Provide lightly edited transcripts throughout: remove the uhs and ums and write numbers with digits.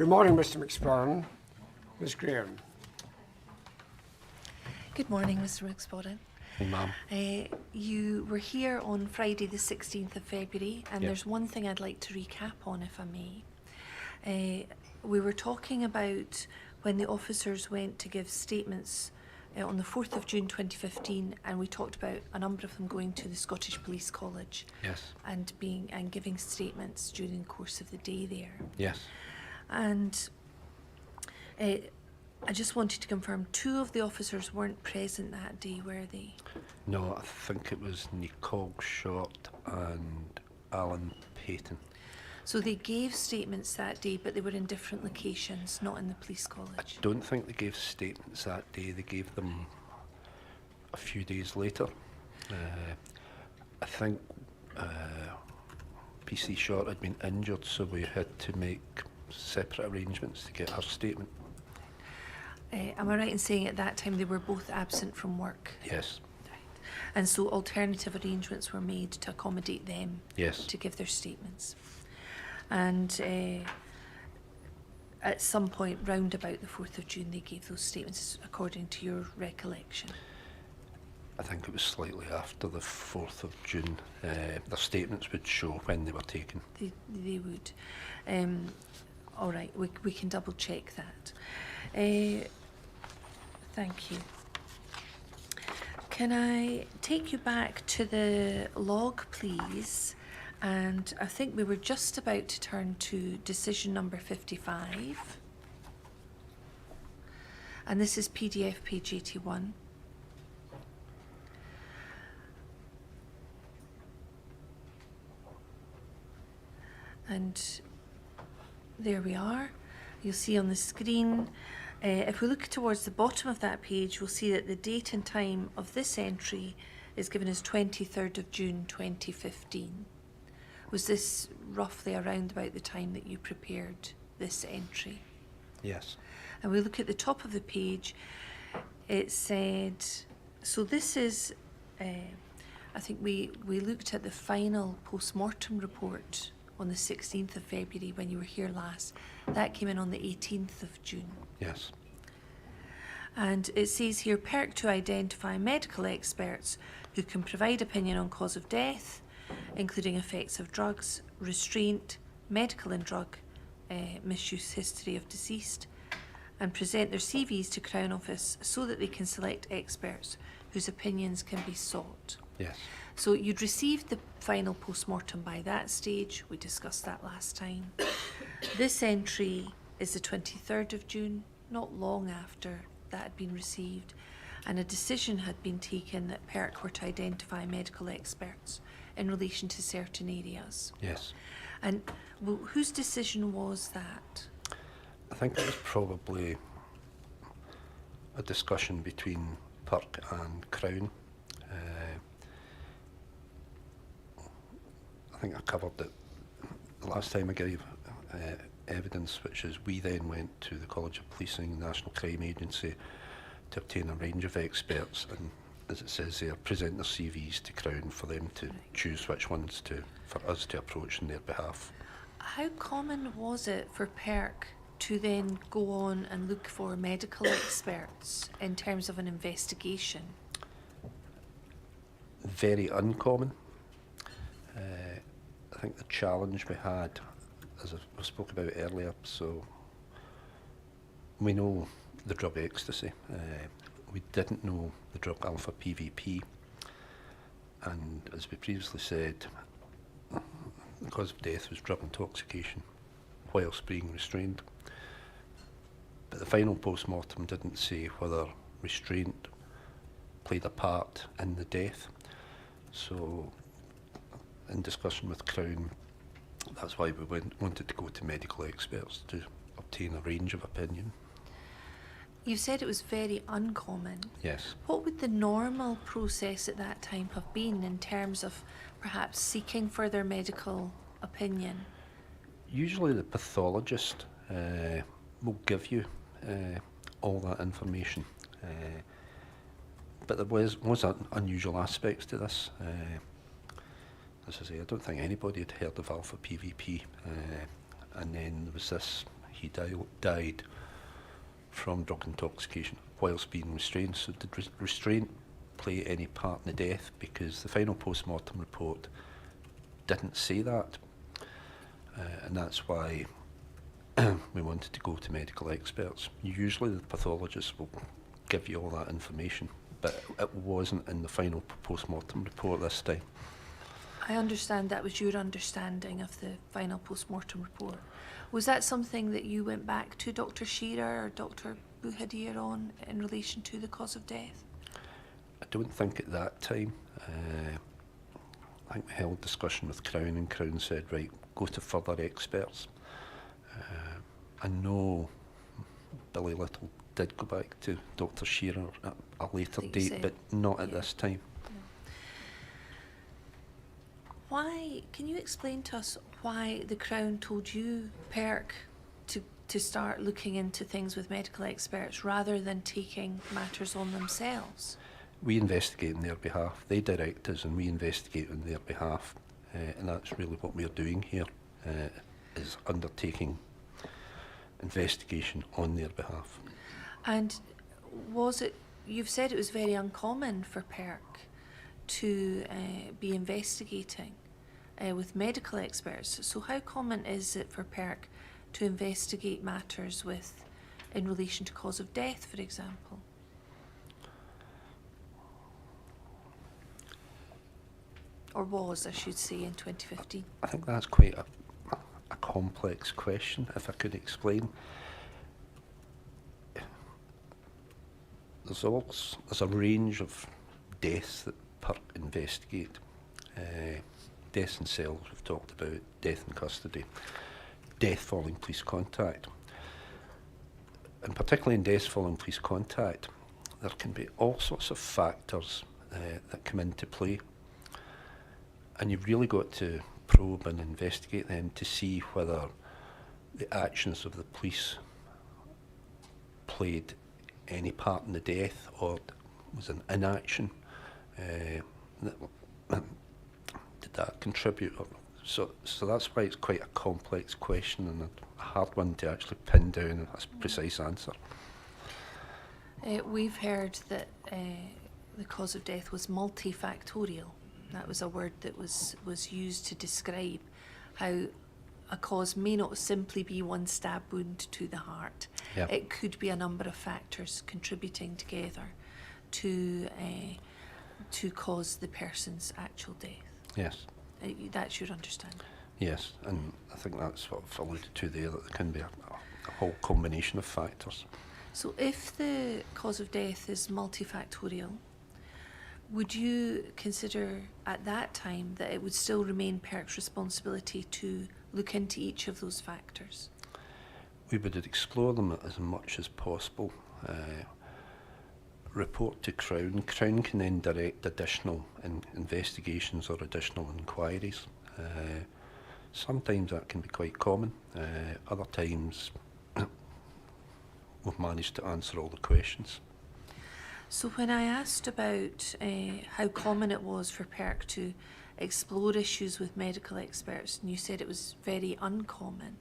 Good morning, Mr. McSporran. Ms. Graham. Good morning, Mr. McSporran. Hey, ma'am. You were here on Friday the 16th of February, and Yep. there's one thing I'd like to recap on, if I may. We were talking about when the officers went to give statements on the 4th of June 2015, and we talked about a number of them going to the Scottish Police College. Yes. And giving statements during the course of the day there. Yes. And I just wanted to confirm, 2 of the officers weren't present that day, were they? No, I think it was Nicole Short and Alan Payton. So they gave statements that day, but they were in different locations, not in the police I college. don't think they gave statements that day. They gave them a few days later. I think PC Short had been injured, so we had to make separate arrangements to get her statement. Am I right in saying at that time they were both absent from work? Yes. Right. And so alternative arrangements were made to accommodate them Yes. to give their statements. And at some point round about the 4th of June, they gave those statements, according to your recollection. I think it was slightly after the 4th of June. Their statements would show when they were taken. They would. All right, we can double check that. Thank you. Can I take you back to the log, please? And I think we were just about to turn to decision number 55. And this is PDF page 81. And there we are. You'll see on the screen, if we look towards the bottom of that page, we'll see that the date and time of this entry is given as 23rd of June 2015. Was this roughly around about the time that you prepared this entry? Yes. And we look at the top of the page, it said, so this is, I think we looked at the final post-mortem report on the 16th of February when you were here last. That came in on the 18th of June. Yes. And it says here, PERK to identify medical experts who can provide opinion on cause of death, including effects of drugs, restraint, medical and drug misuse history of deceased, and present their CVs to Crown Office so that they can select experts whose opinions can be sought. Yes. So you'd received the final post-mortem by that stage. We discussed that last time. This entry is the 23rd of June, not long after that had been received, and a decision had been taken that PERK were to identify medical experts in relation to certain areas. Yes. And well, whose decision was that? I think it was probably a discussion between PIRC and Crown. I think I covered it the last time I gave evidence, which is we then went to the College of Policing, National Crime Agency, to obtain a range of experts, and as it says there, present their CVs to Crown for them to choose which ones for us to approach on their behalf. How common was it for PERK to then go on and look for medical experts in terms of an investigation? Very uncommon. I think the challenge we had, as I spoke about earlier, so we know the drug ecstasy. We didn't know the drug alpha PVP, and as we previously said, the cause of death was drug intoxication whilst being restrained. But the final post-mortem didn't say whether restraint played a part in the death. So in discussion with Crown, that's why we wanted to go to medical experts to obtain a range of opinion. You said it was very uncommon. Yes. What would the normal process at that time have been in terms of perhaps seeking further medical opinion? Usually the pathologist will give you all that information, but there was unusual aspects to this. As I say, I don't think anybody had heard of alpha PVP, and then there was this he died from drug intoxication whilst being restrained. So did restraint play any part in the death? Because the final post-mortem report didn't say that, and that's why we wanted to go to medical experts. Usually the pathologists will give you all that information, but it wasn't in the final post-mortem report this time. I understand that was your understanding of the final post-mortem report. Was that something that you went back to Dr. Shearer or Dr. Bouhadir on in relation to the cause of death? I don't think at that time. I think we held discussion with Crown, and Crown said, right, go to further experts. I know Billy Little did go back to Dr. Shearer at a later date, but not at this time. Why, can you explain to us why the Crown told you, PERK, to start looking into things with medical experts rather than taking matters on themselves? We investigate on their behalf. They direct us and we investigate on their behalf. And that's really what we're doing here, is undertaking investigation on their behalf. And was it, you've said it was very uncommon for PERK to be investigating with medical experts. So how common is it for PERK to investigate matters in relation to cause of death, for example? Or was, I should say, in 2015? I think that's quite a complex question, if I could explain. There's a range of deaths that PIRC investigate. Deaths in cells, we've talked about, death in custody, death following police contact. And particularly in deaths following police contact, there can be all sorts of factors that come into play. And you've really got to probe and investigate them to see whether the actions of the police played any part in the death or was an inaction. Did that contribute? So that's why it's quite a complex question and a hard one to actually pin down a precise answer. We've heard that the cause of death was multifactorial. That was a word that was used to describe how a cause may not simply be one stab wound to the heart. Yeah. It could be a number of factors contributing together to cause the person's actual death. Yes. That's your understanding? Yes, and I think that's what I've alluded to there, that there can be a whole combination of factors. So if the cause of death is multifactorial, would you consider at that time that it would still remain PERK's responsibility to look into each of those factors? We would explore them as much as possible. Report to Crown. Crown can then direct additional investigations or additional inquiries. Sometimes that can be quite common. Other times we've managed to answer all the questions. So when I asked about how common it was for PERK to explore issues with medical experts, and you said it was very uncommon,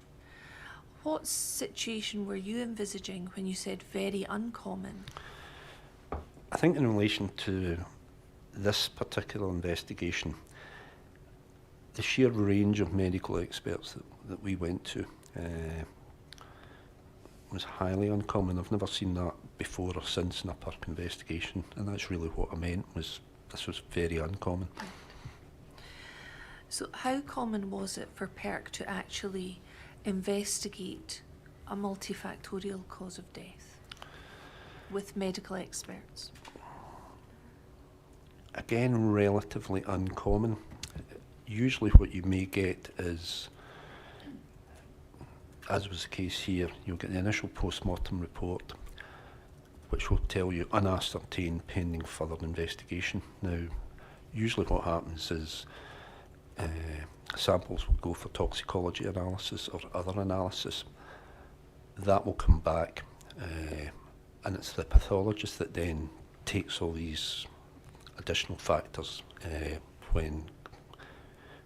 what situation were you envisaging when you said very uncommon? I think in relation to this particular investigation, the sheer range of medical experts that we went to was highly uncommon. I've never seen that before or since in a PIRC investigation, and that's really what I meant, was this was very uncommon. So how common was it for PERK to actually investigate a multifactorial cause of death with medical experts? Again, relatively uncommon. Usually what you may get is, as was the case here, you'll get the initial post-mortem report, which will tell you unascertained pending further investigation. Now, usually what happens is samples will go for toxicology analysis or other analysis. That will come back, and it's the pathologist that then takes all these additional factors when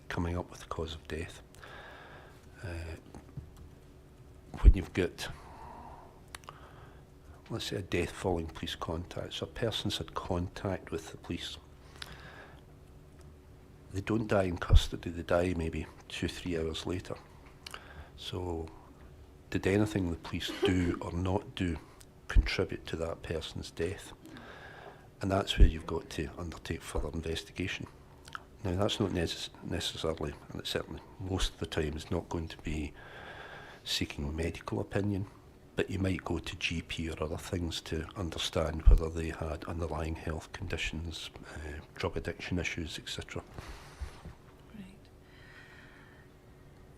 coming up with the cause of death. when you've got, let's say, a death following police contact, so a person's had contact with the police, they don't die in custody, they die maybe 2-3 hours later. So did anything the police do or not do contribute to that person's death? And that's where you've got to undertake further investigation. Now that's not necessarily, and it's certainly most of the time, is not going to be seeking medical opinion, but you might go to GP or other things to understand whether they had underlying health conditions, drug addiction issues, etc. Right.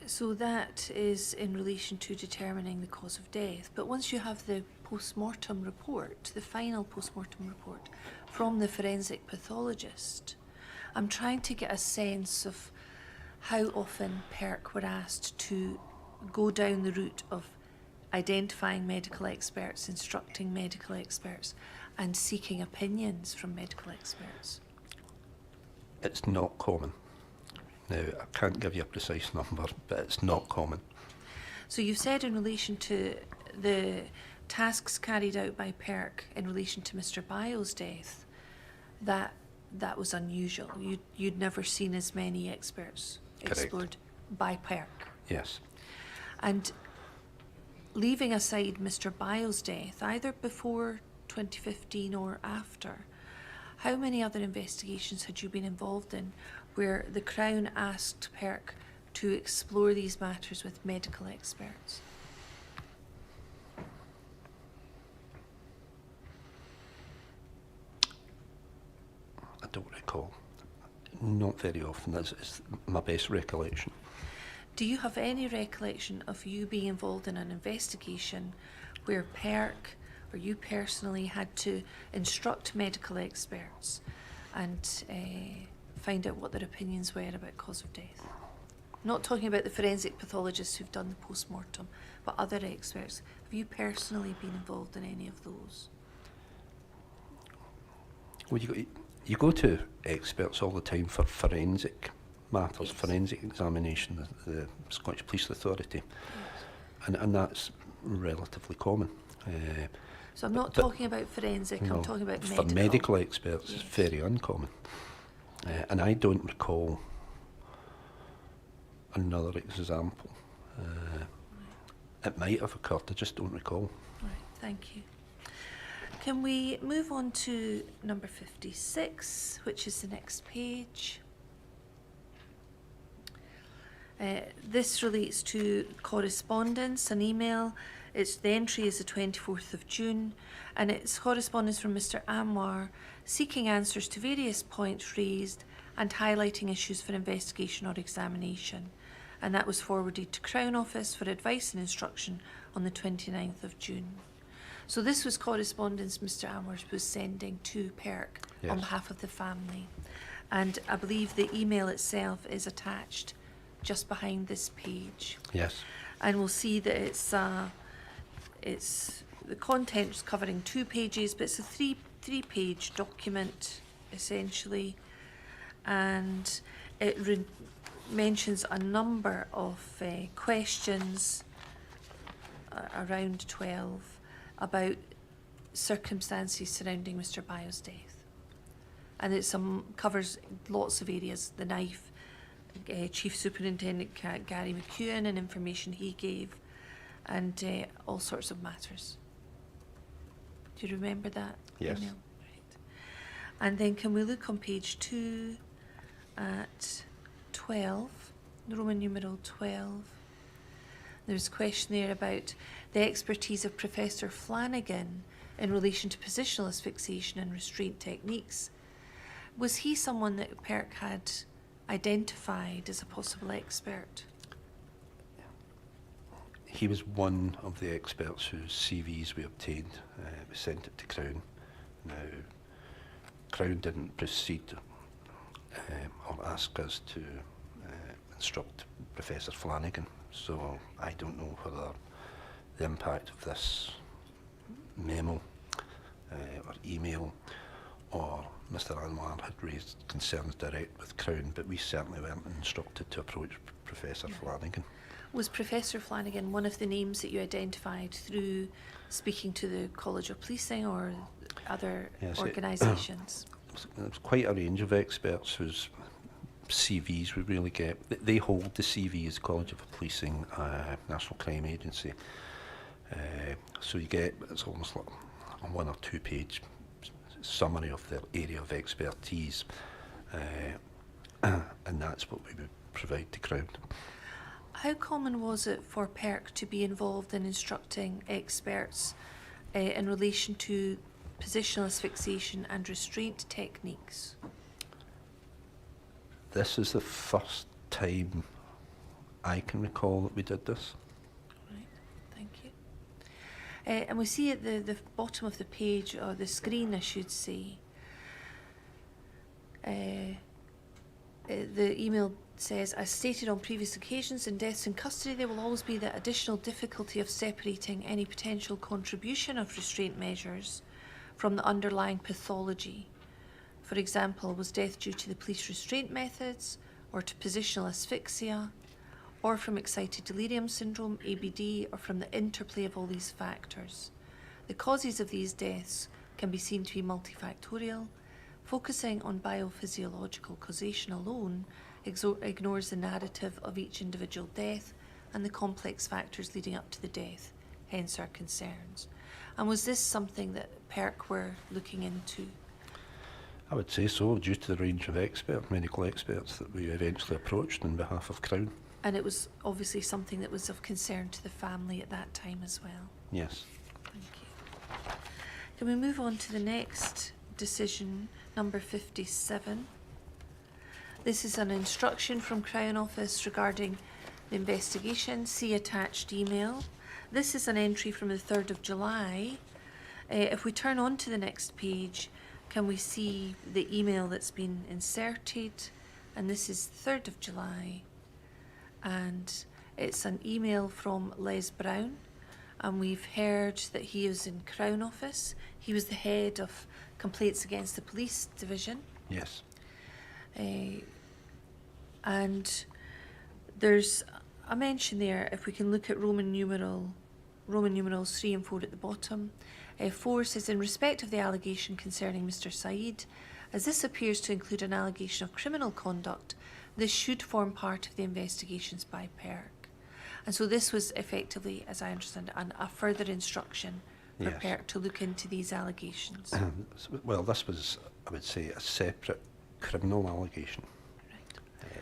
So that is in relation to determining the cause of death. But once you have the post-mortem report, the final post-mortem report from the forensic pathologist, I'm trying to get a sense of how often PERK were asked to go down the route of identifying medical experts, instructing medical experts, and seeking opinions from medical experts. It's not common. Now, I can't give you a precise number, but it's not common. So you've said in relation to the tasks carried out by PERK in relation to Mr. Bio's death, that was unusual. You'd never seen as many experts Correct. explored by PERK. Yes. And leaving aside Mr. Bio's death, either before 2015 or after, how many other investigations had you been involved in where the Crown asked PERK to explore these matters with medical experts? I don't recall. Not very often. That's my best recollection. Do you have any recollection of you being involved in an investigation where PERK or you personally had to instruct medical experts and find out what their opinions were about cause of death? Not talking about the forensic pathologists who've done the post-mortem, but other experts. Have you personally been involved in any of those? Well, you go to experts all the time for forensic matters, Yes. forensic examination, the Scottish Police Authority, and that's relatively common. So I'm not but- talking about forensic, No, I'm talking about for medical. medical experts, Yes. it's very uncommon. And I don't recall another example. It might have occurred, I just don't recall. Right, thank you. Can we move on to number 56, which is the next page? This relates to correspondence, an email. The entry is the 24th of June, and it's correspondence from Mr. Anwar seeking answers to various points raised and highlighting issues for investigation or examination. And that was forwarded to Crown Office for advice and instruction on the 29th of June. So this was correspondence Mr. Anwar was sending to PERK on Yes. behalf of the family. And I believe the email itself is attached just behind this page. Yes. And we'll see that it's the contents covering 2 pages, but it's a three-page document essentially, and it mentions a number of questions, around 12, about circumstances surrounding Mr. Bio's death, and it covers lots of areas: the knife, Chief Superintendent Gary McEwen and information he gave, and all sorts of matters. Do you remember that? Yes. Email? Right. And then can we look on page 2 at 12, Roman numeral 12. There's a question there about the expertise of Professor Flanagan in relation to positional asphyxiation and restraint techniques. Was he someone that PERK had identified as a possible expert? He was one of the experts whose CVs we obtained. We sent it to Crown. Now, Crown didn't proceed or ask us to instruct Professor Flanagan, so I don't know whether the impact of this memo or email or Mr. Anwar had raised concerns direct with Crown, but we certainly weren't instructed to approach Professor Flanagan. Was Professor Flanagan one of the names that you identified through speaking to the College of Policing or other Yes, organisations? There's quite a range of experts whose CVs we really get. They hold the CVs, College of Policing, National Crime Agency. So you get, it's almost like a 1 or 2 page summary of their area of expertise. And that's what we would provide to Crown. How common was it for PERK to be involved in instructing experts in relation to positional asphyxiation and restraint techniques? This is the first time I can recall that we did this. Right, thank you. And we see at the bottom of the page, or the screen I should say, the email says, as stated on previous occasions, in deaths in custody there will always be the additional difficulty of separating any potential contribution of restraint measures from the underlying pathology. For example, was death due to the police restraint methods, or to positional asphyxia, or from excited delirium syndrome, ABD, or from the interplay of all these factors? The causes of these deaths can be seen to be multifactorial. Focusing on biophysiological causation alone ignores the narrative of each individual death and the complex factors leading up to the death, hence our concerns. And was this something that PERK were looking into? I would say so, due to the range of medical experts that we eventually approached on behalf of Crown. And it was obviously something that was of concern to the family at that time as well. Yes. Thank you. Can we move on to the next decision, number 57? This is an instruction from Crown Office regarding the investigation. See attached email. This is an entry from the 3rd of July. If we turn on to the next page, can we see the email that's been inserted? And this is 3rd of July. And it's an email from Les Brown. And we've heard that he is in Crown Office. He was the head of complaints against the police division. Yes. And there's a mention there, if we can look at Roman numerals 3 and 4 at the bottom. 4 says, in respect of the allegation concerning Mr. Said, as this appears to include an allegation of criminal conduct, this should form part of the investigations by PERK. And so this was effectively, as I understand it, a further instruction for Yes. PERK to look into these allegations. Well, this was, I would say, a separate criminal allegation.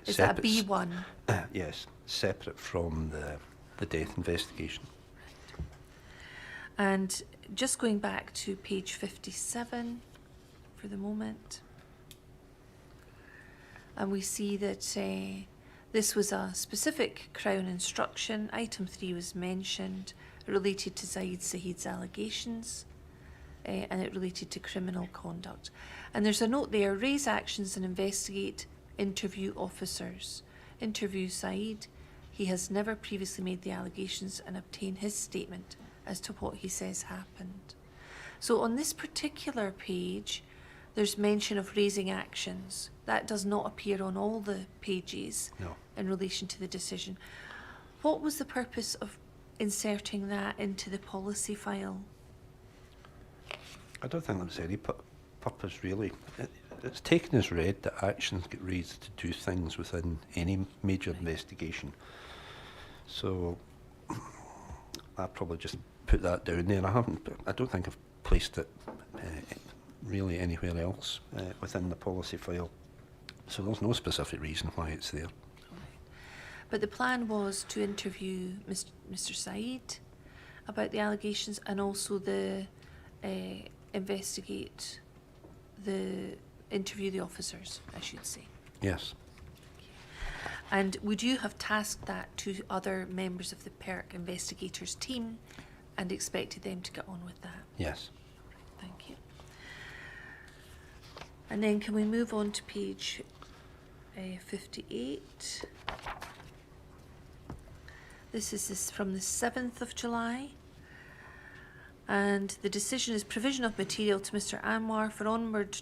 Is that a Separate- B1? Yes, separate from the death investigation. And just going back to page 57 for the moment. And we see that this was a specific Crown instruction. Item 3 was mentioned, related to Zaid Saheed's allegations, and it related to criminal conduct. And there's a note there, raise actions and investigate interview officers. Interview Said. He has never previously made the allegations and obtain his statement as to what he says happened. So on this particular page, there's mention of raising actions. That does not appear on all the pages No. in relation to the decision. What was the purpose of inserting that into the policy file? I don't think there was any purpose, really. It's taken as read that actions get raised to do things within any major investigation. So I probably just put that down there. I don't think I've placed it really anywhere else within the policy file. So there's no specific reason why it's there. But the plan was to interview Mr. Said about the allegations and also interview the officers, I should say. Yes. And would you have tasked that to other members of the PERK investigators team and expected them to get on with that? Yes. Thank you. And then can we move on to page 58? This is from the 7th of July. And the decision is provision of material to Mr. Anwar for onward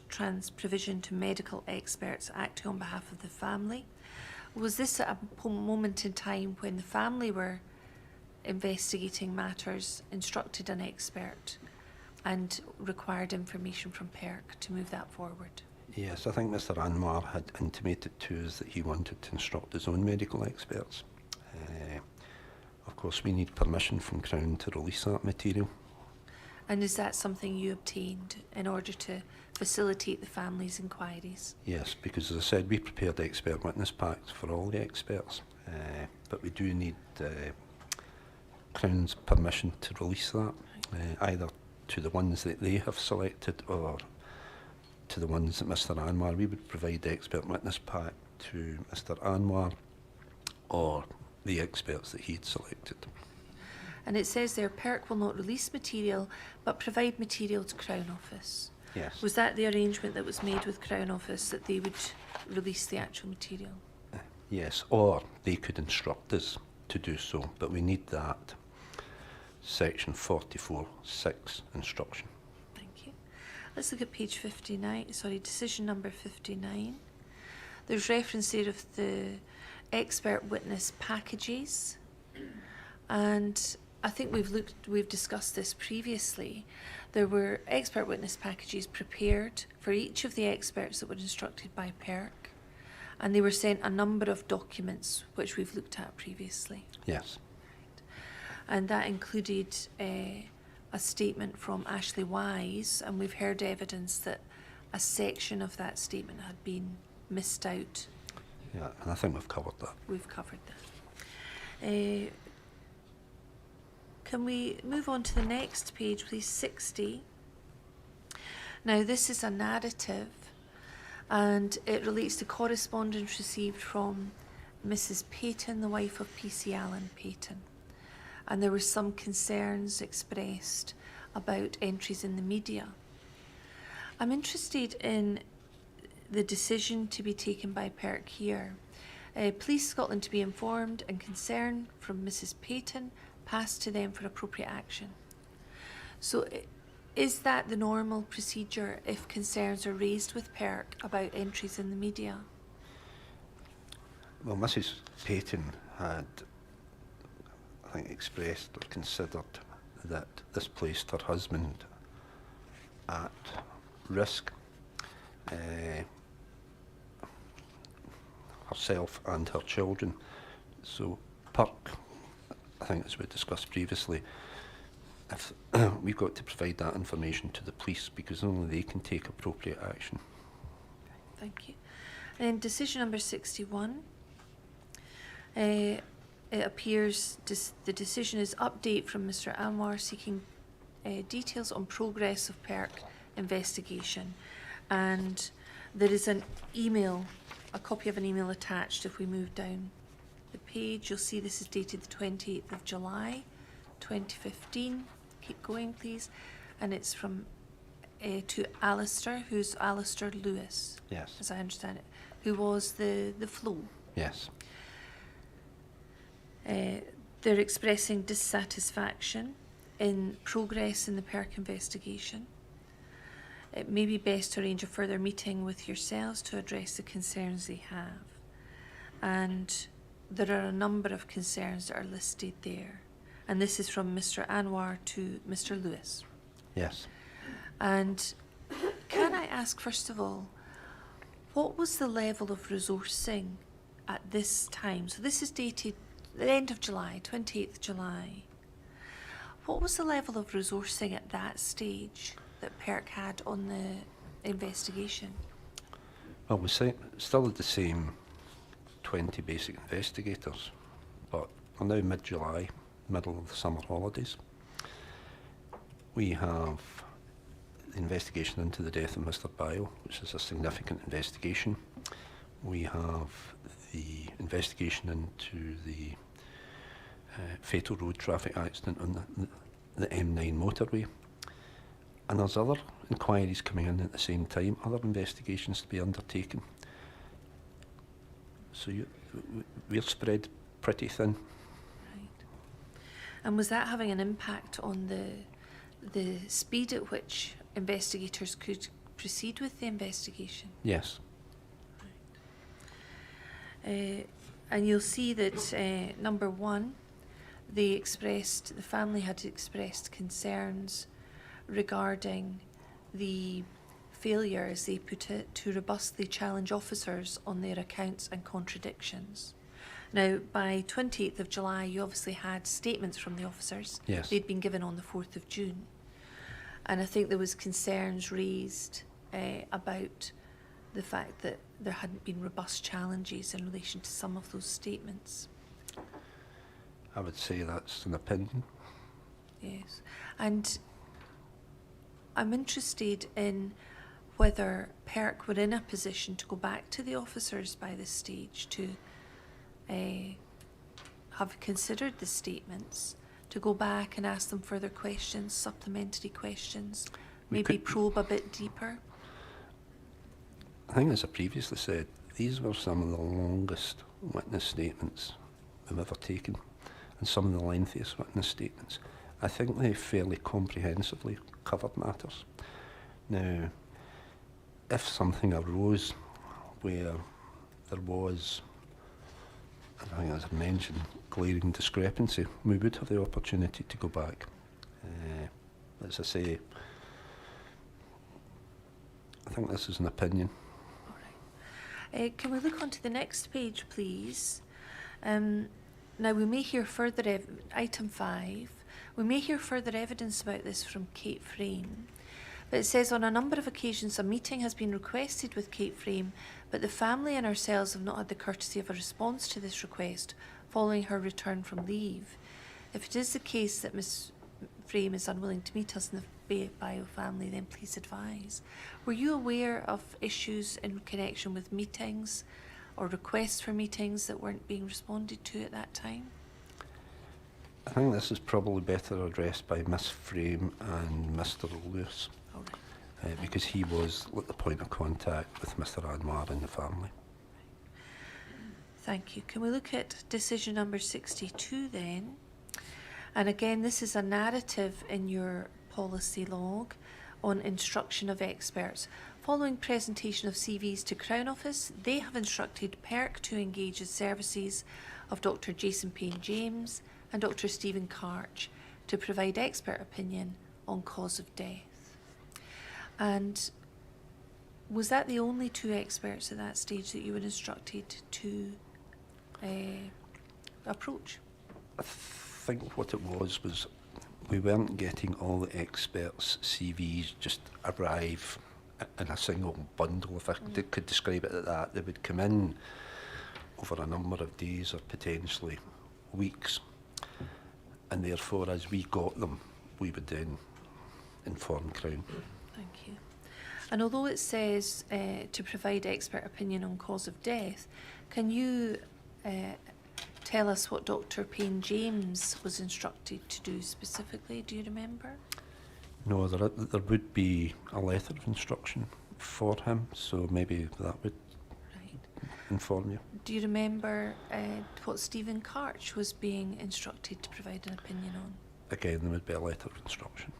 provision to medical experts acting on behalf of the family. Was this at a moment in time when the family were investigating matters, instructed an expert, and required information from PERK to move that forward? Yes, I think Mr Anwar had intimated to us that he wanted to instruct his own medical experts. Of course, we need permission from Crown to release that material. And is that something you obtained in order to facilitate the family's inquiries? Yes, because as I said, we prepared expert witness packs for all the experts, but we do need Crown's permission to release that, either to the ones that they have selected or to the ones that Mr Anwar. We would provide the expert witness pack to Mr Anwar or the experts that he'd selected. And it says there, PERK will not release material, but provide material to Crown Office. Yes. Was that the arrangement that was made with Crown Office, that they would release the actual material? Yes, or they could instruct us to do so, but we need that section 44(6) instruction. Thank you. Let's look at page 59, sorry, decision number 59. There's reference there of the expert witness packages, and I think we've discussed this previously. There were expert witness packages prepared for each of the experts that were instructed by PERK, and they were sent a number of documents which we've looked at previously. Yes. And that included a statement from Ashley Wise, and we've heard evidence that a section of that statement had been missed out. Yeah, and I think we've covered that. We've covered that. Can we move on to the next page, please, 60? Now, this is a narrative, and it relates to correspondence received from Mrs. Payton, the wife of PC Allen Payton. And there were some concerns expressed about entries in the media. I'm interested in the decision to be taken by PERK here. Police Scotland to be informed and concern from Mrs. Payton passed to them for appropriate action. So is that the normal procedure if concerns are raised with PERK about entries in the media? Well, Mrs Payton had, I think, expressed or considered that this placed her husband at risk, herself and her children. So PIRC, I think as we discussed previously, if we've got to provide that information to the police because only they can take appropriate action. Thank you. And decision number 61. It appears the decision is update from Mr. Anwar seeking details on progress of PERK investigation, and there is an email, a copy of an email attached. If we move down the page, you'll see this is dated the 28th of July 2015. Keep going, please. And it's from to Alistair, who's Alistair Lewis, Yes. as I understand it, who was the flow. Yes. They're expressing dissatisfaction in progress in the PERK investigation. It may be best to arrange a further meeting with yourselves to address the concerns they have. And there are a number of concerns that are listed there. And this is from Mr. Anwar to Mr. Lewis. Yes. And can I ask, first of all, what was the level of resourcing at this time? So this is dated the end of July, 28th July. What was the level of resourcing at that stage that PERK had on the investigation? Well, we still had the same 20 basic investigators, but we're now mid-July, middle of the summer holidays. We have the investigation into the death of Mr. Bio, which is a significant investigation. We have the investigation into the fatal road traffic accident on the M9 motorway. And there's other inquiries coming in at the same time, other investigations to be undertaken. So we're spread pretty thin. Right. And was that having an impact on the speed at which investigators could proceed with the investigation? Yes. And you'll see that number one, the family had expressed concerns regarding the failure, as they put it, to robustly challenge officers on their accounts and contradictions. Now, by 28th of July, you obviously had statements from the officers. Yes. They'd been given on the 4th of June. And I think there was concerns raised about the fact that there hadn't been robust challenges in relation to some of those statements. I would say that's an opinion. Yes. And I'm interested in whether PERK were in a position to go back to the officers by this stage to have considered the statements, to go back and ask them further questions, supplementary questions, maybe probe a bit deeper. I think, as I previously said, these were some of the longest witness statements we've ever taken, and some of the lengthiest witness statements. I think they fairly comprehensively covered matters. Now, if something arose where there was, I think as I mentioned, glaring discrepancy, we would have the opportunity to go back. As I say, I think this is an opinion. All right. Can we look onto the next page, please? Now, we may hear further, item 5, we may hear further evidence about this from Kate Frame. But it says, on a number of occasions, a meeting has been requested with Kate Frame, but the family and ourselves have not had the courtesy of a response to this request following her return from leave. If it is the case that Ms. Frame is unwilling to meet us in the Bio family, then please advise. Were you aware of issues in connection with meetings or requests for meetings that weren't being responded to at that time? I think this is probably better addressed by Miss Frame and Mr. Lewis. All right. Because he was at the point of contact with Mr. Anwar and the family. Thank you. Can we look at decision number 62 then? And again, this is a narrative in your policy log on instruction of experts. Following presentation of CVs to Crown Office, they have instructed PERK to engage the services of Dr. Jason Payne-James and Dr. Stephen Karch to provide expert opinion on cause of death. And was that the only two experts at that stage that you were instructed to approach? I think what it was we weren't getting all the experts' CVs just arrive in a single bundle, if I could describe it like that. They would come in over a number of days or potentially weeks, and therefore as we got them, we would then inform Crown. Thank you. And although it says to provide expert opinion on cause of death, can you tell us what Dr. Payne-James was instructed to do specifically? Do you remember? No, there would be a letter of instruction for him, so maybe that would inform you. Do you remember what Stephen Karch was being instructed to provide an opinion on? Again, there would be a letter of instruction.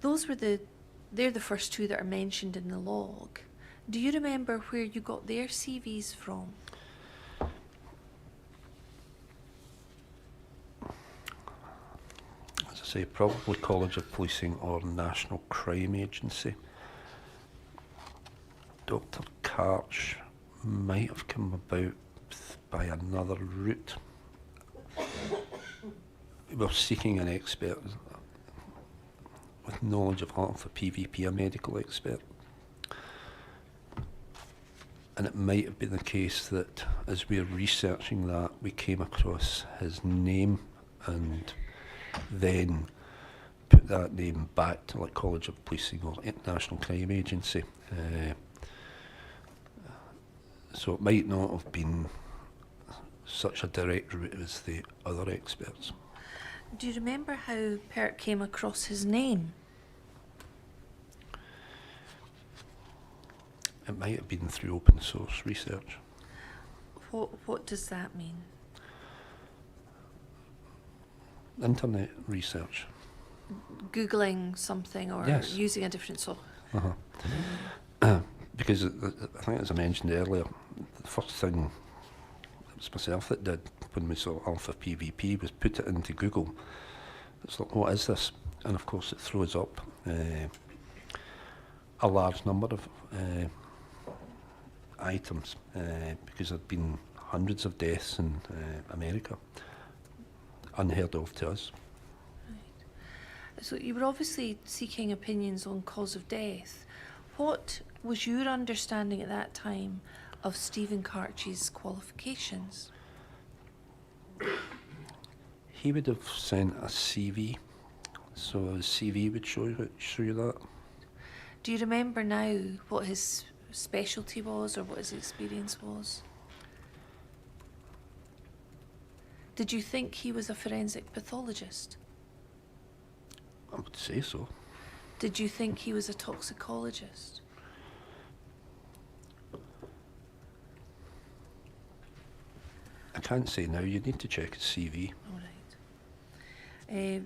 They're the first two that are mentioned in the log. Do you remember where you got their CVs from? As I say, probably College of Policing or National Crime Agency. Dr. Karch might have come about by another route. We're seeking an expert with knowledge of for PVP, a medical expert. And it might have been the case that as we were researching that, we came across his name and then put that name back to like College of Policing or National Crime Agency. So it might not have been such a direct route as the other experts. Do you remember how PERK came across his name? It might have been through open source research. What does that mean? Internet research. Googling something or Yes. using a different software? Because I think, as I mentioned earlier, the first thing it was myself that did when we saw alpha PVP was put it into Google. It's like, what is this? And of course it throws up a large number of items because there have been hundreds of deaths in America, unheard of to us. Right. So you were obviously seeking opinions on cause of death. What was your understanding at that time of Stephen Karch's qualifications? He would have sent a CV, so a CV would show you that. Do you remember now what his specialty was or what his experience was? Did you think he was a forensic pathologist? I would say so. Did you think he was a toxicologist? I can't say now, you need to check his CV. All right.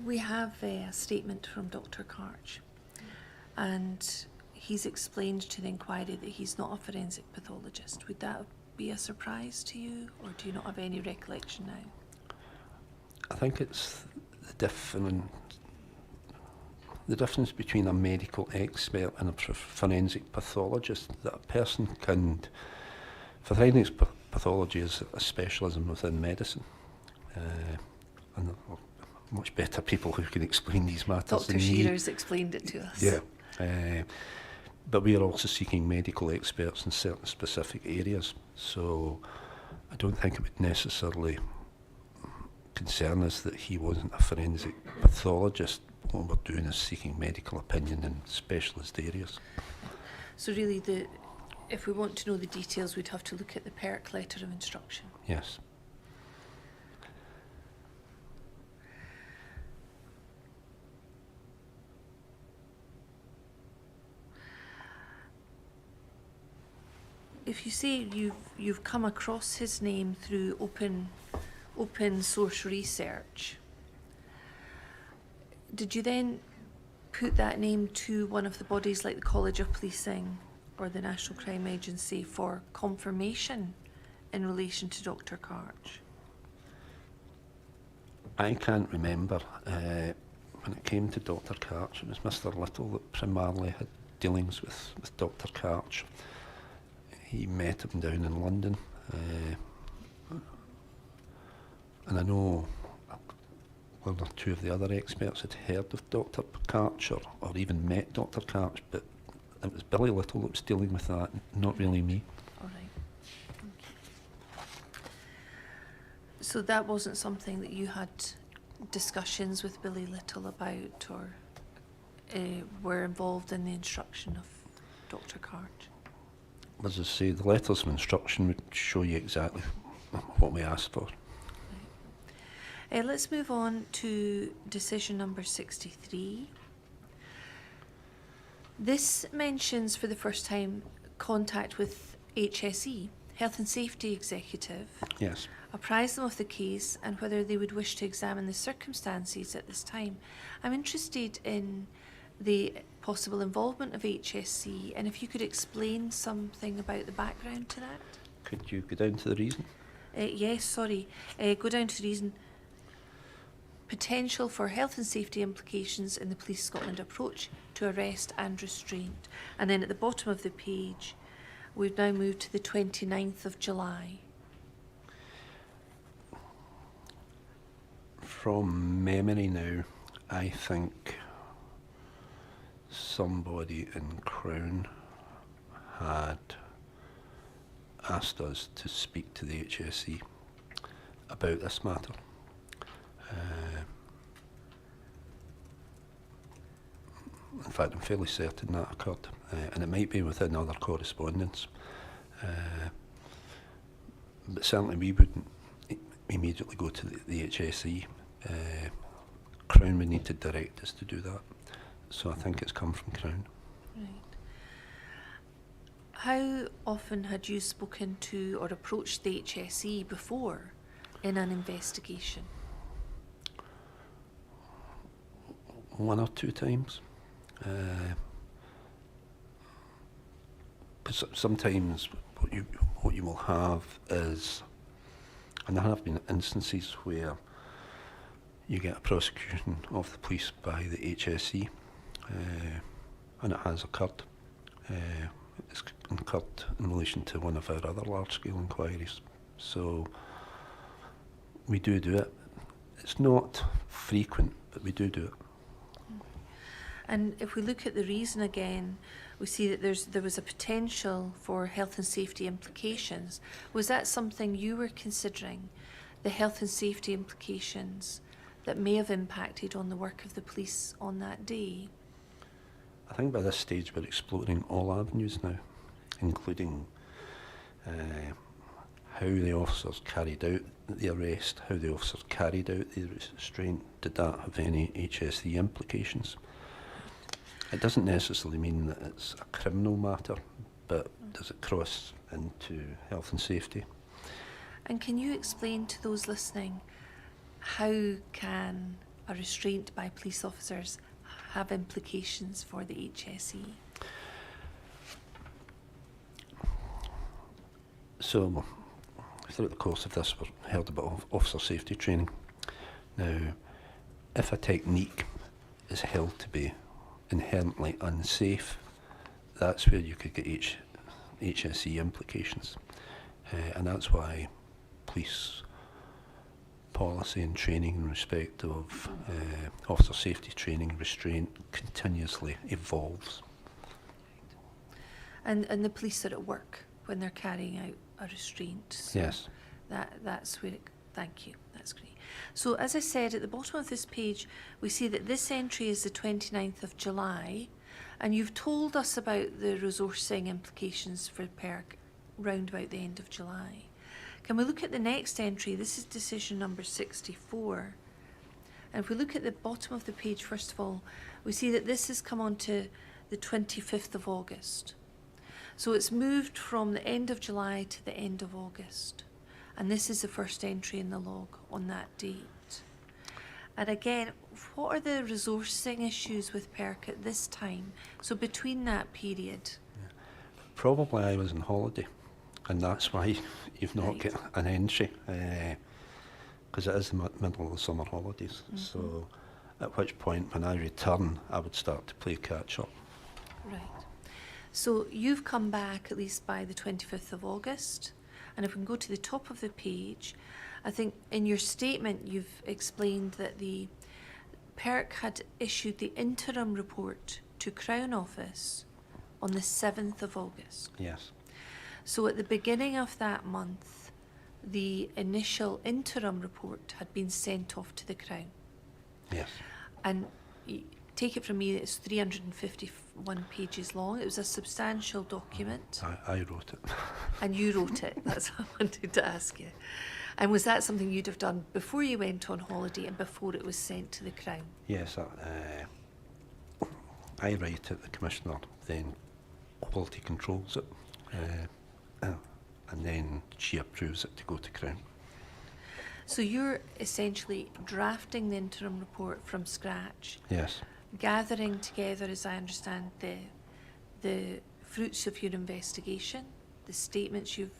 We have a statement from Dr. Karch, and he's explained to the inquiry that he's not a forensic pathologist. Would that be a surprise to you, or do you not have any recollection now? I think it's the difference between a medical expert and a forensic pathologist, that a person can... Forensic pathology is a specialism within medicine, and there are much better people who can explain these matters Dr. Shearer's explained it to us. Yeah, but we are also seeking medical experts in certain specific areas, so I don't think it would necessarily concern us that he wasn't a forensic pathologist. What we're doing is seeking medical opinion in specialist areas. So really, if we want to know the details, we'd have to look at the PERK letter of instruction. Yes. If you say you've come across his name through open source research, did you then put that name to one of the bodies like the College of Policing or the National Crime Agency for confirmation in relation to Dr. Karch? I can't remember. When it came to Dr. Karch, it was Mr. Little that primarily had dealings with Dr. Karch. He met him down in London, and I know one or two of the other experts had heard of Dr. Karch or even met Dr. Karch, but it was Billy Little that was dealing with that, not really me. All right. Okay. So that wasn't something that you had discussions with Billy Little about, or were involved in the instruction of Dr. Karch? As I say, the letters of instruction would show you exactly what we asked for. Let's move on to decision number 63. This mentions for the first time contact with HSE, Health and Safety Executive. Yes. Apprise them of the case and whether they would wish to examine the circumstances at this time. I'm interested in the possible involvement of HSE, and if you could explain something about the background to that. Could you go down to the reason? Yes, sorry. Go down to the reason. Potential for health and safety implications in the Police Scotland approach to arrest and restraint. And then at the bottom of the page, we've now moved to the 29th of July. From memory now, I think somebody in Crown had asked us to speak to the HSE about this matter. In fact, I'm fairly certain that occurred, and it might be within other correspondence. But certainly we wouldn't immediately go to the HSE. Crown would need to direct us to do that. So I think it's come from Crown. Right. How often had you spoken to or approached the HSE before in an investigation? One or two times. Because sometimes what you will have is, and there have been instances where you get a prosecution of the police by the HSE, and it has occurred. It's occurred in relation to one of our other large-scale inquiries. So we do it. It's not frequent, but we do it. And if we look at the reason again, we see that there was a potential for health and safety implications. Was that something you were considering, the health and safety implications that may have impacted on the work of the police on that day? I think by this stage we're exploring all avenues now, including how the officers carried out the arrest, how the officers carried out the restraint. Did that have any HSE implications? It doesn't necessarily mean that it's a criminal matter, but does it cross into health and safety? And can you explain to those listening, how can a restraint by police officers have implications for the HSE? So, throughout the course of this, we've held a bit of officer safety training. Now, if a technique is held to be inherently unsafe, that's where you could get HSE implications. And that's why police policy and training in respect of officer safety training and restraint continuously evolves. And the police are at work when they're carrying out a restraint. So Yes. That's where thank you, that's great. So as I said, at the bottom of this page, we see that this entry is the 29th of July, and you've told us about the resourcing implications for PERK round about the end of July. Can we look at the next entry? This is decision number 64. And if we look at the bottom of the page, first of all, we see that this has come on to the 25th of August. So it's moved from the end of July to the end of August. And this is the first entry in the log on that date. And again, what are the resourcing issues with PERK at this time? So between that period? Probably I was on holiday, and that's why you've not Right. got an entry, because it is the middle of the summer holidays. So at which point when I return, I would start to play catch up. Right. So you've come back at least by the 25th of August. And if we can go to the top of the page, I think in your statement you've explained that the PERK had issued the interim report to Crown Office on the 7th of August. Yes. So at the beginning of that month, the initial interim report had been sent off to the Crown. Yes. And take it from me that it's 351 pages long. It was a substantial document. I wrote it. And you wrote it. That's what I wanted to ask you. And was that something you'd have done before you went on holiday and before it was sent to the Crown? Yes. I write it, the Commissioner then quality controls it, and then she approves it to go to Crown. So you're essentially drafting the interim report from scratch, Yes. gathering together, as I understand, the fruits of your investigation, the statements you've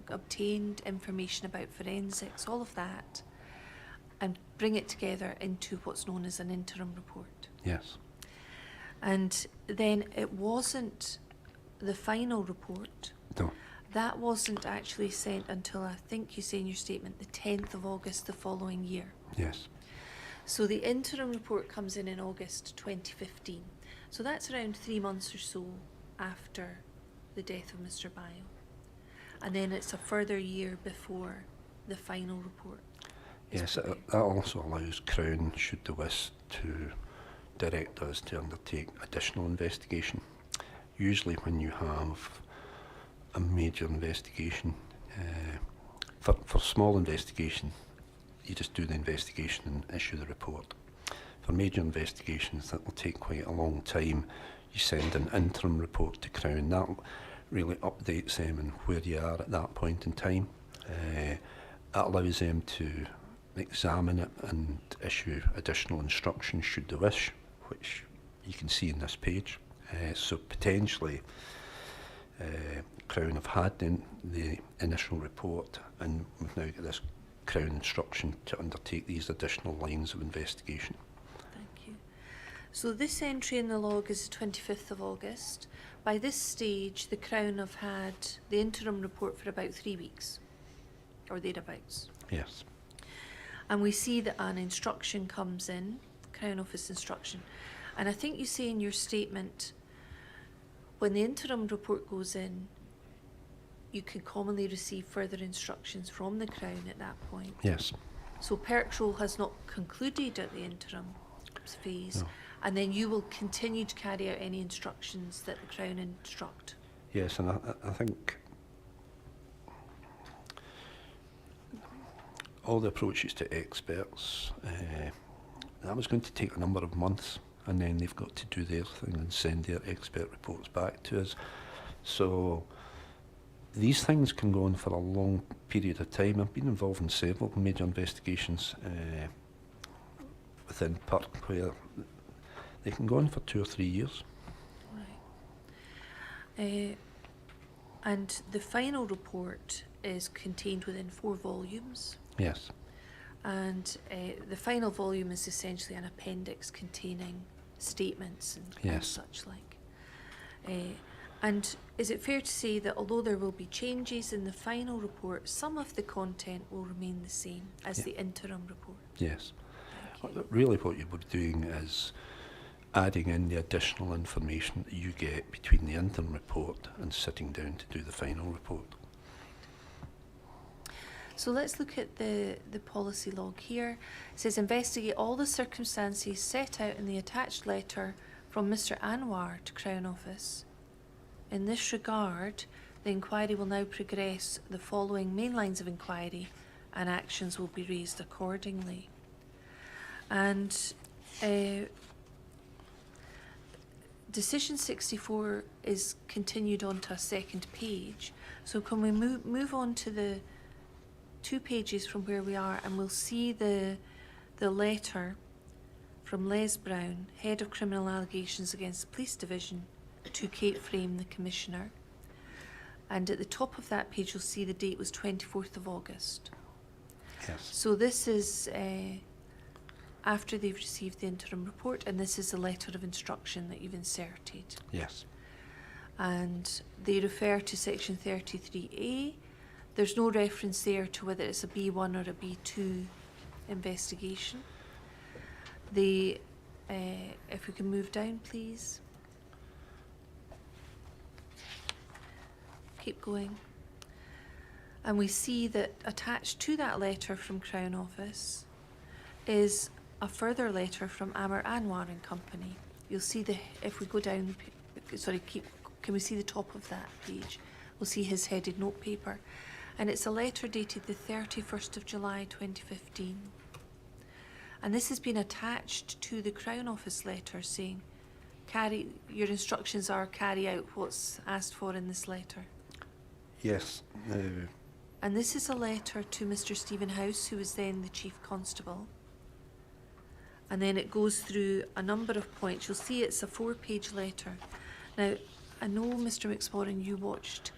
obtained, information about forensics, all of that, and bring it together into what's known as an interim report. Yes. And then it wasn't the final report. No. That wasn't actually sent until, I think you say in your statement, the 10th of August the following year. Yes. So the interim report comes in August 2015. So that's around 3 months or so after the death of Mr. Bio. And then it's a further year before the final report. Yes, that also allows Crown, should they wish, to direct us to undertake additional investigation. Usually when you have a major investigation, for small investigation, you just do the investigation and issue the report. For major investigations that will take quite a long time, you send an interim report to Crown. That really updates them on where you are at that point in time. That allows them to examine it and issue additional instructions should they wish, which you can see in this page. So potentially Crown have had the initial report, and we've now got this Crown instruction to undertake these additional lines of investigation. Thank you. So this entry in the log is the 25th of August. By this stage, the Crown have had the interim report for about 3 weeks, or thereabouts. Yes. And we see that an instruction comes in, Crown Office instruction. And I think you say in your statement, when the interim report goes in, you can commonly receive further instructions from the Crown at that point. Yes. So PERK's role has not concluded at the interim phase, No. and then you will continue to carry out any instructions that the Crown instruct. Yes, and I think all the approaches to experts, that was going to take a number of months, and then they've got to do their thing and send their expert reports back to us. So these things can go on for a long period of time. I've been involved in several major investigations within PIRC where they can go on for 2 or 3 years. Right. And the final report is contained within 4 volumes. Yes. And the final volume is essentially an appendix containing statements and Yes. such like. And is it fair to say that although there will be changes in the final report, some of the content will remain the same as Yeah. the interim report? Yes. Thank you. Really what you would be doing is adding in the additional information that you get between the interim report and sitting down to do the final report. So let's look at the policy log here. It says investigate all the circumstances set out in the attached letter from Mr. Anwar to Crown Office. In this regard, the inquiry will now progress the following main lines of inquiry and actions will be raised accordingly. And Decision 64 is continued onto a second page. So can we move on to the 2 pages from where we are, and we'll see the letter from Les Brown, Head of Criminal Allegations against the Police Division, to Kate Frame, the Commissioner. And at the top of that page, you'll see the date was 24th of August. Yes. So this is after they've received the interim report, and this is a letter of instruction that you've inserted. Yes. And they refer to section 33A. There's no reference there to whether it's a B1 or a B2 investigation. They, if we can move down, please. Keep going. And we see that attached to that letter from Crown Office is a further letter from Amar Anwar and Company. You'll see if we go down, can we see the top of that page? We'll see his headed note paper. And it's a letter dated the 31st of July 2015. And this has been attached to the Crown Office letter saying, your instructions are carry out what's asked for in this letter. Yes. And this is a letter to Mr. Stephen House, who was then the Chief Constable. And then it goes through a number of points. You'll see it's a 4-page letter. Now, I know, Mr. McSporran, you watched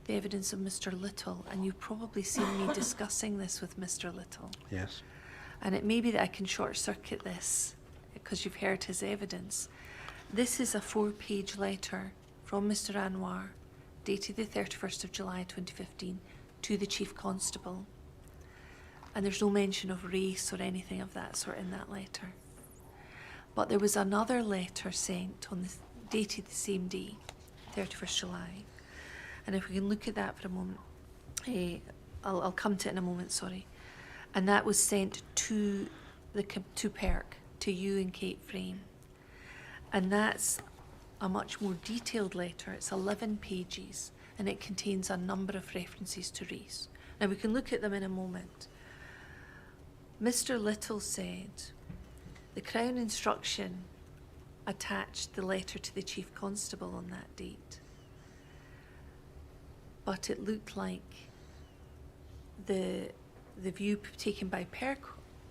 the evidence of Mr. Little, and you've probably seen me discussing this with Mr. Little. Yes. And it may be that I can short-circuit this because you've heard his evidence. This is a 4-page letter from Mr. Anwar, dated the 31st of July 2015, to the Chief Constable. And there's no mention of race or anything of that sort in that letter. But there was another letter sent dated the same day, 31st July. And if we can look at that for a moment, I'll come to it in a moment, sorry. And that was sent to PERK, to you and Kate Frame. And that's a much more detailed letter. It's 11 pages, and it contains a number of references to race. Now we can look at them in a moment. Mr. Little said the Crown instruction attached the letter to the Chief Constable on that date. But it looked like the view taken by PERK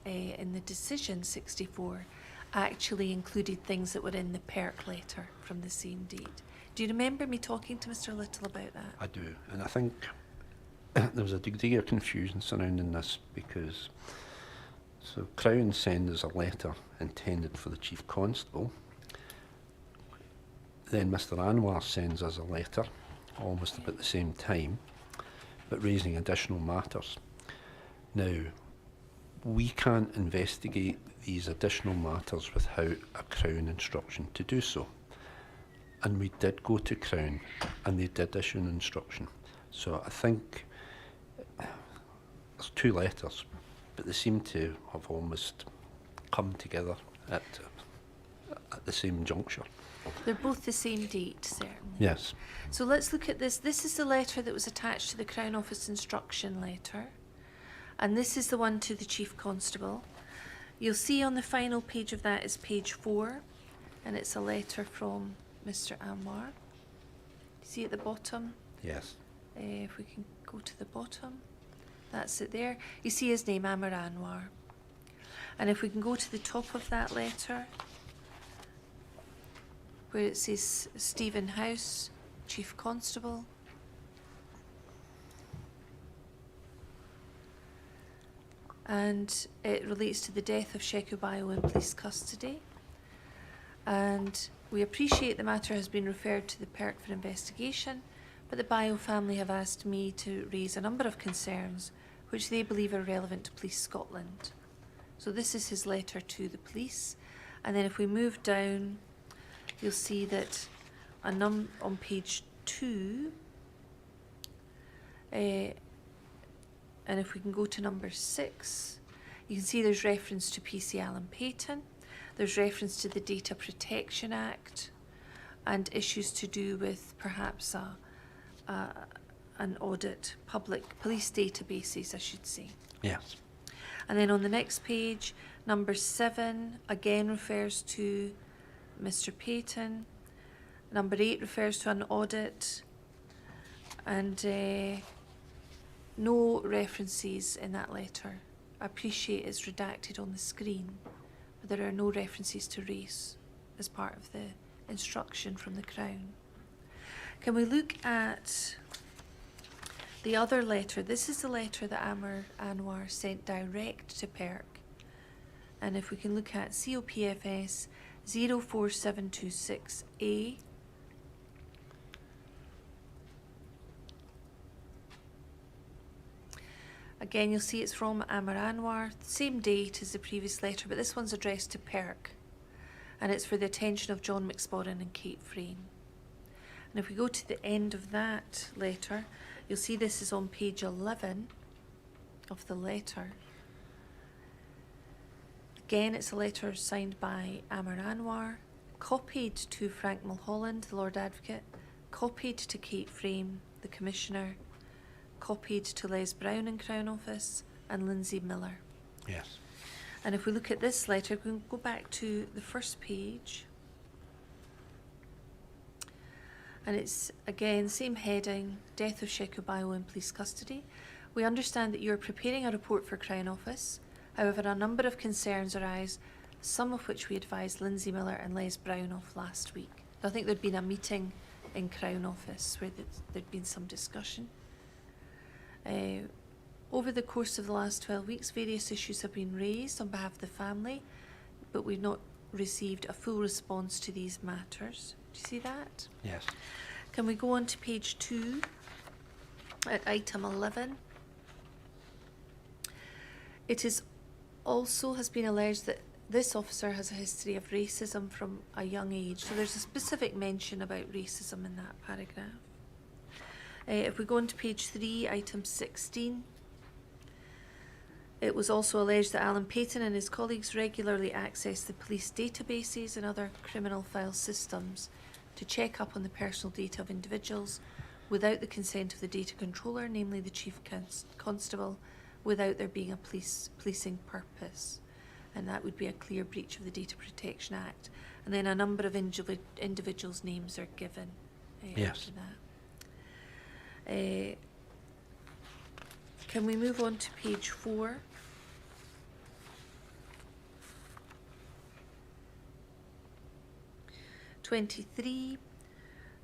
in the decision 64 actually included things that were in the PERK letter from the same date. Do you remember me talking to Mr. Little about that? I do, and I think there was a degree of confusion surrounding this because Crown sends us a letter intended for the Chief Constable. Then Mr. Anwar sends us a letter almost about the same time, but raising additional matters. Now, we can't investigate these additional matters without a Crown instruction to do so. And we did go to Crown, and they did issue an instruction. So I think there's two letters, but they seem to have almost come together at the same juncture. They're both the same date, certainly. Yes. So let's look at this. This is the letter that was attached to the Crown Office instruction letter. And this is the one to the Chief Constable. You'll see on the final page of that is page 4. And it's a letter from Mr. Anwar. See at the bottom? Yes. If we can go to the bottom. That's it there. You see his name, Amar Anwar. And if we can go to the top of that letter, where it says Stephen House, Chief Constable. And it relates to the death of Sheku Bayo in police custody. And we appreciate the matter has been referred to the PERK for investigation, but the Bayo family have asked me to raise a number of concerns which they believe are relevant to Police Scotland. So this is his letter to the police. And then if we move down, you'll see that on page 2, and if we can go to number 6, you can see there's reference to PC Alan Payton, there's reference to the Data Protection Act, and issues to do with perhaps an audit, public police databases, I should say. Yes. And then on the next page, number 7 again refers to Mr. Payton. Number 8 refers to an audit, and no references in that letter. I appreciate it's redacted on the screen, but there are no references to race as part of the instruction from the Crown. Can we look at the other letter? This is the letter that Amar Anwar sent direct to PERK. And if we can look at COPFS 04726A. Again, you'll see it's from Amar Anwar, same date as the previous letter, but this one's addressed to PERK. And it's for the attention of John McSporran and Kate Frayne. And if we go to the end of that letter, you'll see this is on page 11 of the letter. Again, it's a letter signed by Amar Anwar, copied to Frank Mulholland, the Lord Advocate, copied to Kate Frayne, the Commissioner, copied to Les Brown in Crown Office, and Lindsay Miller. Yes. And if we look at this letter, we can go back to the first page. And it's, again, same heading, death of Sheku Bayo in police custody. We understand that you're preparing a report for Crown Office. However, a number of concerns arise, some of which we advised Lindsay Miller and Les Brown of last week. So I think there'd been a meeting in Crown Office where there'd been some discussion. Over the course of the last 12 weeks, various issues have been raised on behalf of the family, but we've not received a full response to these matters. Do you see that? Yes. Can we go on to page 2 at item 11? It is also has been alleged that this officer has a history of racism from a young age. So there's a specific mention about racism in that paragraph. If we go on to page 3, item 16, it was also alleged that Alan Payton and his colleagues regularly access the police databases and other criminal file systems to check up on the personal data of individuals without the consent of the data controller, namely the Chief Constable, without there being a policing purpose. And that would be a clear breach of the Data Protection Act. And then a number of individuals' names are given Yes. after that. Can we move on to page 4?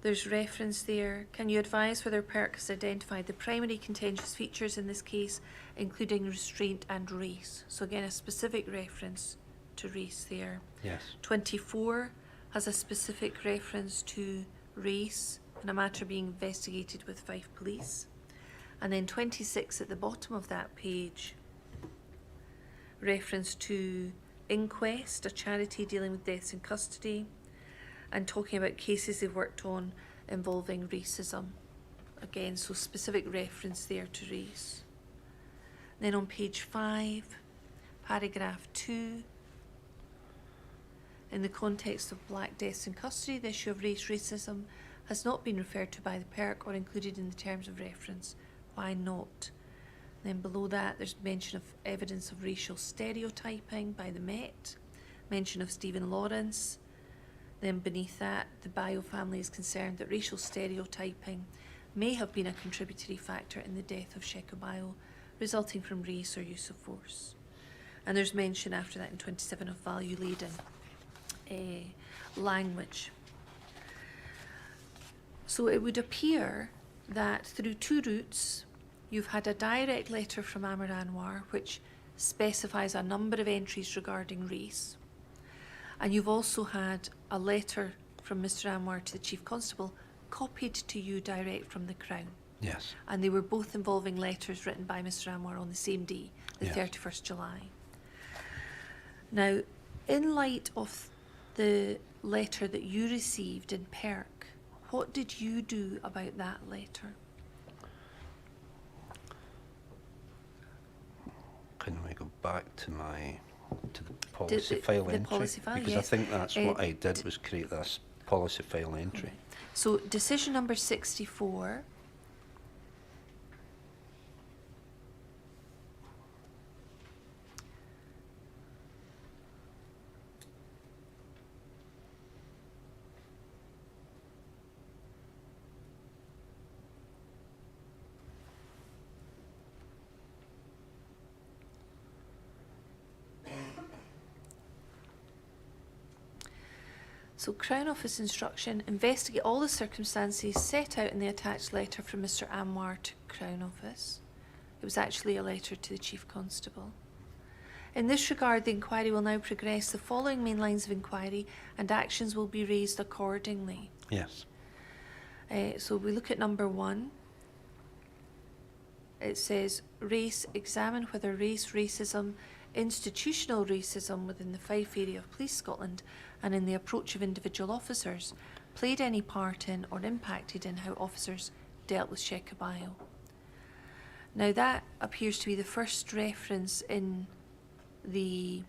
There's reference there. Can you advise whether PERK has identified the primary contentious features in this case, including restraint and race? So again, a specific reference to race there. Yes. 24 has a specific reference to race and a matter being investigated with Fife Police. And then 26 at the bottom of that page, reference to Inquest, a charity dealing with deaths in custody, and talking about cases they've worked on involving racism. Again, so specific reference there to race. Then on page 5, paragraph 2, in the context of black deaths in custody, the issue of racism has not been referred to by the PERK or included in the terms of reference. Why not? Then below that, there's mention of evidence of racial stereotyping by the Met, mention of Stephen Lawrence. Then beneath that, the Bio family is concerned that racial stereotyping may have been a contributory factor in the death of Sheko Bio, resulting from race or use of force. And there's mention after that in 27 of value-laden language. So it would appear that through two routes, you've had a direct letter from Amr Anwar, which specifies a number of entries regarding race. And you've also had a letter from Mr. Anwar to the Chief Constable, copied to you direct from the Crown. Yes. And they were both involving letters written by Mr. Anwar on the same day, the 31st July. Now, in light of the letter that you received in PERK, what did you do about that letter? Can we go back to the policy file the entry? Policy file, because yes. I think that's what I did, was create this policy file entry. Right. So decision number 64. So Crown Office instruction, investigate all the circumstances set out in the attached letter from Mr. Anwar to Crown Office. It was actually a letter to the Chief Constable. In this regard, the inquiry will now progress. The following main lines of inquiry and actions will be raised accordingly. Yes. So we look at number 1. It says, race, examine whether race, racism, institutional racism within the Fife area of Police Scotland and in the approach of individual officers played any part in or impacted in how officers dealt with Sheko Bio. Now that appears to be the first reference in the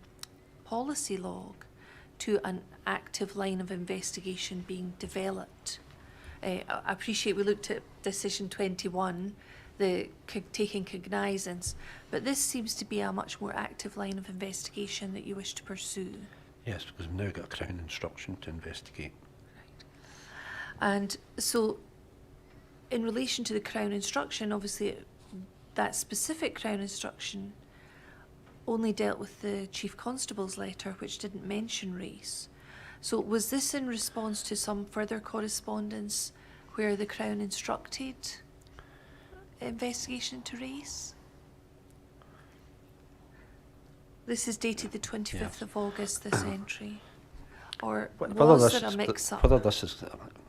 policy log to an active line of investigation being developed. I appreciate we looked at decision 21, the taking cognizance, but this seems to be a much more active line of investigation that you wish to pursue. Yes, because we've now got a Crown instruction to investigate. Right. And so in relation to the Crown instruction, obviously that specific Crown instruction only dealt with the Chief Constable's letter, which didn't mention race. So was this in response to some further correspondence where the Crown instructed investigation into race? This is dated the 25th of August, this entry. Or was there a mix-up? Whether this is,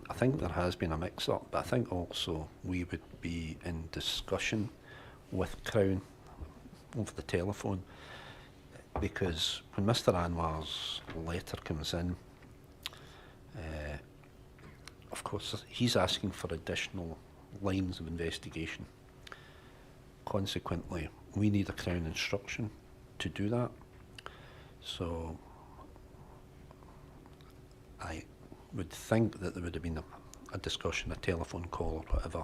I think there has been a mix-up, but I think also we would be in discussion with Crown over the telephone, because when Mr. Anwar's letter comes in, of course he's asking for additional lines of investigation. Consequently, we need a Crown instruction to do that. So I would think that there would have been a discussion, a telephone call or whatever,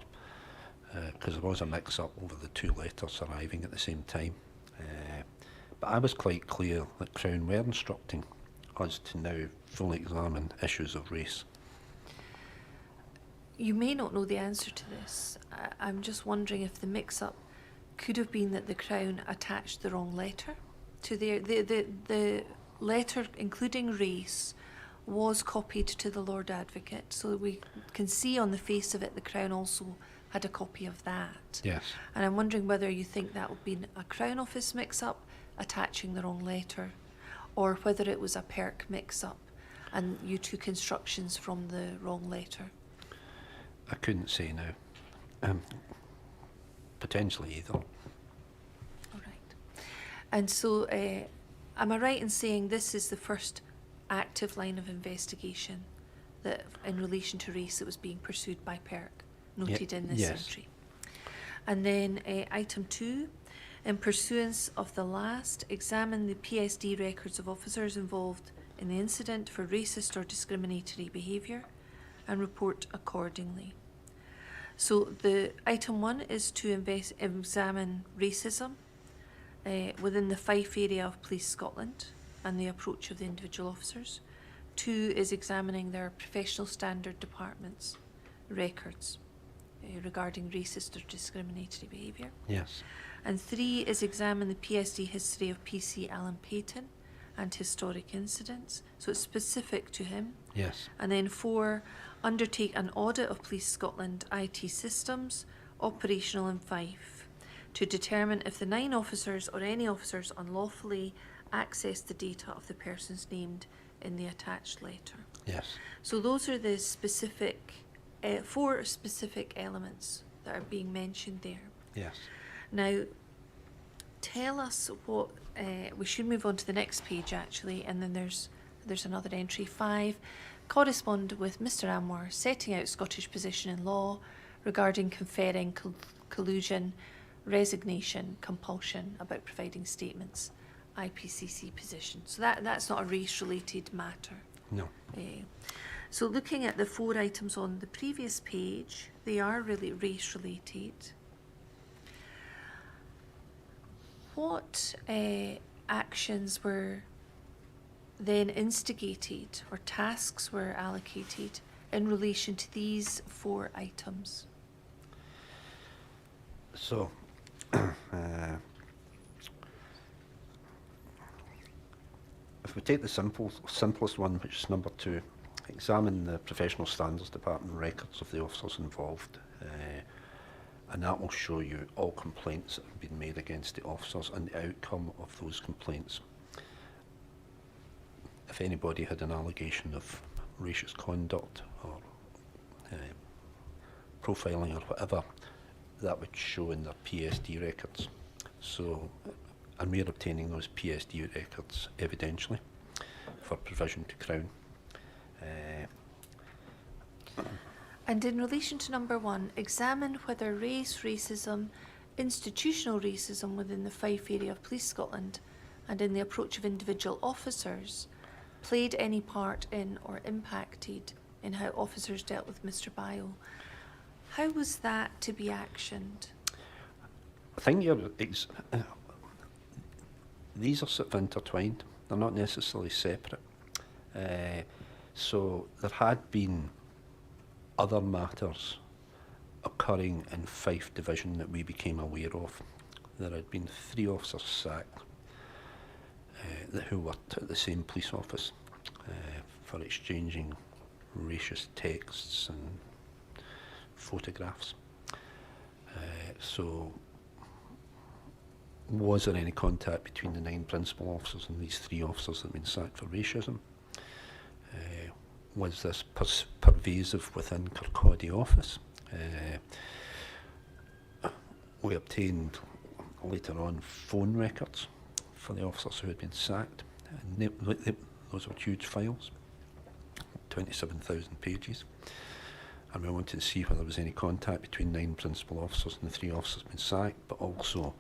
because there was a mix-up over the two letters arriving at the same time. But I was quite clear that Crown were instructing us to now fully examine issues of race. You may not know the answer to this. I'm just wondering if the mix-up could have been that the Crown attached the wrong letter to the letter, including race, was copied to the Lord Advocate, so that we can see on the face of it the Crown also had a copy of that. Yes. And I'm wondering whether you think that would be a Crown Office mix-up, attaching the wrong letter, or whether it was a PERK mix-up and you took instructions from the wrong letter. I couldn't say now. Potentially either. All right. And so, am I right in saying this is the first active line of investigation that, in relation to race, that was being pursued by PERK, noted in this yes. entry? And then item 2, in pursuance of the last, examine the PSD records of officers involved in the incident for racist or discriminatory behaviour and report accordingly. So the item 1 is to examine racism within the Fife area of Police Scotland and the approach of the individual officers. 2 is examining their professional standard departments records regarding racist or discriminatory behaviour. Yes. And 3 is examine the PSD history of PC Alan Payton and historic incidents. So it's specific to him. Yes. And then 4, undertake an audit of Police Scotland IT systems, operational in Fife, to determine if the 9 officers or any officers unlawfully accessed the data of the persons named in the attached letter. Yes. So those are the specific, 4 specific elements that are being mentioned there. Yes. Now, tell us what, we should move on to the next page actually, and then there's another entry, 5, correspond with Mr Anwar, setting out Scottish position in law regarding conferring collusion, resignation, compulsion about providing statements, IPCC position. So that's not a race-related matter. No. So looking at the 4 items on the previous page, they are really race-related. What actions were then instigated or tasks were allocated in relation to these 4 items? So, if we take the simplest one, which is number 2, examine the professional standards department records of the officers involved, and that will show you all complaints that have been made against the officers and the outcome of those complaints. If anybody had an allegation of racist conduct or profiling or whatever, that would show in their PSD records. So, and we're obtaining those PSD records evidentially for provision to Crown. And in relation to number 1, examine whether race, racism, institutional racism within the Fife area of Police Scotland and in the approach of individual officers played any part in or impacted in how officers dealt with Mr Bio. How was that to be actioned? I think these are sort of intertwined. They're not necessarily separate. So there had been other matters occurring in Fife Division that we became aware of. There had been 3 officers sacked who worked at the same police office for exchanging racist texts and photographs. So, was there any contact between the 9 principal officers and these 3 officers that had been sacked for racism? Was this pervasive within Kirkcaldy office? We obtained later on phone records for the officers who had been sacked. And those were huge files, 27,000 pages. And we wanted to see whether there was any contact between 9 principal officers and the 3 officers being sacked, but also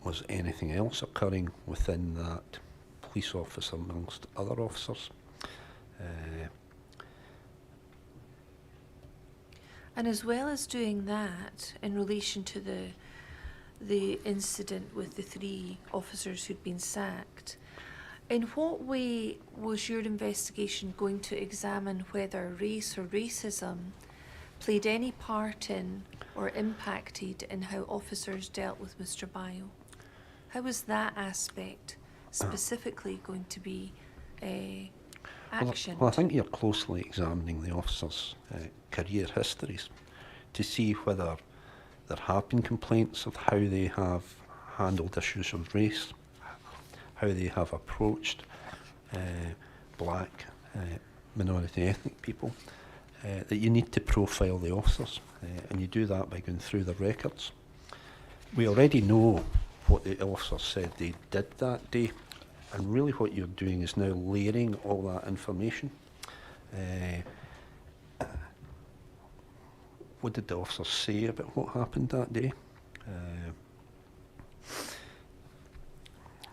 was anything else occurring within that police office amongst other officers. And as well as doing that, in relation to the incident with the 3 officers who'd been sacked, in what way was your investigation going to examine whether race or racism played any part in or impacted in how officers dealt with Mr Bio? How was that aspect specifically going to be actioned? Well, I think you're closely examining the officers' career histories to see whether there have been complaints of how they have handled issues of race, how they have approached black, minority ethnic people, that you need to profile the officers, and you do that by going through their records. We already know what the officers said they did that day, and really what you're doing is now layering all that information. What did the officers say about what happened that day?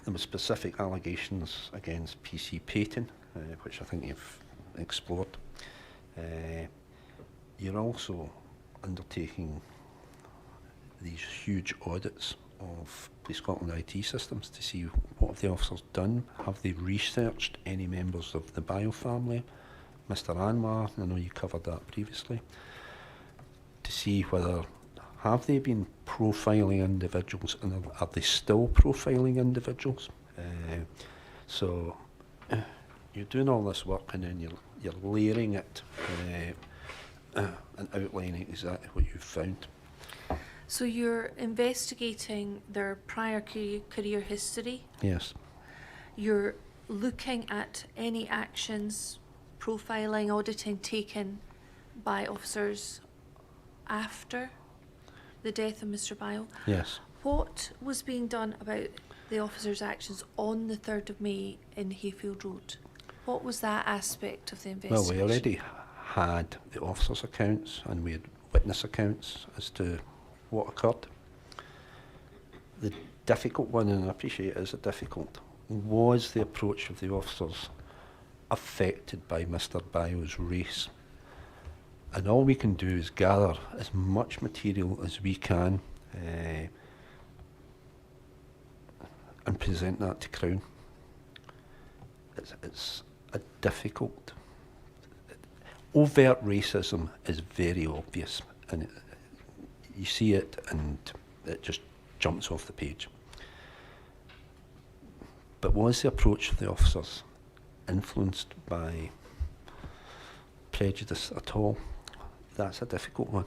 There were specific allegations against PC Payton, which I think you've explored. You're also undertaking these huge audits of Police Scotland IT systems to see what have the officers done. Have they researched any members of the Bio family? Mr. Anwar, I know you covered that previously. To see whether have they been profiling individuals, and are they still profiling individuals? So you're doing all this work, and then you're layering it and outlining exactly what you've found. So you're investigating their prior career history. Yes. You're looking at any actions, profiling, auditing taken by officers after the death of Mr. Bile. Yes. What was being done about the officers' actions on the 3rd of May in Hayfield Road? What was that aspect of the investigation? Well, we already had the officers' accounts and we had witness accounts as to what occurred. The difficult one, and I appreciate it is a difficult, was the approach of the officers affected by Mr. Bio's race. And all we can do is gather as much material as we can and present that to Crown. It's a difficult... Overt racism is very obvious, and you see it and it just jumps off the page. But was the approach of the officers influenced by prejudice at all? That's a difficult one.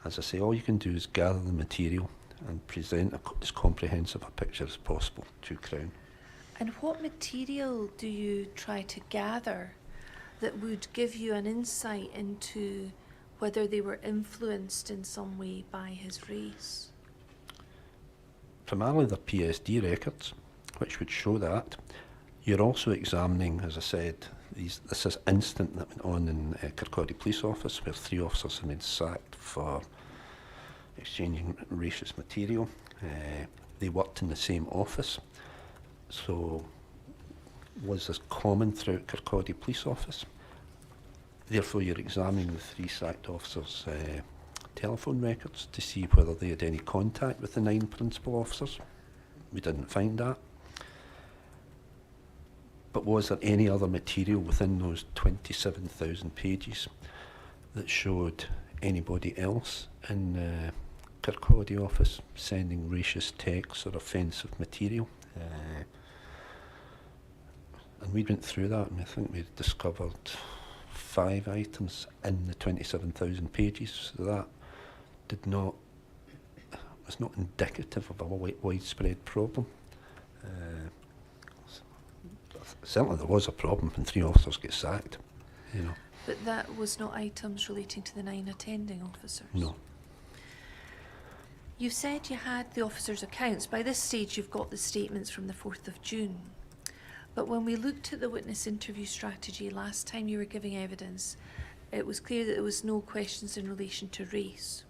As I say, all you can do is gather the material and present as comprehensive a picture as possible to Crown. And what material do you try to gather that would give you an insight into whether they were influenced in some way by his race? Primarily the PSD records, which would show that. You're also examining, as I said, this is incident that went on in Kirkcaldy Police Office, where 3 officers have been sacked for exchanging racist material. They worked in the same office, so was this common throughout Kirkcaldy Police Office? Therefore, you're examining the 3 sacked officers' telephone records to see whether they had any contact with the 9 principal officers. We didn't find that. But was there any other material within those 27,000 pages that showed anybody else in Kirkcaldy office sending racist texts or offensive material? And we went through that, and I think we discovered 5 items in the 27,000 pages. So that was not indicative of a widespread problem. Certainly there was a problem when 3 officers get sacked, you know. But that was not items relating to the 9 attending officers? No. You said you had the officers' accounts. By this stage you've got the statements from the 4th of June. But when we looked at the witness interview strategy last time you were giving evidence, it was clear that there was no questions in relation to race.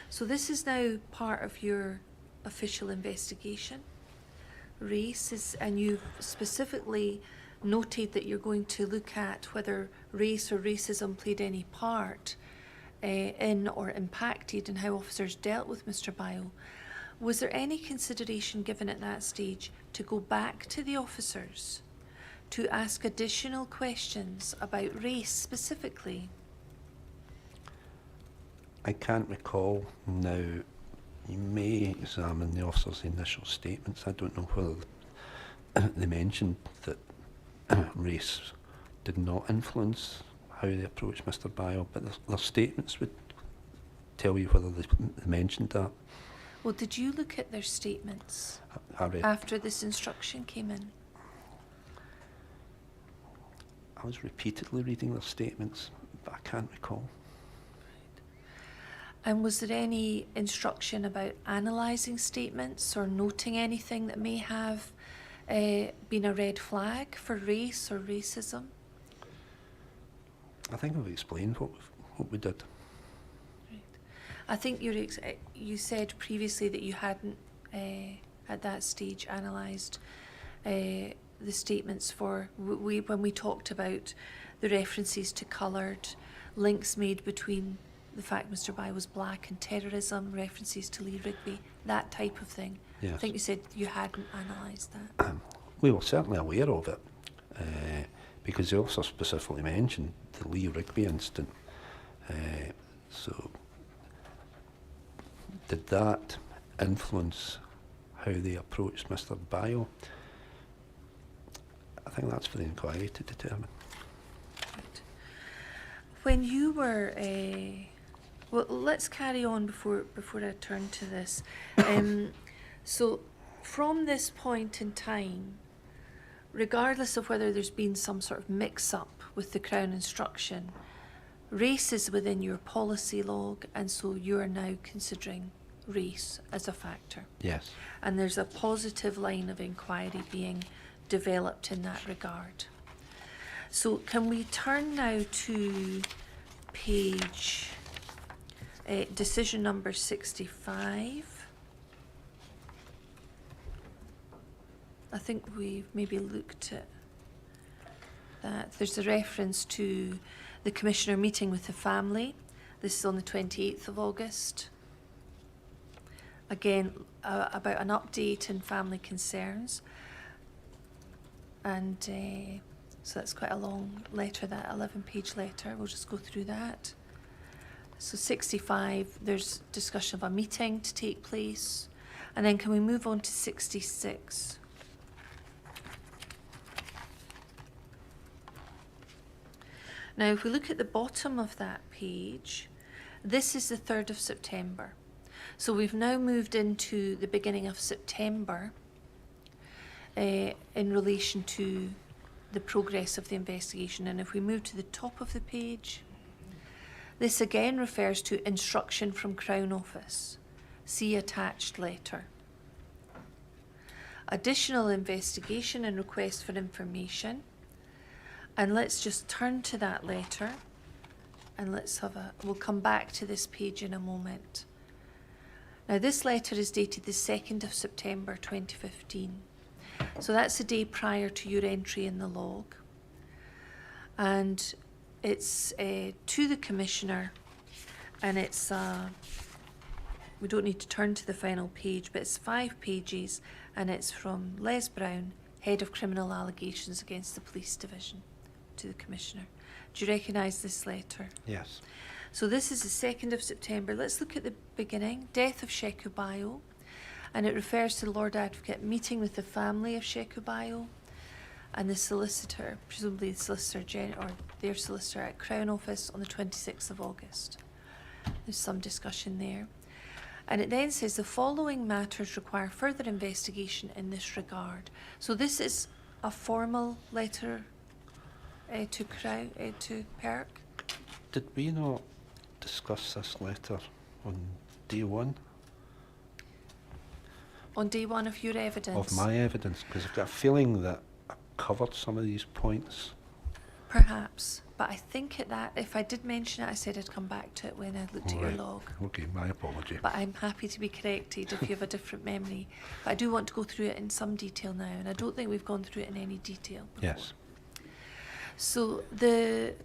So this is now part of your official investigation. Race is, and you've specifically noted that you're going to look at whether race or racism played any part in or impacted in how officers dealt with Mr. Bile. Was there any consideration given at that stage to go back to the officers to ask additional questions about race specifically? I can't recall now. You may examine the officers' initial statements. I don't know whether they mentioned that race did not influence how they approached Mr. Bio, but their statements would tell you whether they mentioned that. Well, did you look at their statements I read. after this instruction came in? I was repeatedly reading their statements, but I can't recall. And was there any instruction about analysing statements or noting anything that may have been a red flag for race or racism? I think I've explained what we did. Right. I think you said previously that you hadn't, at that stage, analysed the statements for when we talked about the references to coloured, links made between the fact Mr. Bai was black and terrorism, references to Lee Rigby, that type of thing. Yes. I think you said you hadn't analysed that. We were certainly aware of it, because they also specifically mentioned the Lee Rigby incident. So, did that influence how they approached Mr. Bio? I think that's for the inquiry to determine. Right. When you were well, let's carry on before I turn to this. So, from this point in time, regardless of whether there's been some sort of mix-up with the Crown instruction, race is within your policy log, and so you are now considering race as a factor. Yes. And there's a positive line of inquiry being developed in that regard. So can we turn now to page decision number 65. I think we've maybe looked at that. There's a reference to the Commissioner meeting with the family. This is on the 28th of August. Again, about an update in family concerns. And so that's quite a long letter, that 11-page letter. We'll just go through that. So 65, there's discussion of a meeting to take place. And then can we move on to 66? Now, if we look at the bottom of that page, this is the 3rd of September. So we've now moved into the beginning of September in relation to the progress of the investigation. And if we move to the top of the page, this again refers to instruction from Crown Office. See attached letter. Additional investigation and request for information. And let's just turn to that letter and we'll come back to this page in a moment. Now this letter is dated the 2nd of September 2015. So that's the day prior to your entry in the log. And it's to the Commissioner, and it's, we don't need to turn to the final page, but it's 5 pages, and it's from Les Brown, Head of Criminal Allegations against the Police Division, to the Commissioner. Do you recognise this letter? Yes. So this is the 2nd of September. Let's look at the beginning. Death of Sheku Bayo. And it refers to the Lord Advocate meeting with the family of Sheku Bayo and the solicitor, presumably the Solicitor or their solicitor at Crown Office on the 26th of August. There's some discussion there. And it then says the following matters require further investigation in this regard. So this is a formal letter to PERK. Did we not discuss this letter on day one? On day one of your evidence? Of my evidence, because I've got a feeling that I covered some of these points. Perhaps, but I think if I did mention it, I said I'd come back to it when I looked at your log. Okay, my apology. But I'm happy to be corrected if you have a different memory. But I do want to go through it in some detail now, and I don't think we've gone through it in any detail before. Yes. So the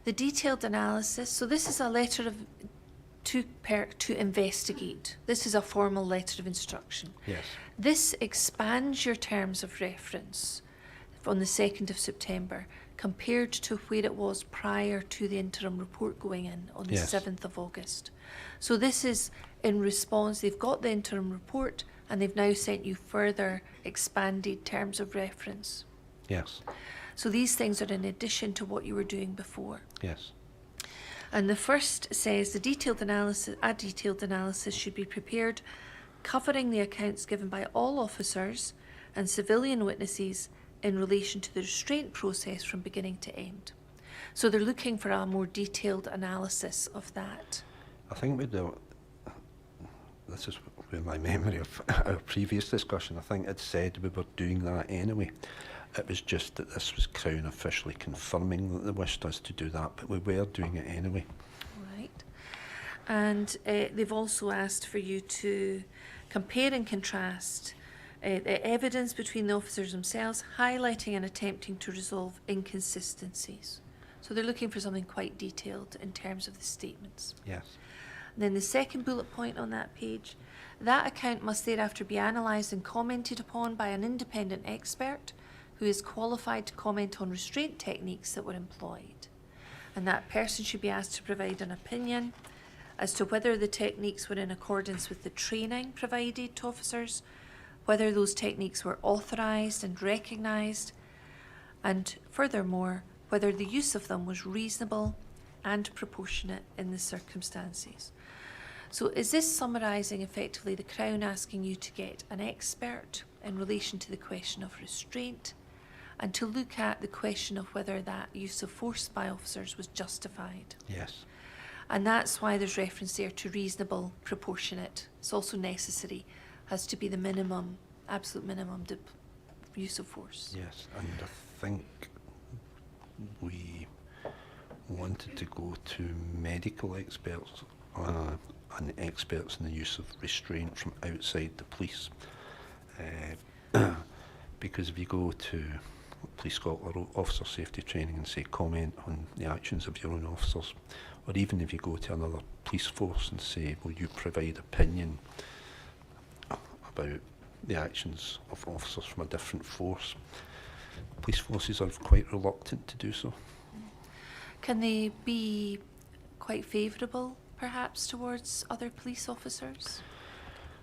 detailed analysis, so this is a letter to PERK to investigate. This is a formal letter of instruction. Yes. This expands your terms of reference on the 2nd of September compared to where it was prior to the interim report going in on the 7th of August. So this is in response, they've got the interim report and they've now sent you further expanded terms of reference. Yes. So these things are in addition to what you were doing before. Yes. And the first says a detailed analysis should be prepared covering the accounts given by all officers and civilian witnesses in relation to the restraint process from beginning to end. So they're looking for a more detailed analysis of that. I think this is with my memory of our previous discussion. I think it said we were doing that anyway. It was just that this was Crown officially confirming that they wished us to do that, but we were doing it anyway. Right. And they've also asked for you to compare and contrast the evidence between the officers themselves, highlighting and attempting to resolve inconsistencies. So they're looking for something quite detailed in terms of the statements. Yes. And then the second bullet point on that page, that account must thereafter be analysed and commented upon by an independent expert who is qualified to comment on restraint techniques that were employed. And that person should be asked to provide an opinion as to whether the techniques were in accordance with the training provided to officers, whether those techniques were authorised and recognised, and furthermore, whether the use of them was reasonable and proportionate in the circumstances. So is this summarising effectively the Crown asking you to get an expert in relation to the question of restraint and to look at the question of whether that use of force by officers was justified? Yes. And that's why there's reference there to reasonable, proportionate. It's also necessary, has to be the minimum, absolute minimum use of force. Yes, and I think we wanted to go to medical experts and experts in the use of restraint from outside the police. Because if you go to Police Scotland or Officer Safety Training and say comment on the actions of your own officers, or even if you go to another police force and say, will you provide opinion about the actions of officers from a different force, police forces are quite reluctant to do so. Can they be quite favourable, perhaps, towards other police officers,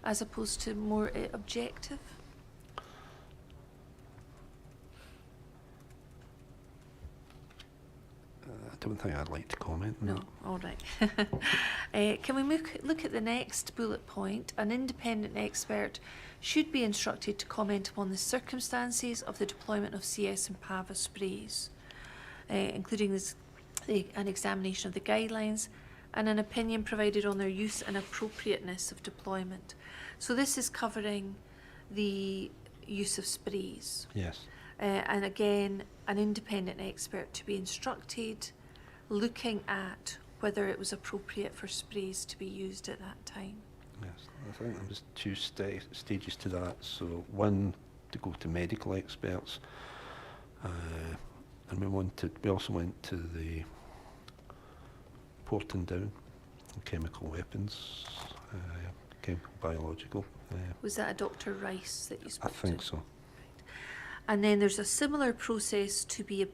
as opposed to more objective? I don't think I'd like to comment on No, that. all right. Can we look at the next bullet point? An independent expert should be instructed to comment upon the circumstances of the deployment of CS and PAVA sprays, including an examination of the guidelines and an opinion provided on their use and appropriateness of deployment. So this is covering the use of sprays. Yes. And again, an independent expert to be instructed, looking at whether it was appropriate for sprays to be used at that time. Yes, I think there was two stages to that. So one, to go to medical experts, and we also went to the porting down, chemical weapons, chemical, biological. Was that a Dr. Rice that you spoke to? I think so. And then there's a similar process to be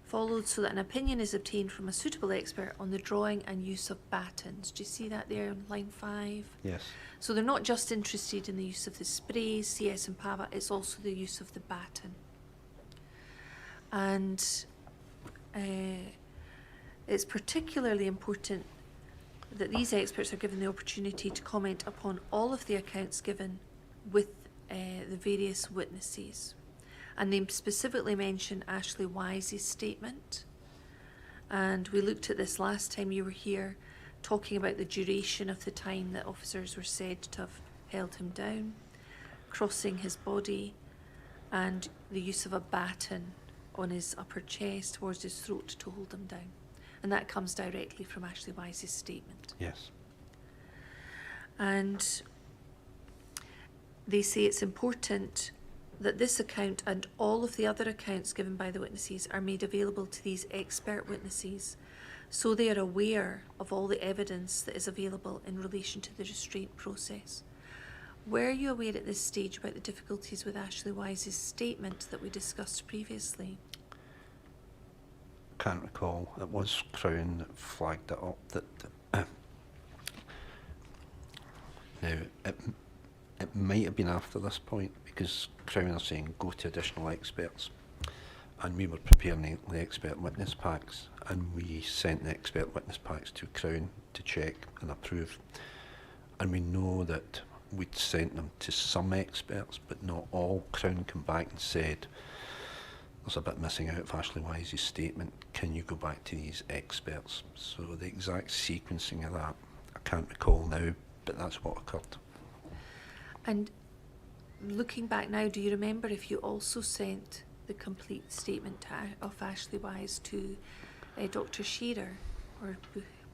followed so that an opinion is obtained from a suitable expert on the drawing and use of batons. Do you see that there on line 5? Yes. So they're not just interested in the use of the sprays, CS and PAVA, it's also the use of the baton. And it's particularly important that these experts are given the opportunity to comment upon all of the accounts given with the various witnesses. And they specifically mention Ashley Wise's statement. And we looked at this last time you were here, talking about the duration of the time that officers were said to have held him down, crossing his body, and the use of a baton on his upper chest towards his throat to hold him down. And that comes directly from Ashley Wise's statement. Yes. And they say it's important that this account and all of the other accounts given by the witnesses are made available to these expert witnesses so they are aware of all the evidence that is available in relation to the restraint process. Were you aware at this stage about the difficulties with Ashley Wise's statement that we discussed previously? Can't recall. It was Crown that flagged it up. That now it might have been after this point because Crown are saying go to additional experts, and we were preparing the expert witness packs, and we sent the expert witness packs to Crown to check and approve. And we know that we'd sent them to some experts, but not all. Crown came back and said, there's a bit missing out of Ashley Wise's statement. Can you go back to these experts? So the exact sequencing of that, I can't recall now, but that's what occurred. And looking back now, do you remember if you also sent the complete statement of Ashley Wise to Dr. Shearer or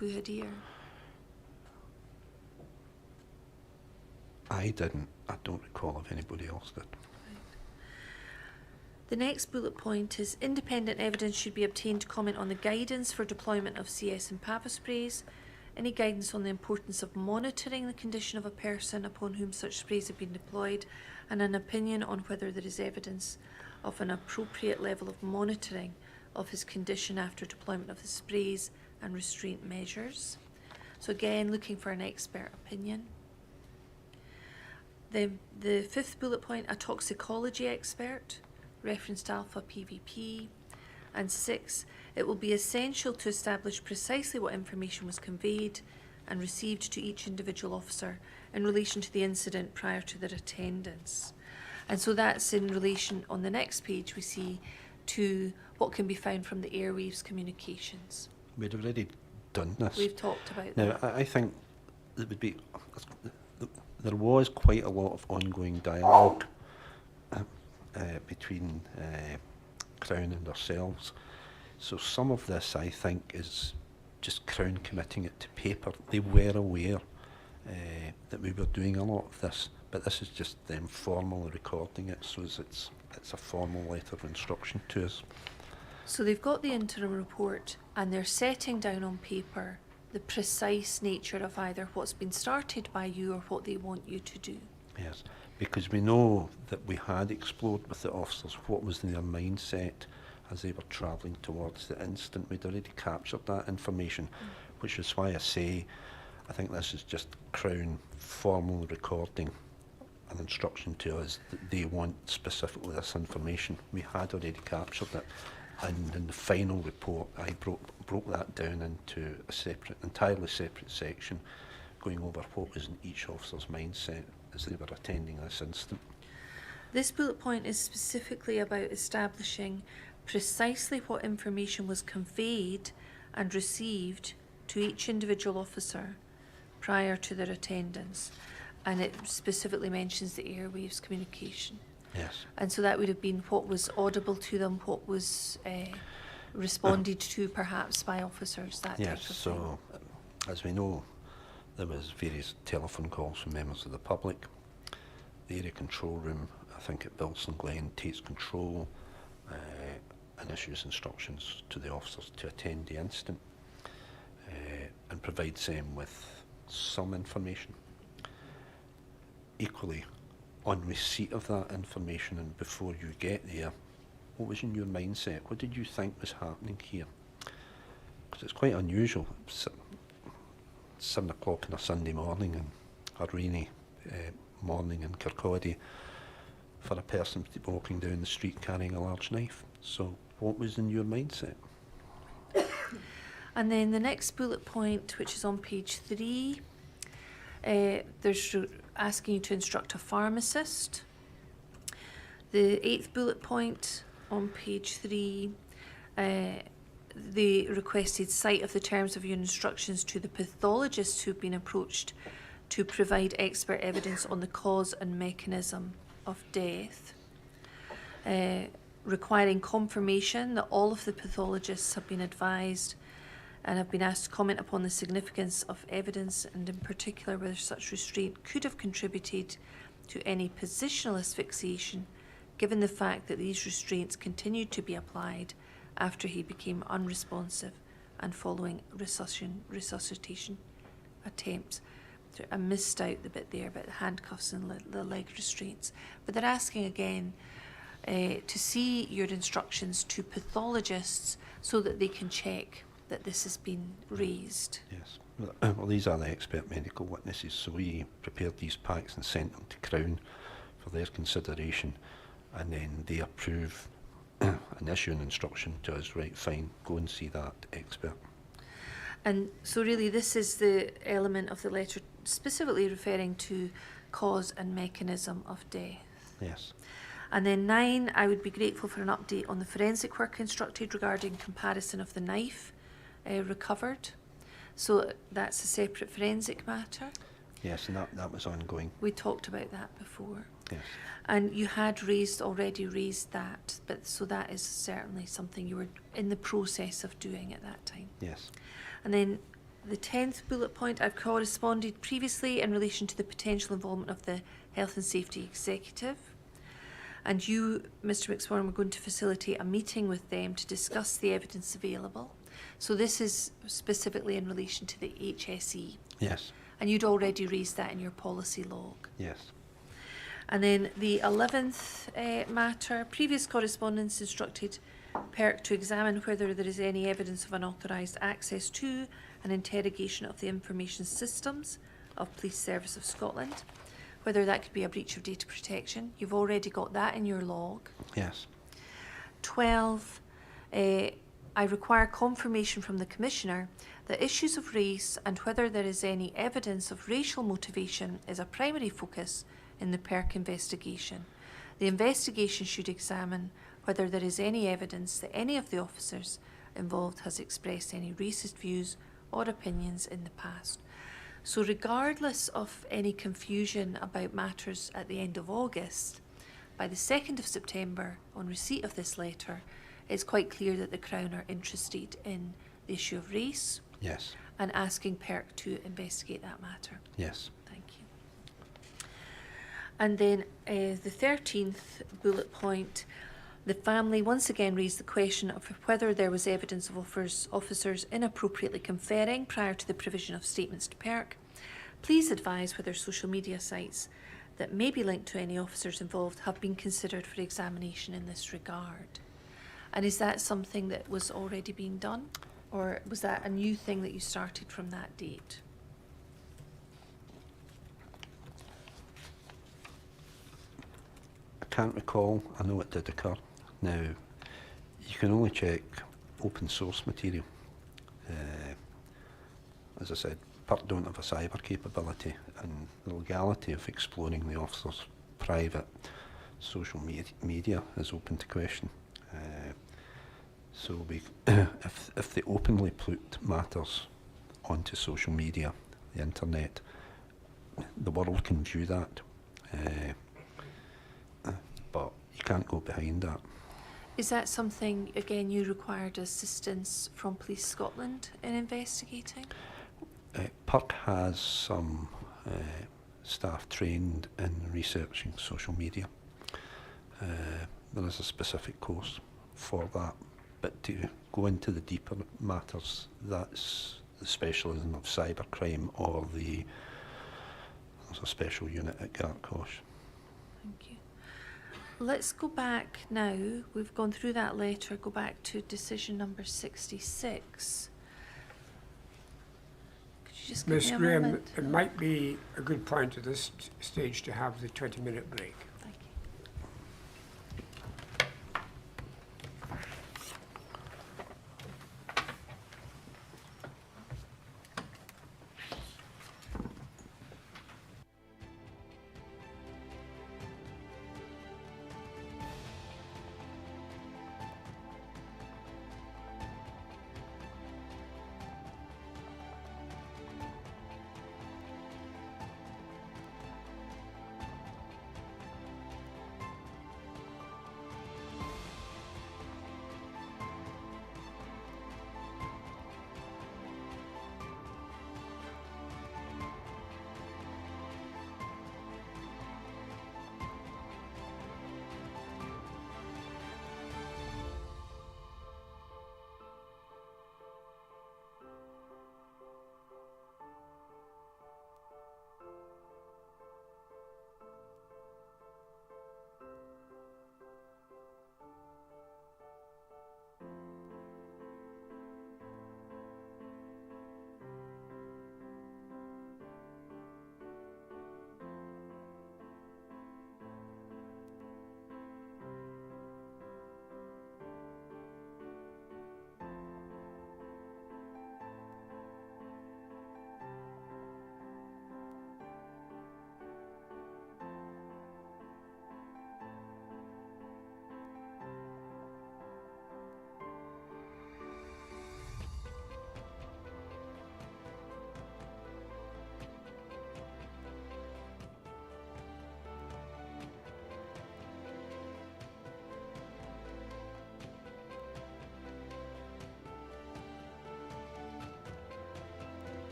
Buhadir? I didn't. I don't recall if anybody else did. The next bullet point is independent evidence should be obtained to comment on the guidance for deployment of CS and PAVA sprays, any guidance on the importance of monitoring the condition of a person upon whom such sprays have been deployed, and an opinion on whether there is evidence of an appropriate level of monitoring of his condition after deployment of the sprays and restraint measures. So again, looking for an expert opinion. The fifth bullet point, a toxicology expert, reference to alpha PVP. And 6, it will be essential to establish precisely what information was conveyed and received to each individual officer in relation to the incident prior to their attendance. And so that's in relation, on the next page we see, to what can be found from the airwaves communications. We'd already done this. We've talked about Now, that. I think it would be, there was quite a lot of ongoing dialogue between Crown and ourselves. So some of this, I think, is just Crown committing it to paper. They were aware that we were doing a lot of this, but this is just them formally recording it, so it's a formal letter of instruction to us. So they've got the interim report and they're setting down on paper the precise nature of either what's been started by you or what they want you to do. Yes, because we know that we had explored with the officers what was in their mindset as they were travelling towards the incident. We'd already captured that information, which is why I say I think this is just Crown formally recording an instruction to us that they want specifically this information. We had already captured it, and in the final report I broke that down into a separate, entirely separate section, going over what was in each officer's mindset as they were attending this incident. This bullet point is specifically about establishing precisely what information was conveyed and received to each individual officer prior to their attendance, and it specifically mentions the airwaves communication. Yes. And so that would have been what was audible to them, what was responded to perhaps by officers, that type of thing. Yes, so as we know, there was various telephone calls from members of the public. The area control room, I think at Bilson Glen, takes control and issues instructions to the officers to attend the incident and provides them with some information. Equally, on receipt of that information and before you get there, what was in your mindset? What did you think was happening here? Because it's quite unusual. 7 o'clock on a Sunday morning and a rainy morning in Kirkcaldy for a person to be walking down the street carrying a large knife. So what was in your mindset? And then the next bullet point, which is on page 3, there's asking you to instruct a pharmacist. The 8th bullet point on page 3, the requested cite of the terms of your instructions to the pathologists who've been approached to provide expert evidence on the cause and mechanism of death, requiring confirmation that all of the pathologists have been advised and have been asked to comment upon the significance of evidence, and in particular whether such restraint could have contributed to any positional asphyxiation, given the fact that these restraints continued to be applied after he became unresponsive and following resuscitation attempts. So I missed out the bit there about the handcuffs and the leg restraints. But they're asking again to see your instructions to pathologists so that they can check that this has been raised. Yes. Well, these are the expert medical witnesses, so we prepared these packs and sent them to Crown for their consideration, and then they approve and issue an instruction to us, right, fine, go and see that expert. And so really this is the element of the letter specifically referring to cause and mechanism of death. Yes. And then 9, I would be grateful for an update on the forensic work instructed regarding comparison of the knife recovered. So that's a separate forensic matter. Yes, and that was ongoing. We talked about that before. Yes. And you had already raised that, but so that is certainly something you were in the process of doing at that time. Yes. And then the 10th bullet point, I've corresponded previously in relation to the potential involvement of the Health and Safety Executive. And you, Mr McSporran, were going to facilitate a meeting with them to discuss the evidence available. So this is specifically in relation to the HSE. Yes. And you'd already raised that in your policy log. Yes. And then the 11th matter, previous correspondence instructed PERK to examine whether there is any evidence of unauthorised access to and interrogation of the information systems of Police Service of Scotland, whether that could be a breach of data protection. You've already got that in your log. Yes. 12, I require confirmation from the Commissioner that issues of race and whether there is any evidence of racial motivation is a primary focus in the PERK investigation. The investigation should examine whether there is any evidence that any of the officers involved has expressed any racist views or opinions in the past. So regardless of any confusion about matters at the end of August, by the 2nd of September, on receipt of this letter, it's quite clear that the Crown are interested in the issue of race. Yes. And asking PERK to investigate that matter. Yes. Thank you. And then the 13th bullet point, the family once again raised the question of whether there was evidence of officers inappropriately conferring prior to the provision of statements to PERK. Please advise whether social media sites that may be linked to any officers involved have been considered for examination in this regard. And is that something that was already being done? Or was that a new thing that you started from that date? I can't recall. I know it did occur. Now, you can only check open source material. As I said, PIRC don't have a cyber capability, and the legality of exploring the officer's private social media is open to question. So we, if they openly put matters onto social media, the internet, the world can view that, but you can't go behind that. Is that something, again, you required assistance from Police Scotland in investigating? PIRC has some staff trained in researching social media. There is a specific course for that. But to go into the deeper matters, that's the specialism of cybercrime or there's a special unit at Gartcosh. Thank you. Let's go back now. We've gone through that letter. Go back to decision number 66. Could you just give Ms. me a Graham, moment? it might be a good point at this stage to have the 20-minute break. Thank you.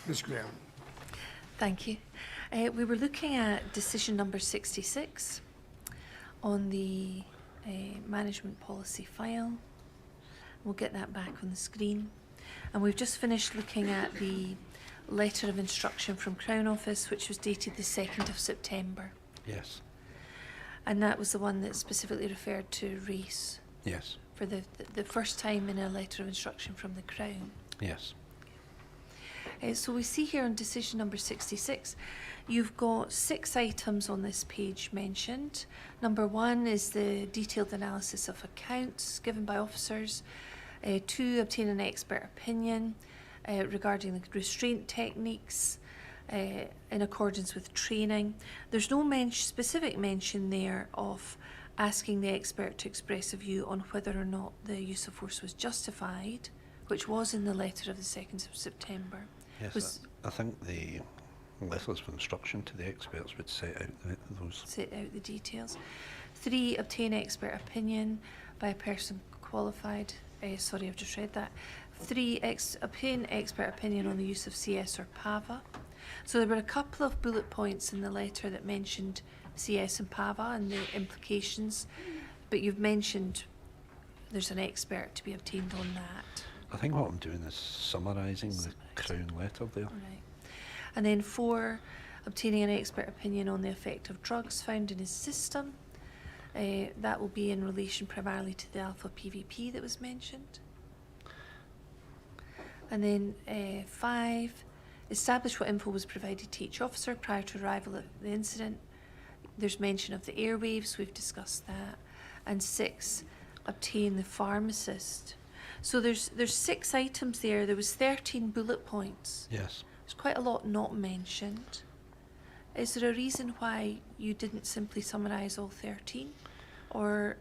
Ms Graham. Thank you. We were looking at decision number 66 on the management policy file. We'll get that back on the screen. And we've just finished looking at the letter of instruction from Crown Office, which was dated the 2nd of September. Yes. And that was the one that specifically referred to race Yes. for the first time in a letter of instruction from the Crown. Yes. So we see here on decision number 66, you've got 6 items on this page mentioned. Number 1 is the detailed analysis of accounts given by officers. 2, obtain an expert opinion regarding the restraint techniques in accordance with training. There's no specific mention there of asking the expert to express a view on whether or not the use of force was justified, which was in the letter of the 2nd of September. Yes, I think the letters of instruction to the experts would set out those. Set out the details. 3, obtain expert opinion by a person qualified. Sorry, I've just read that. 3, obtain expert opinion on the use of CS or PAVA. So there were a couple of bullet points in the letter that mentioned CS and PAVA and the implications, but you've mentioned there's an expert to be obtained on that. I think what I'm doing is summarising the Crown letter there. Right. And then 4, obtaining an expert opinion on the effect of drugs found in his system. That will be in relation primarily to the alpha PVP that was mentioned. And then 5, establish what info was provided to each officer prior to arrival at the incident. There's mention of the airwaves, we've discussed that. And 6, obtain the pharmacist. So there's 6 items there. There was 13 bullet points. Yes. There's quite a lot not mentioned. Is there a reason why you didn't simply summarise all 13? Or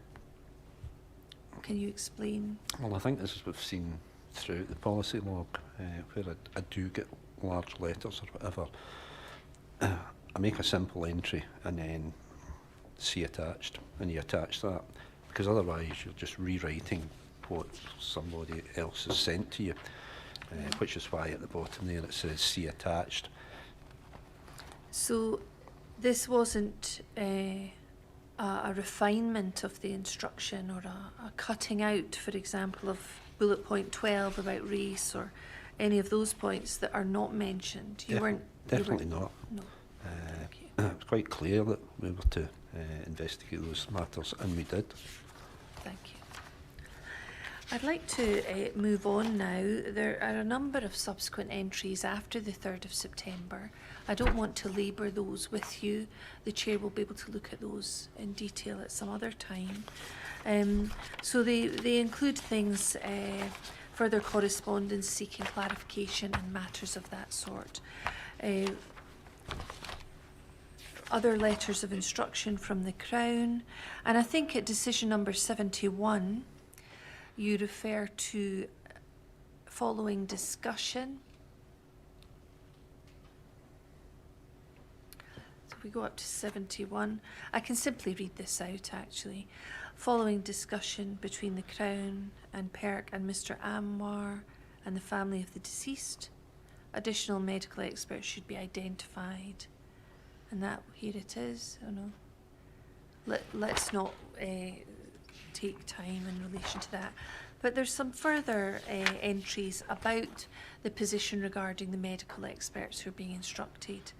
can you explain? Well, I think this is what we've seen throughout the policy log, where I do get large letters or whatever. I make a simple entry and then see attached, and you attach that, because otherwise you're just rewriting what somebody else has sent to you, which is why at the bottom there it says see attached. So this wasn't a refinement of the instruction or a cutting out, for example, of bullet point 12 about race or any of those points that are not mentioned. You weren't. Definitely not. No. It was quite clear that we were to investigate those matters, and we did. Thank you. I'd like to move on now. There are a number of subsequent entries after the 3rd of September. I don't want to labour those with you. The Chair will be able to look at those in detail at some other time. So they include things, further correspondence seeking clarification and matters of that sort. Other letters of instruction from the Crown. And I think at decision number 71, you refer to following discussion. So we go up to 71. I can simply read this out actually. Following discussion between the Crown and PERK and Mr. Anwar and the family of the deceased, additional medical experts should be identified. And that, here it is. Oh no. Let's not take time in relation to that. But there's some further entries about the position regarding the medical experts who are being instructed.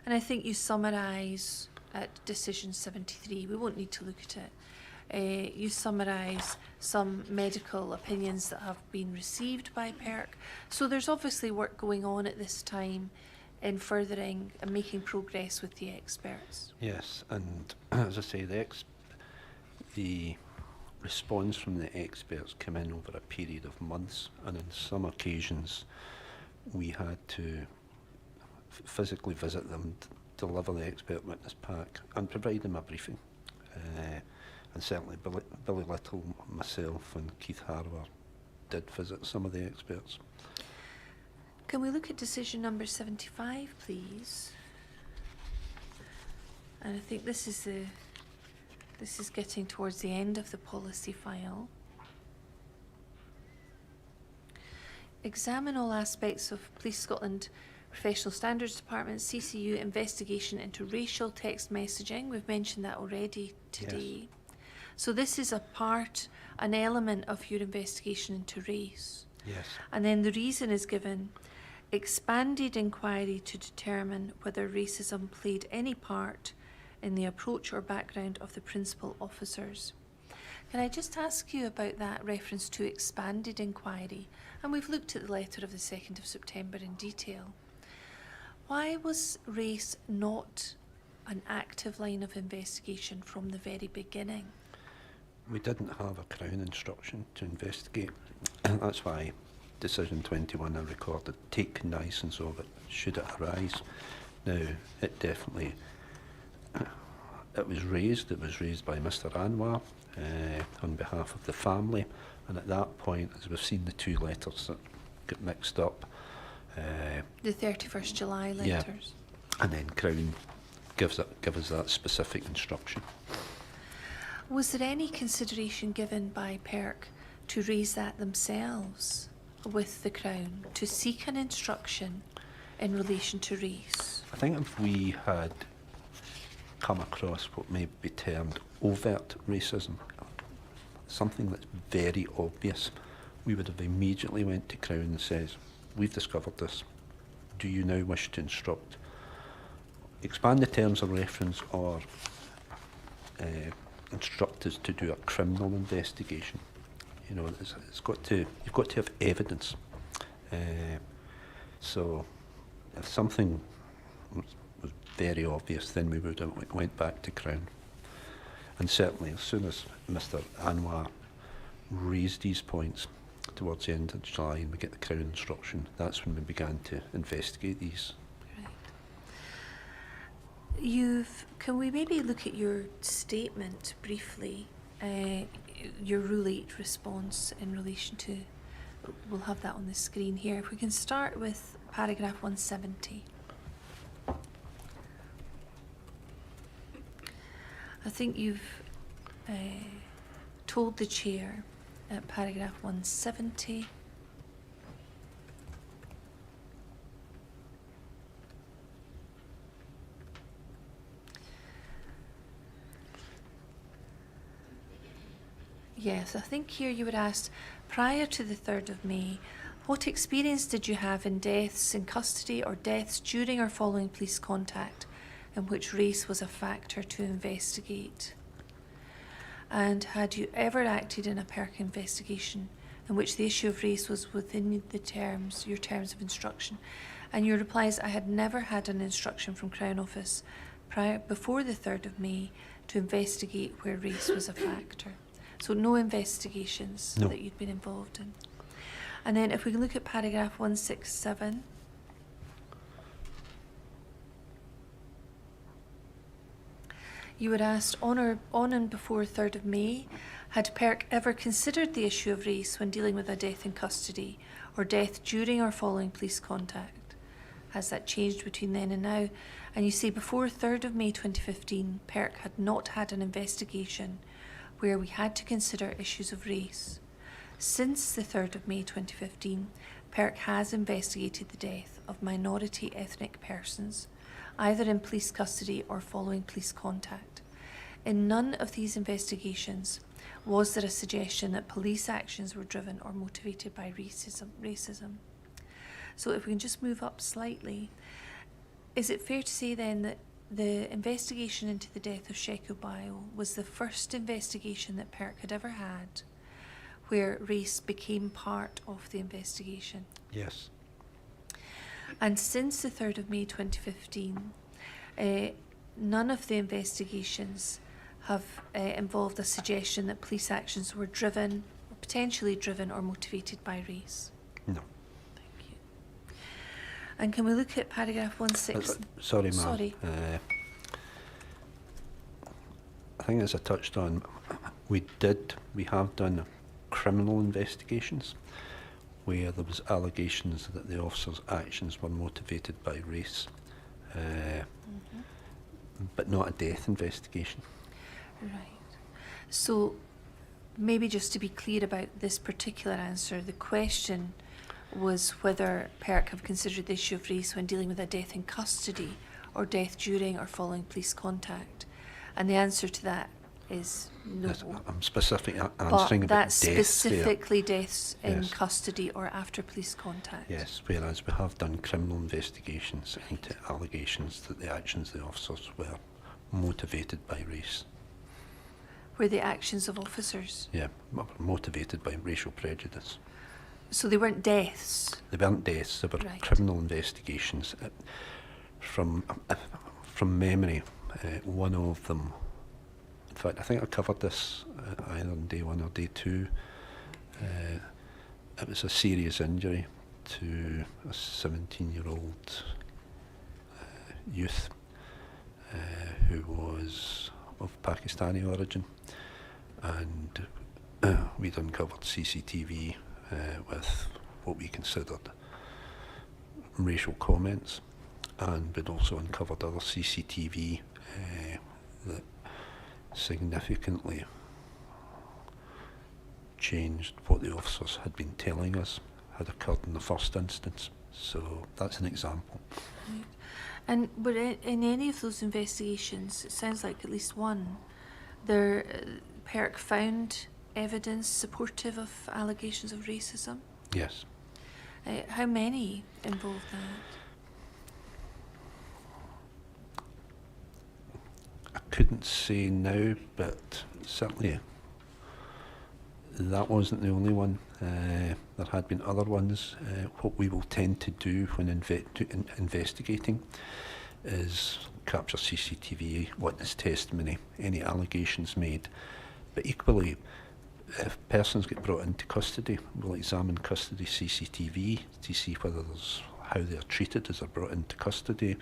And I think you summarise at decision 73, we won't need to look at it. You summarise some medical opinions that have been received by PERK. So there's obviously work going on at this time in furthering and making progress with the experts. Yes, and as I say, the response from the experts came in over a period of months, and on some occasions we had to physically visit them, deliver the expert witness pack and provide them a briefing. And certainly Billy Little, myself and Keith Harwer did visit some of the experts. Can we look at decision number 75, please? And I think this is getting towards the end of the policy file. Examine all aspects of Police Scotland Professional Standards Department, CCU, investigation into racial text messaging. We've mentioned that already today. So this is an element of your investigation into race. Yes. And then the reason is given, expanded inquiry to determine whether racism played any part in the approach or background of the principal officers. Can I just ask you about that reference to expanded inquiry? And we've looked at the letter of the 2nd of September in detail. Why was race not an active line of investigation from the very beginning? We didn't have a Crown instruction to investigate. That's why Decision 21 I recorded, take cognizance of it, should it arise. Now, it definitely, it was raised by Mr. Anwar on behalf of the family, and at that point, as we've seen the 2 letters that get mixed up. The 31st July letters. Yeah. And then Crown give us that specific instruction. Was there any consideration given by PERK to raise that themselves with the Crown, to seek an instruction in relation to race? I think if we had come across what may be termed overt racism, something that's very obvious, we would have immediately went to Crown and says, we've discovered this. Do you now wish to instruct? Expand the terms of reference or instruct us to do a criminal investigation. You know, you've got to have evidence. So if something was very obvious, then we would have went back to Crown. And certainly as soon as Mr. Anwar raised these points towards the end of July and we get the Crown instruction, that's when we began to investigate these. Right. Can we maybe look at your statement briefly, your Rule 8 response in relation to, we'll have that on the screen here. If we can start with paragraph 170. I think you've told the Chair at paragraph 170 yes, I think here you were asked, prior to the 3rd of May, what experience did you have in deaths in custody or deaths during or following police contact in which race was a factor to investigate? And had you ever acted in a PERK investigation in which the issue of race was within your terms of instruction? And your replies, I had never had an instruction from Crown Office before the 3rd of May to investigate where race was a factor. So no investigations that you'd been involved in. And then if we can look at paragraph 167. You were asked, on and before 3rd of May, had PERK ever considered the issue of race when dealing with a death in custody or death during or following police contact? Has that changed between then and now? And you say before 3rd of May 2015, PERK had not had an investigation where we had to consider issues of race. Since the 3rd of May 2015, PERK has investigated the death of minority ethnic persons, either in police custody or following police contact. In none of these investigations was there a suggestion that police actions were driven or motivated by racism. So if we can just move up slightly, is it fair to say then that the investigation into the death of Sheku Bio was the first investigation that PERK had ever had where race became part of the investigation? Yes. And since the 3rd of May 2015, none of the investigations have involved a suggestion that police actions were driven, or potentially driven or motivated by race? No. Thank you. And can we look at paragraph 160? Sorry, ma'am. Sorry. I think as I touched on, we have done criminal investigations where there was allegations that the officers' actions were motivated by race, but not a death investigation. Right. So maybe just to be clear about this particular answer, the question was whether PERK have considered the issue of race when dealing with a death in custody or death during or following police contact. And the answer to that is no. Yes, I'm specifically answering But about that's deaths there. specifically deaths in Yes. custody or after police contact. Yes, whereas we have done criminal investigations into allegations that the actions of the officers were motivated by race. Were the actions of officers? Yeah, motivated by racial prejudice. So they weren't deaths? They weren't deaths, they were Right. criminal investigations. From memory, one of them, in fact, I think I covered this either on day 1 or day 2. It was a serious injury to a 17-year-old youth who was of Pakistani origin, and we'd uncovered CCTV with what we considered racial comments, and we'd also uncovered other CCTV that significantly changed what the officers had been telling us had occurred in the first instance. So that's an example. Right. And but in any of those investigations, it sounds like at least one, PERK found evidence supportive of allegations of racism. Yes. How many involved that? I couldn't say now, but certainly that wasn't the only one. There had been other ones. What we will tend to do when investigating is capture CCTV, witness testimony, any allegations made. But equally, if persons get brought into custody, we'll examine custody CCTV to see whether there's how they're treated as they're brought into custody,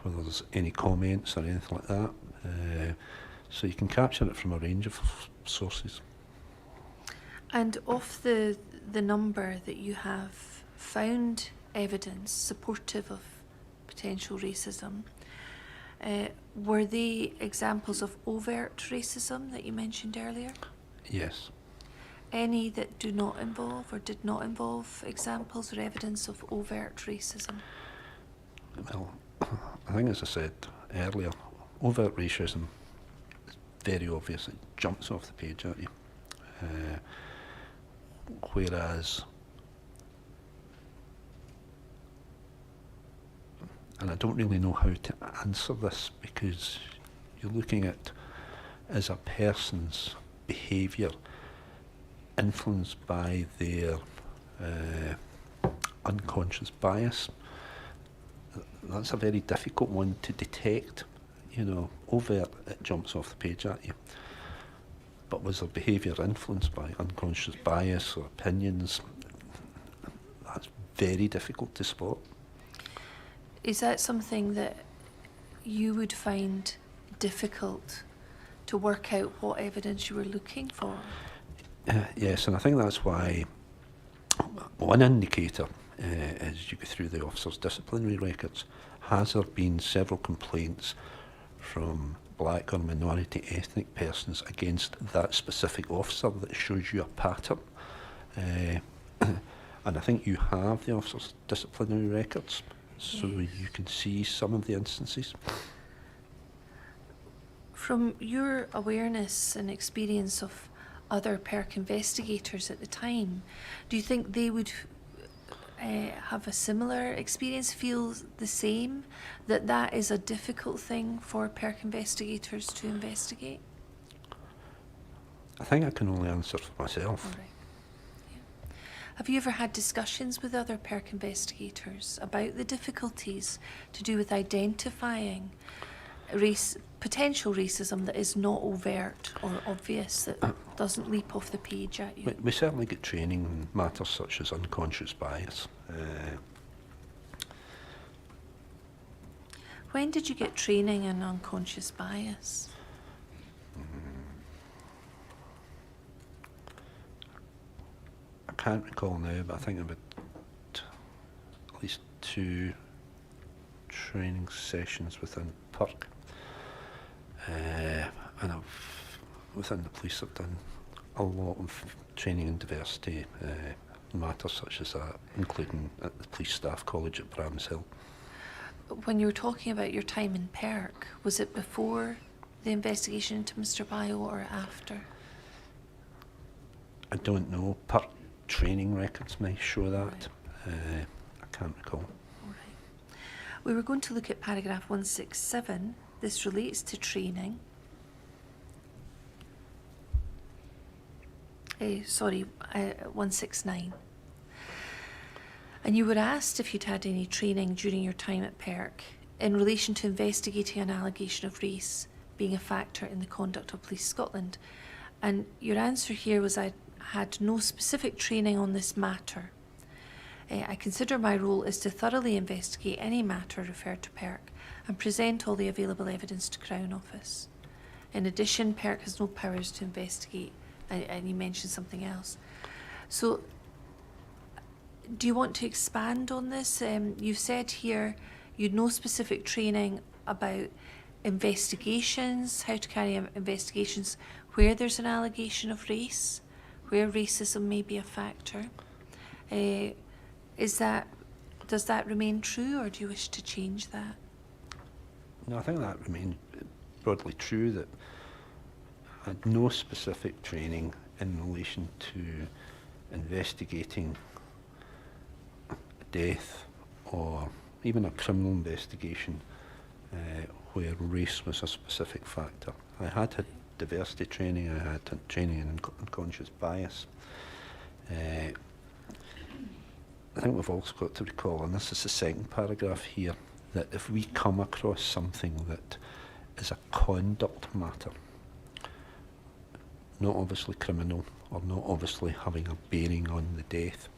whether there's any comments or anything like that. So you can capture it from a range of sources. And of the number that you have found evidence supportive of potential racism, were they examples of overt racism that you mentioned earlier? Yes. Any that do not involve or did not involve examples or evidence of overt racism? Well, I think, as I said earlier, overt racism is very obvious. It jumps off the page at you. Whereas, and I don't really know how to answer this, because you're looking at, is a person's behaviour influenced by their unconscious bias. That's a very difficult one to detect. You know, overt, it jumps off the page at you. But was their behaviour influenced by unconscious bias or opinions? That's very difficult to spot. Is that something that you would find difficult to work out what evidence you were looking for? Yes, and I think that's why one indicator, as you go through the officer's disciplinary records, has there been several complaints from black or minority ethnic persons against that specific officer that shows you a pattern. And I think you have the officer's disciplinary records, so you can see some of the instances. From your awareness and experience of other PERK investigators at the time, do you think they would have a similar experience, feel the same, that is a difficult thing for PERK investigators to investigate? I think I can only answer for myself. All right. Yeah. Have you ever had discussions with other PERK investigators about the difficulties to do with identifying potential racism that is not overt or obvious, that doesn't leap off the page at you? We certainly get training in matters such as unconscious bias. When did you get training in unconscious bias? I can't recall now, but I think about at least 2 training sessions within PIRC. And within the police I've done a lot of training in diversity, matters such as that, including at the Police Staff College at Bramshill. When you were talking about your time in PERK, was it before the investigation into Mr. Bio or after? I don't know. PIRC training records may show that. Right. I can't recall. All right. We were going to look at paragraph 167. This relates to training. 169. And you were asked if you'd had any training during your time at PERK in relation to investigating an allegation of race being a factor in the conduct of Police Scotland. And your answer here was, I had no specific training on this matter. I consider my role is to thoroughly investigate any matter referred to PERK and present all the available evidence to Crown Office. In addition, PERK has no powers to investigate, and you mentioned something else. So, do you want to expand on this? You've said here you'd no specific training about investigations, how to carry out investigations where there's an allegation of race, where racism may be a factor. Does that remain true, or do you wish to change that? No, I think that remains broadly true, that I had no specific training in relation to investigating death or even a criminal investigation where race was a specific factor. I had diversity training, I had training in unconscious bias. I think we've also got to recall, and this is the second paragraph here, that if we come across something that is a conduct matter, not obviously criminal or not obviously having a bearing on the death,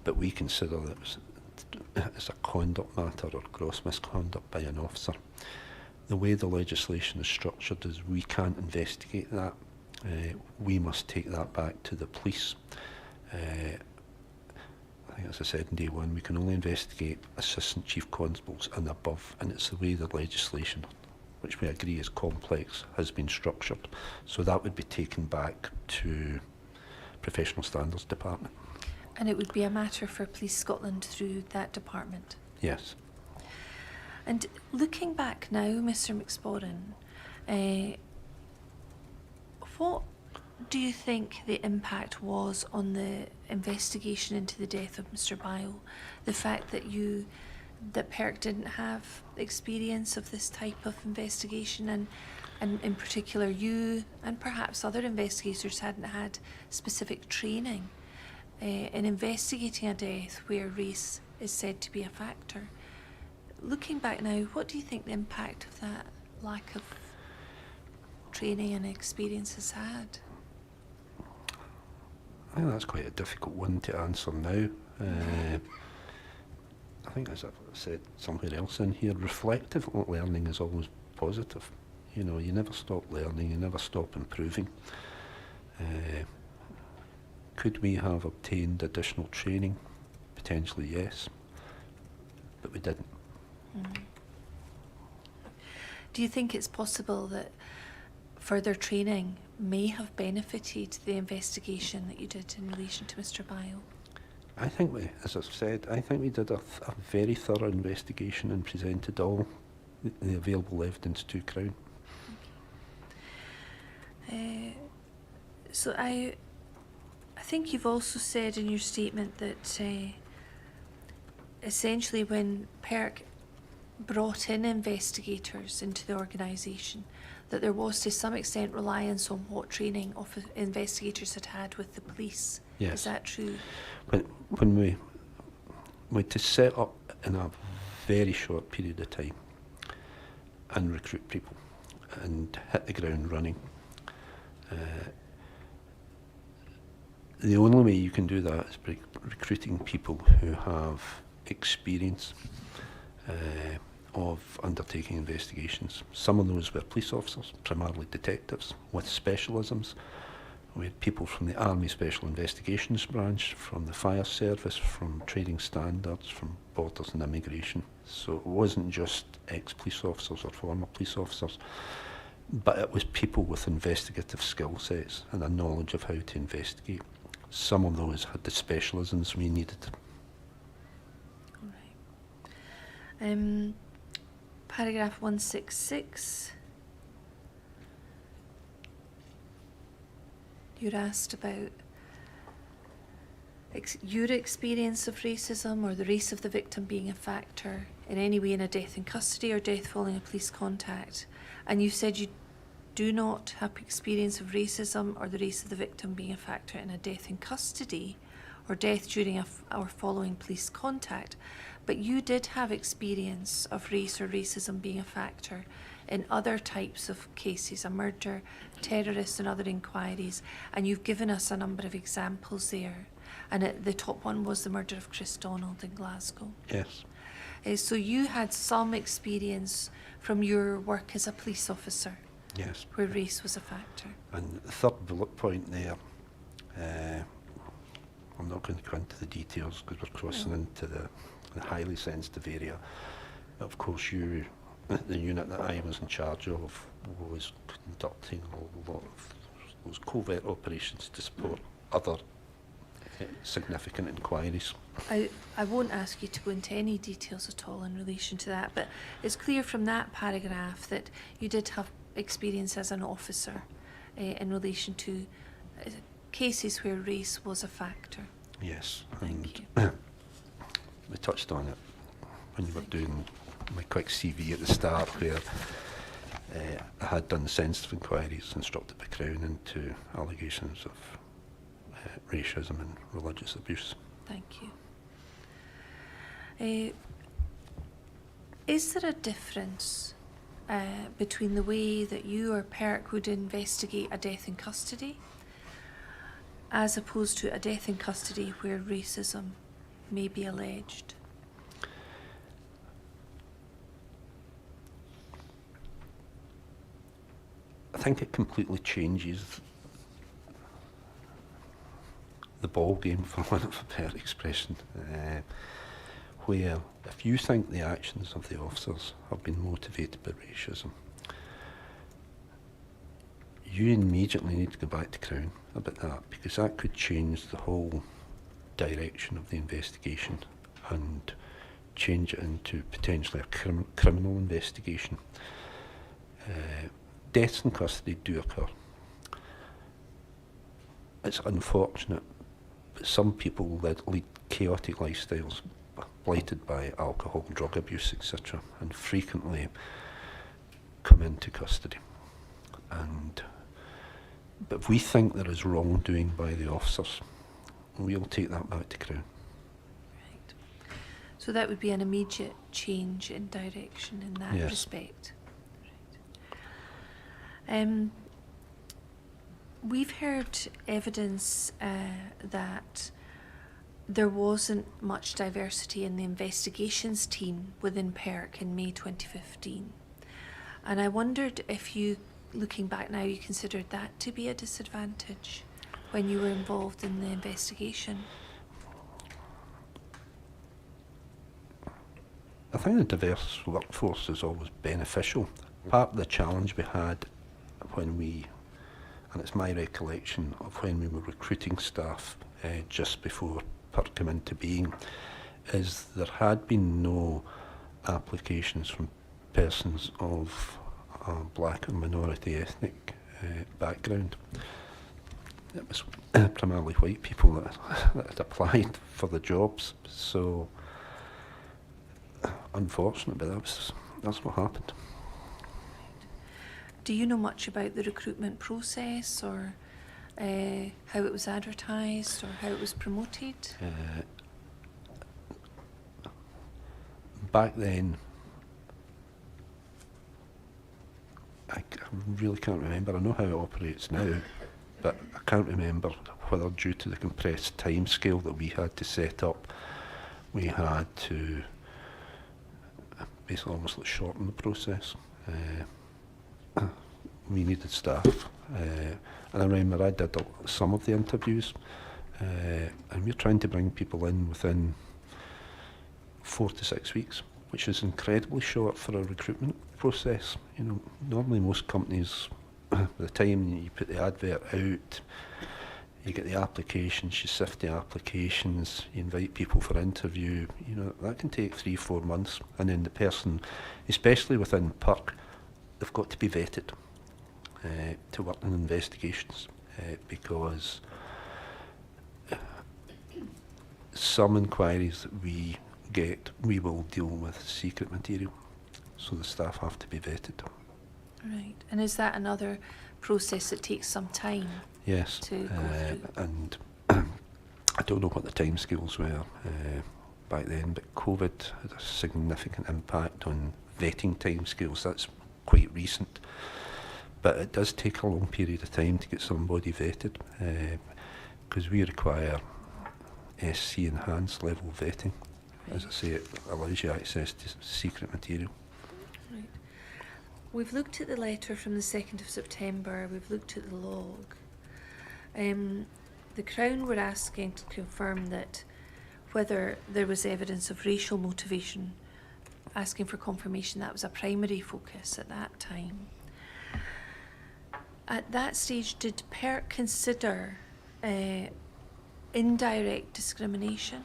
but we consider that it's a conduct matter or gross misconduct by an officer, the way the legislation is structured is we can't investigate that. We must take that back to the police. I think, as I said in day one, we can only investigate Assistant Chief Constables and above, and it's the way the legislation, which we agree is complex, has been structured. So that would be taken back to Professional Standards Department. And it would be a matter for Police Scotland through that department? Yes. And looking back now, Mr. McSporran, what do you think the impact was on the investigation into the death of Mr. Bio? The fact that that PERK didn't have experience of this type of investigation, and in particular you and perhaps other investigators hadn't had specific training in investigating a death where race is said to be a factor. Looking back now, what do you think the impact of that lack of training and experience has had? I think that's quite a difficult one to answer now. I think, as I've said somewhere else in here, reflective learning is always positive. You know, you never stop learning, you never stop improving. Could we have obtained additional training? Potentially, yes, but we didn't. Mm. Do you think it's possible that further training may have benefited the investigation that you did in relation to Mr. Bio? I think we, as I've said, I think we did a very thorough investigation and presented all the available evidence to Crown. So I think you've also said in your statement that essentially when PERK brought in investigators into the organisation, that there was to some extent reliance on what training investigators had had with the police. Yes. Is that true? When we to set up in a very short period of time and recruit people and hit the ground running, the only way you can do that is by recruiting people who have experience of undertaking investigations. Some of those were police officers, primarily detectives, with specialisms. We had people from the Army Special Investigations Branch, from the Fire Service, from Trading Standards, from Borders and Immigration. So it wasn't just ex-police officers or former police officers, but it was people with investigative skill sets and a knowledge of how to investigate. some of those had the specialisms we needed. All right. Paragraph 166. You're asked about your experience of racism or the race of the victim being a factor in any way in a death in custody or death following a police contact. And you said you do not have experience of racism or the race of the victim being a factor in a death in custody or death during or following police contact. But you did have experience of race or racism being a factor in other types of cases, a murder, terrorist and other inquiries, and you've given us a number of examples there. And the top one was the murder of Chris Donald in Glasgow. Yes. So you had some experience from your work as a police officer. Yes. Where race was a factor. And the third bullet point there, I'm not going to go into the details because we're crossing into the highly sensitive area. Of course, the unit that I was in charge of was conducting a lot of those covert operations to support other significant inquiries. I won't ask you to go into any details at all in relation to that, but it's clear from that paragraph that you did have experience as an officer in relation to cases where race was a factor. Yes. Thank you. We touched on it when you were doing my quick CV at the start, where I had done sensitive inquiries, instructed the Crown into allegations of racism and religious abuse. Thank you. Is there a difference between the way that you or PERK would investigate a death in custody as opposed to a death in custody where racism may be alleged? I think it completely changes the ball game, for want of a better expression, where if you think the actions of the officers have been motivated by racism, you immediately need to go back to Crown about that, because that could change the whole direction of the investigation and change it into potentially a criminal investigation. Deaths in custody do occur. It's unfortunate, but some people lead chaotic lifestyles, blighted by alcohol, drug abuse, etc., and frequently come into custody. But if we think there is wrongdoing by the officers, we'll take that back to Crown. Right. So that would be an immediate change in direction in that Yes. respect. Right. We've heard evidence that there wasn't much diversity in the investigations team within PERK in May 2015. And I wondered if you, looking back now, you considered that to be a disadvantage when you were involved in the investigation? I think a diverse workforce is always beneficial. Part of the challenge we had when and it's my recollection of when we were recruiting staff just before PIRC came into being, is there had been no applications from persons of black and minority ethnic background. It was primarily white people that had applied for the jobs, so unfortunate, but that's what happened. Do you know much about the recruitment process, or how it was advertised, or how it was promoted? Back then, I really can't remember. I know how it operates now, but I can't remember whether, due to the compressed time scale that we had to set up, we had to basically almost shorten the process. We needed staff, and I remember I did some of the interviews, and we're trying to bring people in within 4 to 6 weeks, which is incredibly short for a recruitment process. You know, normally most companies, by the time you put the advert out, You get the applications, you sift the applications, you invite people for interview, you know, that can take 3-4 months. And then the person, especially within PIRC, they've got to be vetted to work in investigations because some inquiries that we get, we will deal with secret material. So the staff have to be vetted. Right. And is that another process that takes some time? Yes, To go through. and I don't know what the timescales were back then, but COVID had a significant impact on vetting timescales. That's quite recent, but it does take a long period of time to get somebody vetted because we require SC enhanced level vetting. As I say, it allows you access to secret material. Right. We've looked at the letter from the 2nd of September, we've looked at the log. The Crown were asking to confirm that whether there was evidence of racial motivation, asking for confirmation that was a primary focus at that time. At that stage, did PERK consider indirect discrimination?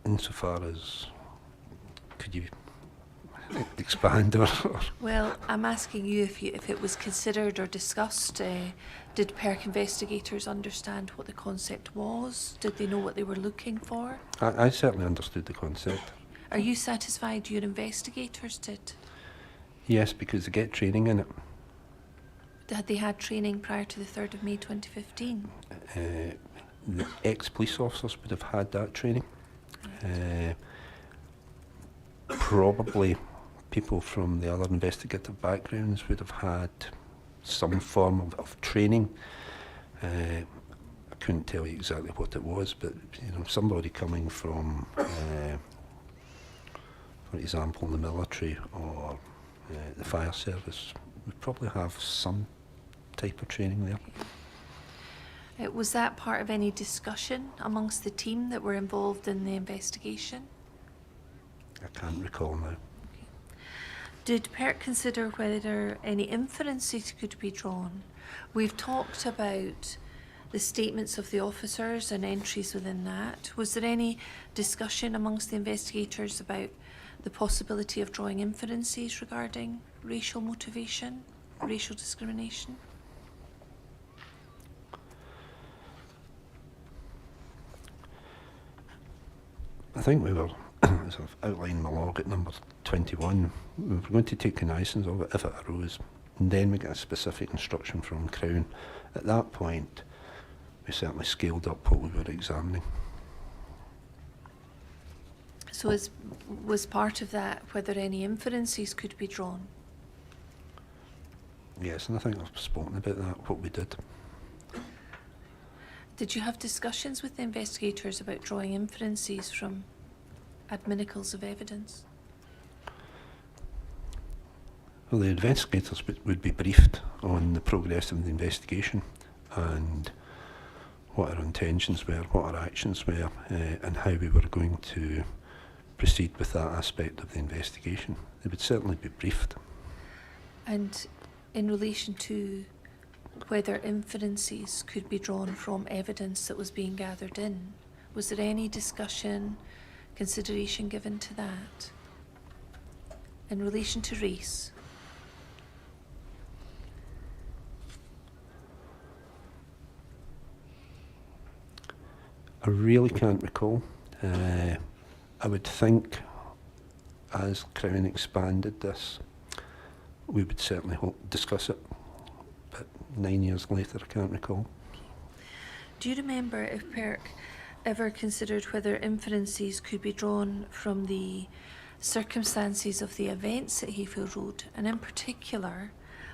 Insofar as, could you expand or Well, I'm asking you if it was considered or discussed. Did PERK investigators understand what the concept was? Did they know what they were looking for? I certainly understood the concept. Are you satisfied your investigators did? Yes, because they get training in it. Had they had training prior to the 3rd of May 2015? The ex-police officers would have had that training. Probably people from the other investigative backgrounds would have had some form of training. I couldn't tell you exactly what it was, but you know, somebody coming from, for example, the military or the fire service would probably have some type of training there. Was that part of any discussion amongst the team that were involved in the investigation? I can't recall now. Did PERK consider whether any inferences could be drawn? We've talked about the statements of the officers and entries within that. Was there any discussion amongst the investigators about the possibility of drawing inferences regarding racial motivation, racial discrimination? I think we were, as I've outlined in my log at number 21, we were going to take cognizance of it if it arose, and then we get a specific instruction from Crown. At that point, we certainly scaled up what we were examining. So was part of that whether any inferences could be drawn? Yes, and I think I've spoken about that, what we did. Did you have discussions with the investigators about drawing inferences from adminicals of evidence? Well, the investigators would be briefed on the progress of the investigation and what our intentions were, what our actions were, and how we were going to proceed with that aspect of the investigation. They would certainly be briefed. And in relation to whether inferences could be drawn from evidence that was being gathered in, was there any discussion, consideration given to that? In relation to race? I really can't recall. I would think as Crown expanded this, we would certainly discuss it. But 9 years later, I can't recall. Do you remember if PERK ever considered whether inferences could be drawn from the circumstances of the events at Hayfield Road? And in particular,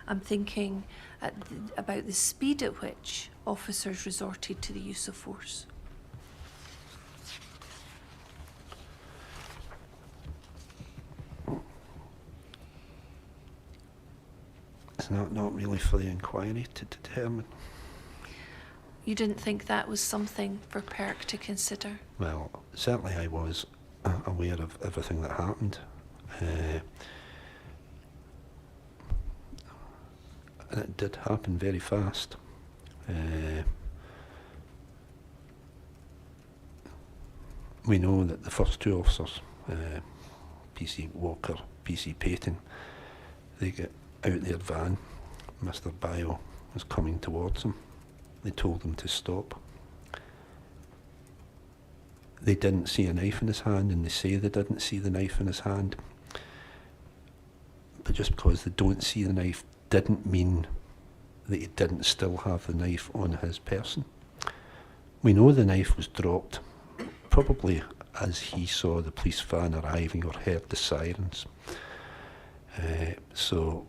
I'm thinking about the speed at which officers resorted to the use of force. It's not really for the inquiry to determine. You didn't think that was something for PERK to consider? Well, certainly I was aware of everything that happened. And it did happen very fast. We know that the first two officers, PC Walker, PC Payton, they get out their van. Mr. Bio was coming towards them. They told him to stop. They didn't see a knife in his hand, and they say they didn't see the knife in his hand. But just because they don't see the knife didn't mean that he didn't still have the knife on his person. We know the knife was dropped probably as he saw the police van arriving or heard the sirens. So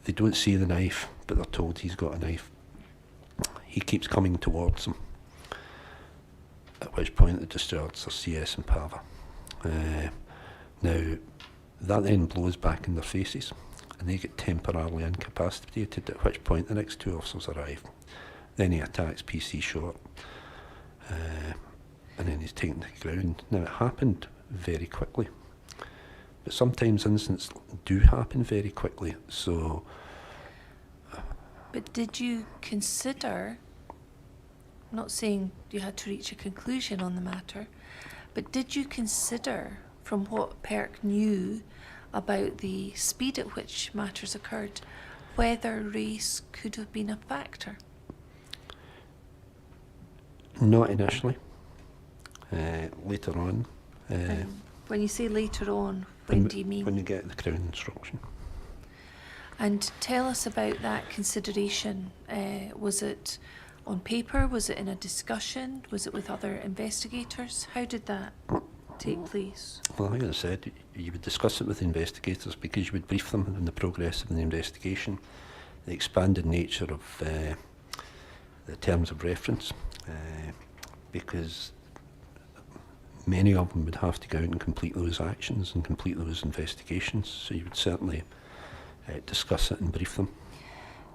they don't see the knife, but they're told he's got a knife. He keeps coming towards them, at which point they discharge their CS and PAVA. Now, that then blows back in their faces, and they get temporarily incapacitated, at which point the next two officers arrive. Then he attacks PC short, and then he's taken to the ground. Now, it happened very quickly, but sometimes incidents do happen very quickly, so... But did you consider, not saying you had to reach a conclusion on the matter, but did you consider, from what PERK knew about the speed at which matters occurred, whether race could have been a factor? Not initially. Later on. When you say later on, when do you mean? When you get the Crown instruction. And tell us about that consideration. Was it on paper? Was it in a discussion? Was it with other investigators? How did that take place? Well, like I said, you would discuss it with investigators because you would brief them on the progress of the investigation, the expanded nature of the terms of reference, because many of them would have to go out and complete those actions and complete those investigations, so you would certainly discuss it and brief them.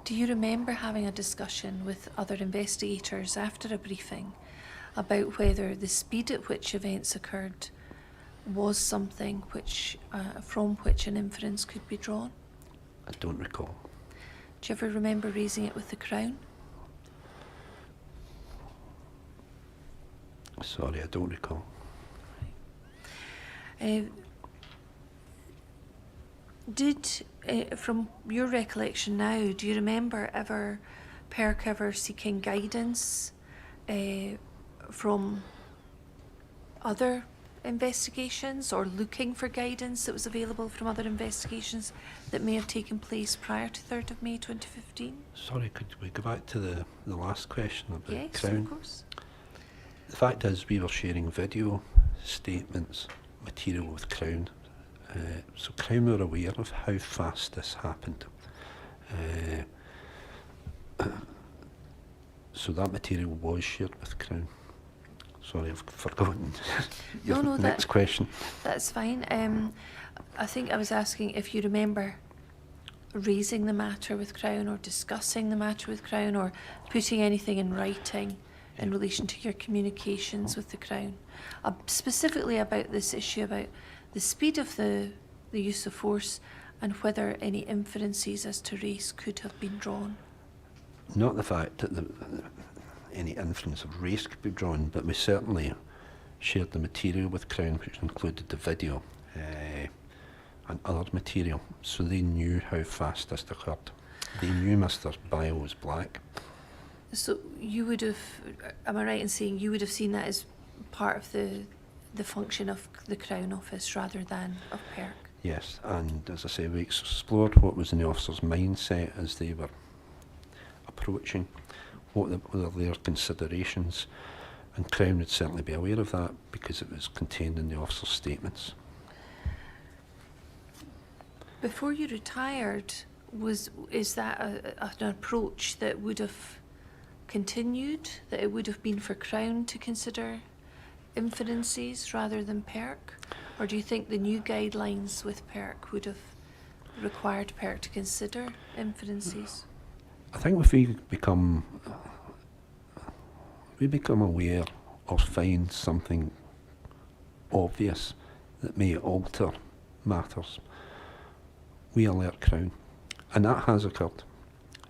Do you remember having a discussion with other investigators after a briefing about whether the speed at which events occurred was something which, from which an inference could be drawn? I don't recall. Do you ever remember raising it with the Crown? Sorry, I don't recall. From your recollection now, do you remember PERK ever seeking guidance from other investigations, or looking for guidance that was available from other investigations that may have taken place prior to 3rd of May 2015? Sorry, could we go back to the last question about Yes, Crown? of course. The fact is, we were sharing video, statements, material with Crown. So Crown were aware of how fast this happened. So that material was shared with Crown. Sorry, I've forgotten your next question. That's fine. I think I was asking if you remember raising the matter with Crown, or discussing the matter with Crown, or putting anything in writing in relation to your communications with the Crown, specifically about this issue about the speed of the use of force and whether any inferences as to race could have been drawn. Not the fact that any inference of race could be drawn, but we certainly shared the material with Crown, which included the video and other material, so they knew how fast this occurred. They knew Mr. Bio was black. So you would have, am I right in saying you would have seen that as part of the function of the Crown Office rather than of PERK? Yes, and as I say, we explored what was in the officer's mindset as they were approaching, what were their considerations, and Crown would certainly be aware of that because it was contained in the officer's statements. Before you retired, is that an approach that would have continued, that it would have been for Crown to consider inferences rather than PERK? Or do you think the new guidelines with PERK would have required PERK to consider inferences? I think if we become aware or find something obvious that may alter matters, we alert Crown, and that has occurred.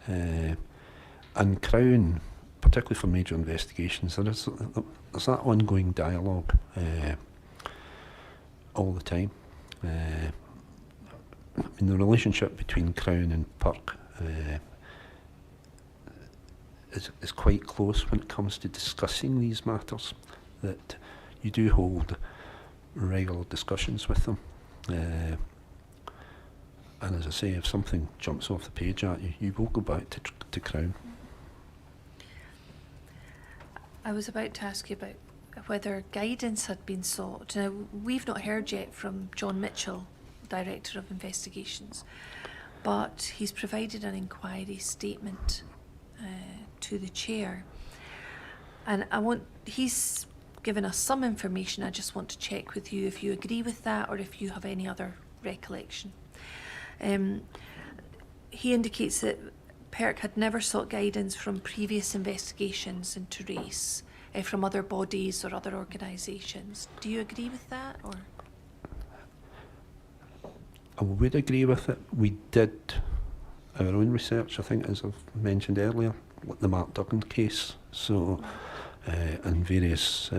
And Crown, particularly for major investigations, there's that ongoing dialogue all the time. I mean, the relationship between Crown and PIRC is quite close when it comes to discussing these matters, that you do hold regular discussions with them. And as I say, if something jumps off the page at you, you will go back to Crown. I was about to ask you about whether guidance had been sought. Now, we've not heard yet from John Mitchell, Director of Investigations, but he's provided an inquiry statement to the chair. And he's given us some information. I just want to check with you if you agree with that or if you have any other recollection. He indicates that PERK had never sought guidance from previous investigations into race from other bodies or other organisations. Do you agree with that? Or I would agree with it. We did our own research, I think, as I've mentioned earlier, like the Mark Duggan case, so and various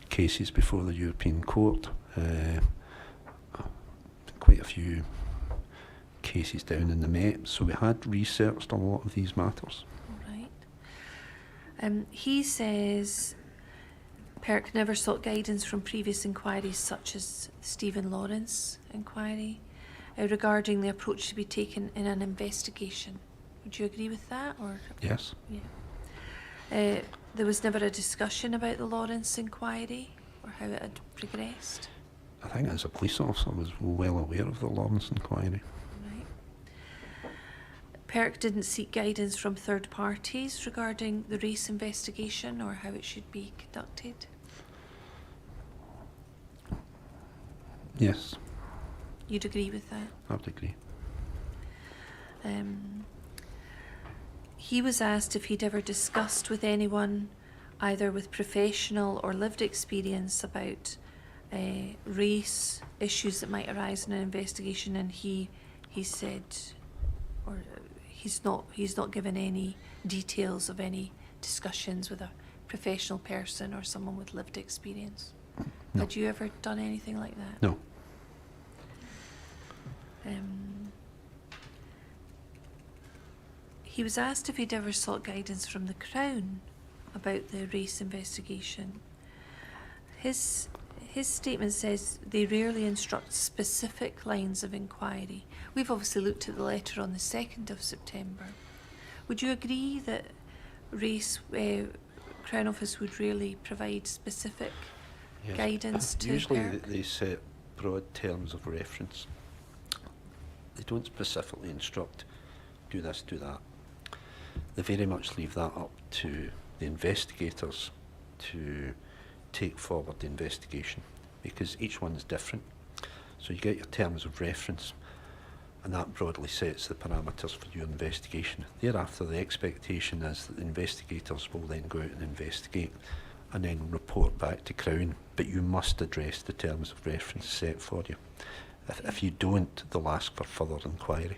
cases before the European Court, quite a few cases down in the Met, so we had researched a lot of these matters. Right. He says PERK never sought guidance from previous inquiries such as Stephen Lawrence inquiry regarding the approach to be taken in an investigation. Would you agree with that? Or Yes. Yeah. There was never a discussion about the Lawrence inquiry or how it had progressed? I think as a police officer I was well aware of the Lawrence inquiry. PERK didn't seek guidance from third parties regarding the race investigation or how it should be conducted? Yes. You'd agree with that? I would agree. He was asked if he'd ever discussed with anyone, either with professional or lived experience, about race issues that might arise in an investigation, and he said, or he's not given any details of any discussions with a professional person or someone with lived experience. No. Had you ever done anything like that? No. He was asked if he'd ever sought guidance from the Crown about the race investigation. His statement says they rarely instruct specific lines of inquiry. We've obviously looked at the letter on the 2nd of September. Would you agree that Crown Office would rarely provide specific guidance to Usually PERK? they set broad terms of reference. They don't specifically instruct, do this, do that. They very much leave that up to the investigators to take forward the investigation, because each one is different. So you get your terms of reference, and that broadly sets the parameters for your investigation. Thereafter, the expectation is that the investigators will then go out and investigate and then report back to Crown, but you must address the terms of reference set for you. If you don't, they'll ask for further inquiry.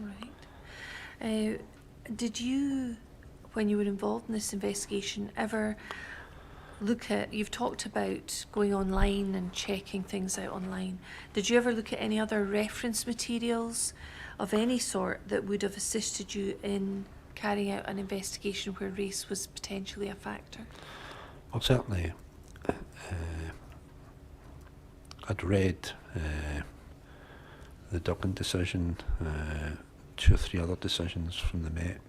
Right. Did you, when you were involved in this investigation, ever look at, you've talked about going online and checking things out online, did you ever look at any other reference materials of any sort that would have assisted you in carrying out an investigation where race was potentially a factor? Well, certainly I'd read the Duggan decision, 2 or 3 other decisions from the Met,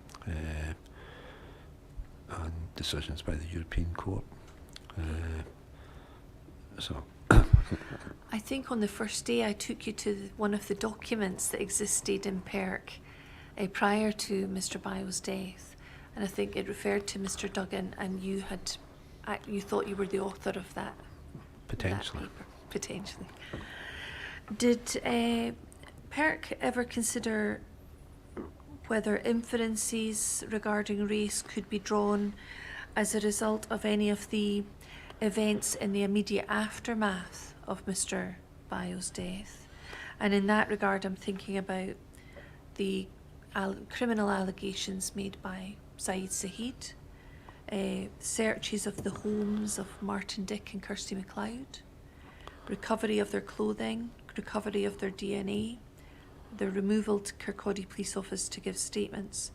and decisions by the European Court. I think on the first day I took you to one of the documents that existed in PERK prior to Mr. Bio's death, and I think it referred to Mr. Duggan, and you thought you were the author of that. Potentially. That paper. Potentially. Did PERK ever consider whether inferences regarding race could be drawn as a result of any of the events in the immediate aftermath of Mr. Bayo's death. And in that regard, I'm thinking about the criminal allegations made by Saeed Saheed, searches of the homes of Martin Dick and Kirsty MacLeod, recovery of their clothing, recovery of their DNA, their removal to Kirkcaldy Police Office to give statements,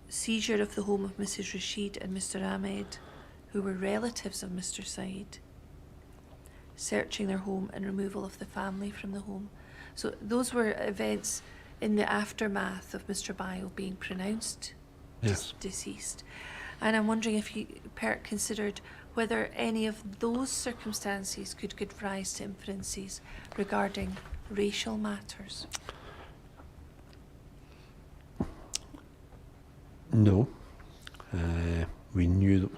seizure of the home of Mrs. Rashid and Mr. Ahmed, who were relatives of Mr. Saeed, searching their home and removal of the family from the home. So those were events in the aftermath of Mr. Bayo being pronounced deceased. And I'm wondering if PERK considered whether any of those circumstances could give rise to inferences regarding racial matters. No. We knew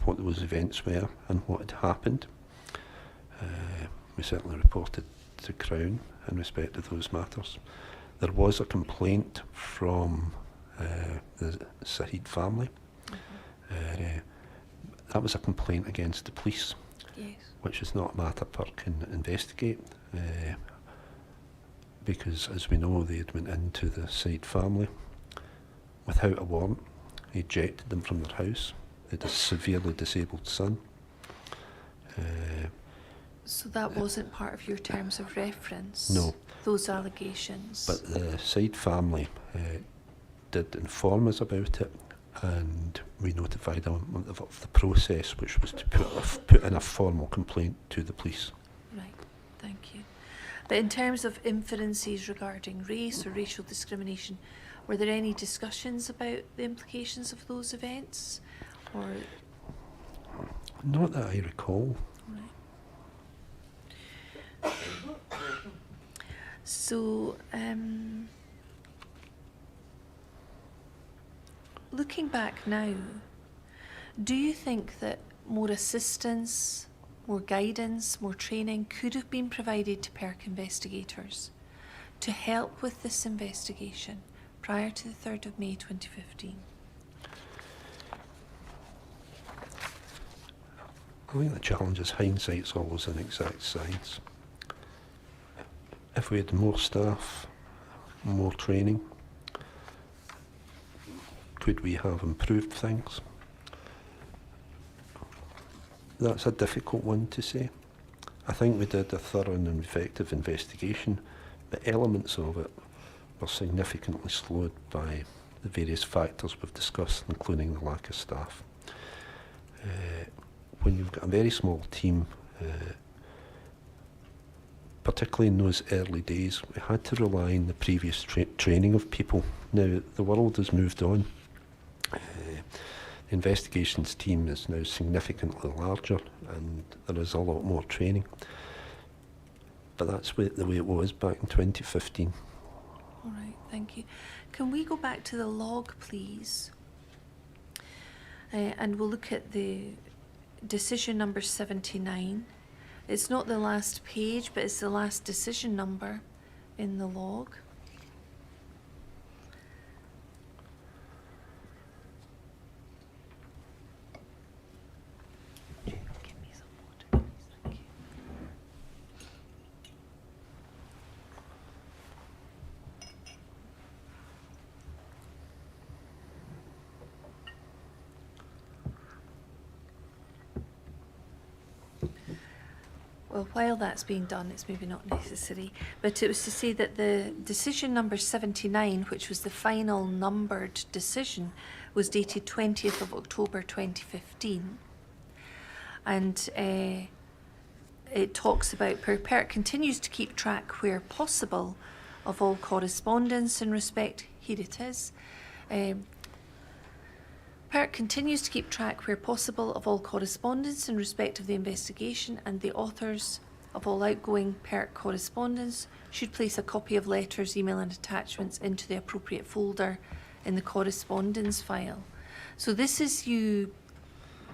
what those events were and what had happened. We certainly reported to Crown in respect of those matters. There was a complaint from the Saheed family. That was a complaint against the police, Yes. which is not a matter PIRC can investigate, because, as we know, they had went into the Saeed family without a warrant, ejected them from their house. They had a severely disabled son. So that wasn't part of your terms of reference? No. Those allegations? But the Saeed family did inform us about it, and we notified them of the process, which was to put in a formal complaint to the police. Right, thank you. But in terms of inferences regarding race or racial discrimination, were there any discussions about the implications of those events? Or Not that I recall. right. So, looking back now, do you think that more assistance, more guidance, more training could have been provided to PERK investigators to help with this investigation prior to the 3rd of May 2015? I think the challenge is hindsight's always an exact science. If we had more staff, more training, could we have improved things? That's a difficult one to say. I think we did a thorough and effective investigation, but elements of it were significantly slowed by the various factors we've discussed, including the lack of staff. When you've got a very small team, particularly in those early days, we had to rely on the previous training of people. Now, the world has moved on. The investigations team is now significantly larger, and there is a lot more training. But that's the way it was back in 2015. All right, thank you. Can we go back to the log, please? And we'll look at the decision number 79. It's not the last page, but it's the last decision number in the log. Give me some water, please. Thank you. Well, while that's being done, it's maybe not necessary, but it was to say that the decision number 79, which was the final numbered decision, was dated 20th of October 2015. And it talks about PERK continues to keep track where possible of all correspondence in respect, here it is, PERK continues to keep track where possible of all correspondence in respect of the investigation, and the authors of all outgoing PERK correspondence should place a copy of letters, email and attachments into the appropriate folder in the correspondence file. So this is you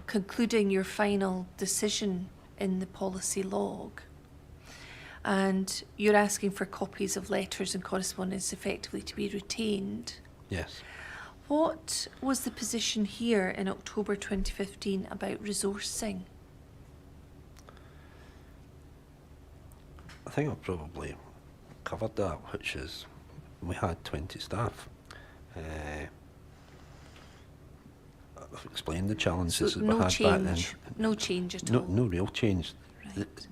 concluding your final decision in the policy log, and you're asking for copies of letters and correspondence effectively to be retained. Yes. What was the position here in October 2015 about resourcing? I think I've probably covered that, which is we had 20 staff. I've explained the challenges So that we no had back then. change, no change at No, all. no real change. Right.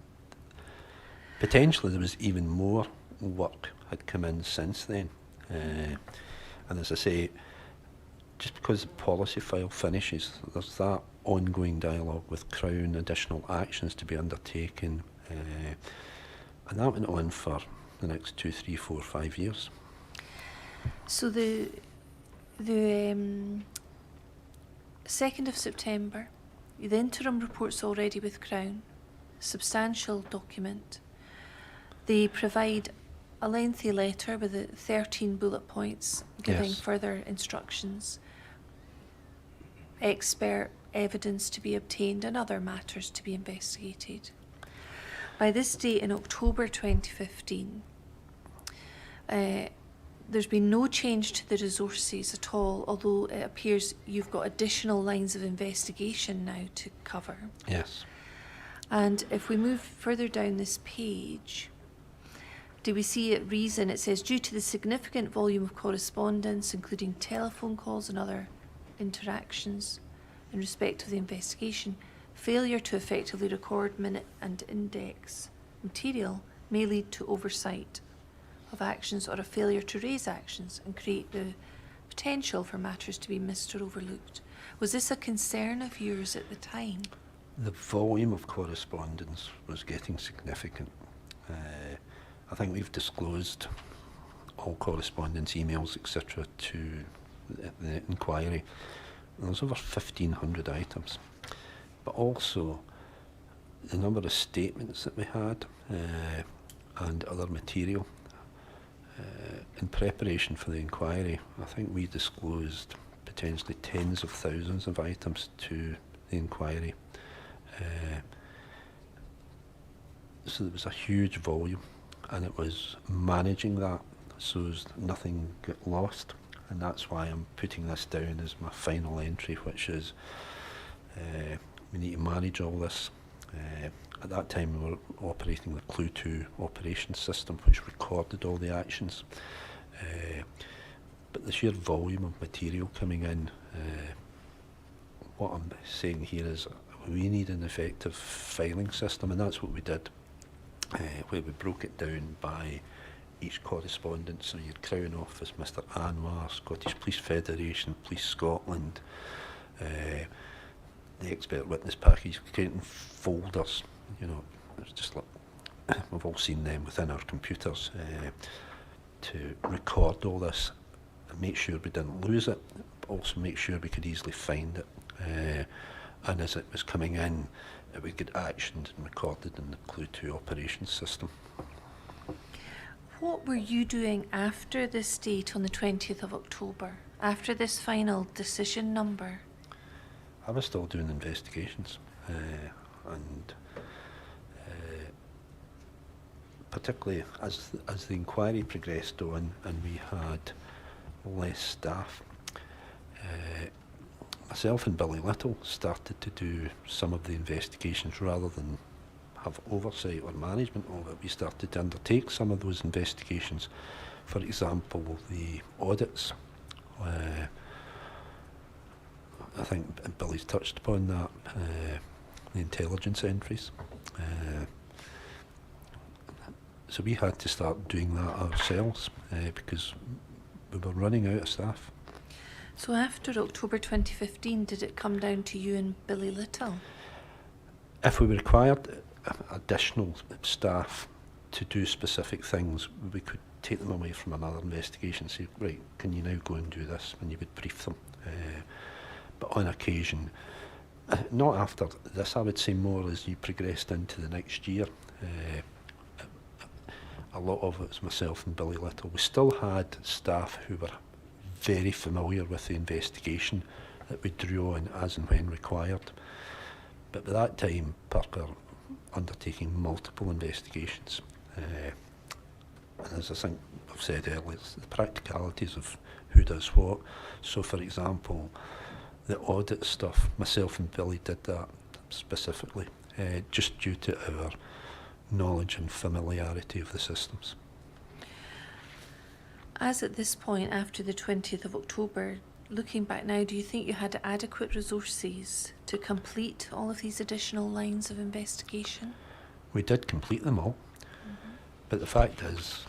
Potentially there was even more work had come in since then. And as I say, just because the policy file finishes, there's that ongoing dialogue with Crown, additional actions to be undertaken, and that went on for the next 2, 3, 4, 5 years. So the 2nd of September, the interim report's already with Crown, substantial document. They provide a lengthy letter with 13 bullet points giving Yes. further instructions, expert evidence to be obtained and other matters to be investigated. By this date in October 2015, there's been no change to the resources at all, although it appears you've got additional lines of investigation now to cover. Yes. And if we move further down this page, do we see it reason? It says, due to the significant volume of correspondence, including telephone calls and other interactions in respect of the investigation, failure to effectively record, minute and index material may lead to oversight of actions or a failure to raise actions and create the potential for matters to be missed or overlooked. Was this a concern of yours at the time? The volume of correspondence was getting significant. I think we've disclosed all correspondence, emails, etc. to the inquiry. And there's over 1,500 items. But also the number of statements that we had and other material. In preparation for the inquiry, I think we disclosed potentially tens of thousands of items to the inquiry. So there was a huge volume, and it was managing that so as nothing got lost, and that's why I'm putting this down as my final entry, which is we need to manage all this. At that time we were operating the Clue 2 operations system, which recorded all the actions, but the sheer volume of material coming in, what I'm saying here is we need an effective filing system, and that's what we did, where we broke it down by each correspondence. So your Crown Office, Mr Anwar, Scottish Police Federation, Police Scotland, the expert witness package, creating folders, you know, it's just like we've all seen them within our computers, to record all this and make sure we didn't lose it, but also make sure we could easily find it. And as it was coming in, it would get actioned and recorded in the Clue 2 operations system. What were you doing after this date on the 20th of October, after this final decision number? I was still doing investigations, and particularly as the inquiry progressed on and we had less staff, myself and Billy Little started to do some of the investigations rather than have oversight or management of it. We started to undertake some of those investigations. For example, the audits. I think Billy's touched upon that, the intelligence entries. So we had to start doing that ourselves because we were running out of staff. So after October 2015, did it come down to you and Billy Little? If we required additional staff to do specific things, we could take them away from another investigation and say, right, can you now go and do this? And you would brief them. But on occasion, not after this, I would say more as you progressed into the next year, a lot of it was myself and Billy Little. We still had staff who were very familiar with the investigation that we drew on as and when required. But by that time, PIRC are undertaking multiple investigations. as I think I've said earlier, it's the practicalities of who does what. So, for example, the audit stuff, myself and Billy did that specifically, just due to our knowledge and familiarity of the systems. As at this point, after the 20th of October, looking back now, do you think you had adequate resources to complete all of these additional lines of investigation? We did complete them all, but the fact is,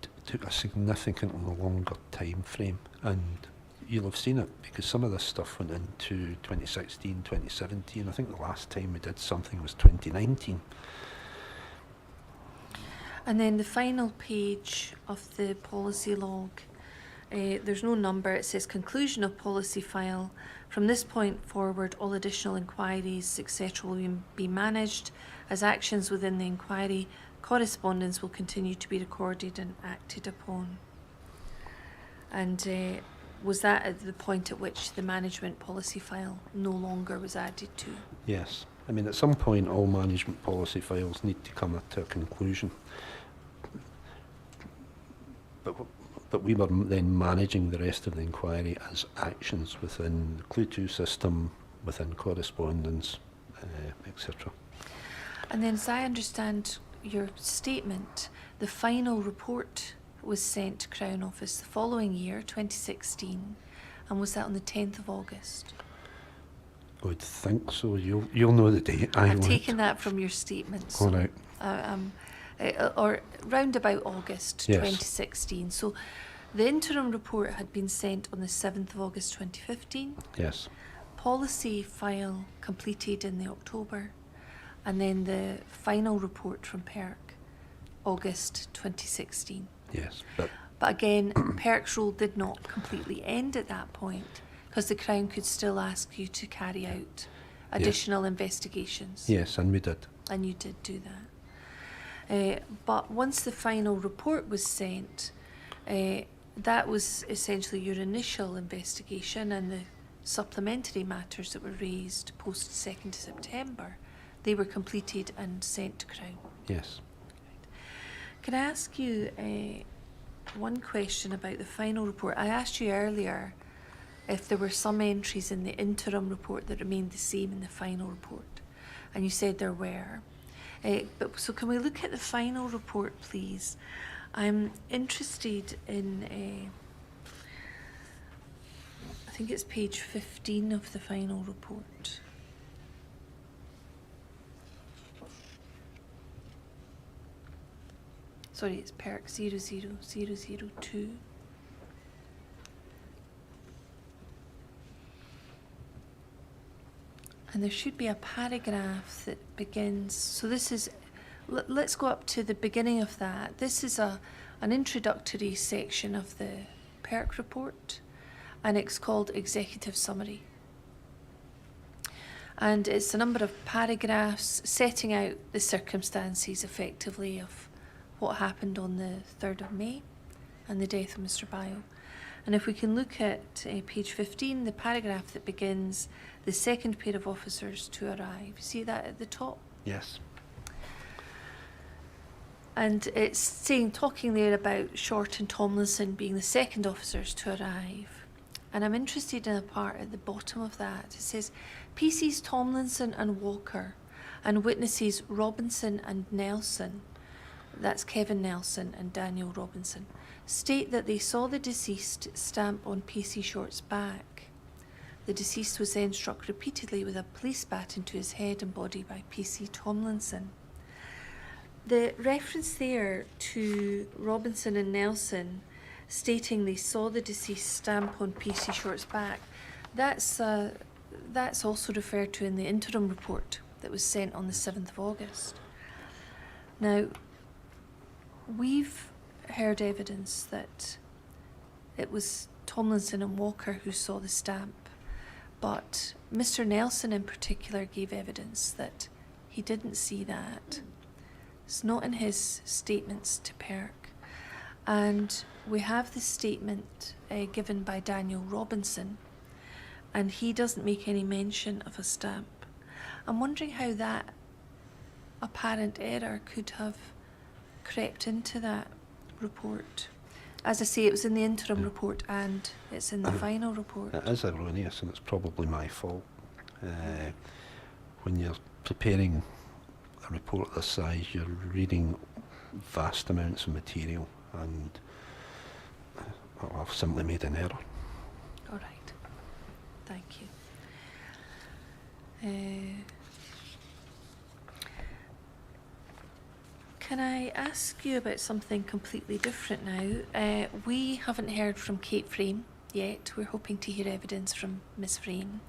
it took a significantly longer time frame, and you'll have seen it because some of this stuff went into 2016, 2017. I think the last time we did something was 2019. And then the final page of the policy log, there's no number, it says conclusion of policy file. From this point forward, all additional inquiries, etc. will be managed as actions within the inquiry. Correspondence will continue to be recorded and acted upon. And was that at the point at which the management policy file no longer was added to? Yes. I mean, at some point, all management policy files need to come to a conclusion. But we were then managing the rest of the inquiry as actions within the Clue 2 system, within correspondence, etc. And then, as I understand your statement, the final report was sent to Crown Office the following year, 2016, and was that on the 10th of August? I would think so. You'll know the date. I've taken that from your statement. So, all right. Or round about August Yes. 2016. So the interim report had been sent on the 7th of August 2015. Yes. Policy file completed in the October. And then the final report from PERK, August 2016. Yes. But again, PERK's role did not completely end at that point, because the Crown could still ask you to carry out additional investigations. yes, and we did. And you did do that. But once the final report was sent, that was essentially your initial investigation, and the supplementary matters that were raised post 2nd September, they were completed and sent to Crown. Yes. Can I ask you one question about the final report? I asked you earlier if there were some entries in the interim report that remained the same in the final report, and you said there were. So can we look at the final report, please? I'm interested in, I think it's page 15 of the final report. Sorry, it's PERK 00002. And there should be a paragraph that begins, so this is, let's go up to the beginning of that. This is an introductory section of the PERK report, and it's called Executive Summary. And it's a number of paragraphs setting out the circumstances effectively of what happened on the 3rd of May and the death of Mr. Bio. And if we can look at page 15, the paragraph that begins, the second pair of officers to arrive. See that at the top? Yes. And it's saying, talking there about Short and Tomlinson being the second officers to arrive. And I'm interested in a part at the bottom of that. It says, PCs Tomlinson and Walker, and witnesses Robinson and Nelson, that's Kevin Nelson and Daniel Robinson, state that they saw the deceased stamp on PC Short's back. The deceased was then struck repeatedly with a police bat into his head and body by PC Tomlinson. The reference there to Robinson and Nelson stating they saw the deceased stamp on PC Short's back, that's also referred to in the interim report that was sent on the 7th of August. Now, we've heard evidence that it was Tomlinson and Walker who saw the stamp, but Mr. Nelson in particular gave evidence that he didn't see that. It's not in his statements to PERK. And we have the statement given by Daniel Robinson, and he doesn't make any mention of a stamp. I'm wondering how that apparent error could have crept into that report? As I say, it was in the interim report and it's in the final report. It is erroneous, and it's probably my fault. When you're preparing a report of this size, you're reading vast amounts of material, and I've simply made an error. All right. Thank you. Can I ask you about something completely different now? We haven't heard from Kate Frame yet. We're hoping to hear evidence from Ms. Frame.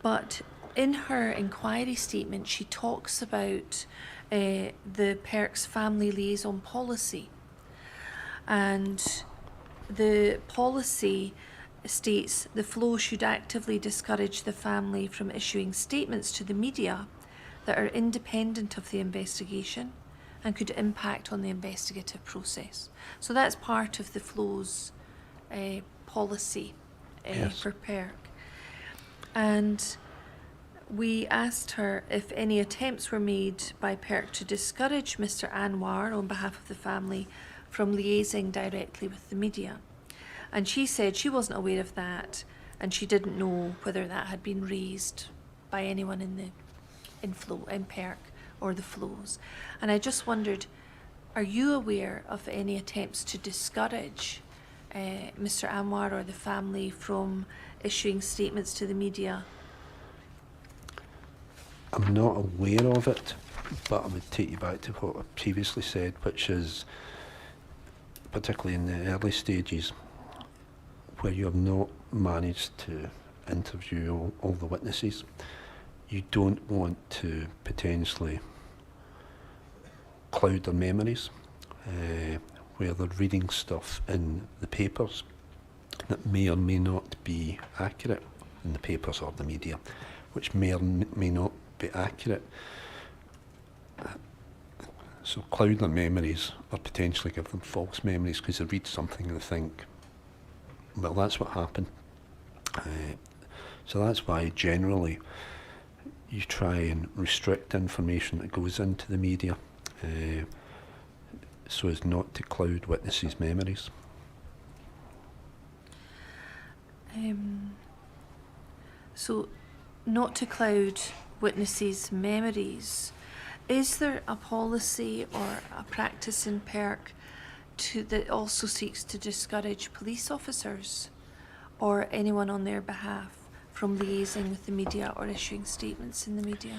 But in her inquiry statement, she talks about the PERK's family liaison policy. And the policy states the flow should actively discourage the family from issuing statements to the media that are independent of the investigation and could impact on the investigative process. So that's part of the flow's policy Yes. for PERK. And we asked her if any attempts were made by PERK to discourage Mr. Anwar on behalf of the family from liaising directly with the media. And she said she wasn't aware of that, and she didn't know whether that had been raised by anyone in PERK or the flows. And I just wondered, are you aware of any attempts to discourage Mr. Anwar or the family from issuing statements to the media? I'm not aware of it, but I would take you back to what I previously said, which is, particularly in the early stages, where you have not managed to interview all the witnesses, you don't want to potentially cloud their memories, where they're reading stuff in the papers that may or may not be accurate, in the papers or the media, which may or may not be accurate. So cloud their memories or potentially give them false memories because they read something and they think, well, that's what happened. So that's why generally you try and restrict information that goes into the media so as not to cloud witnesses' memories. So not to cloud witnesses' memories. Is there a policy or a practice in PERK that also seeks to discourage police officers or anyone on their behalf from liaising with the media or issuing statements in the media?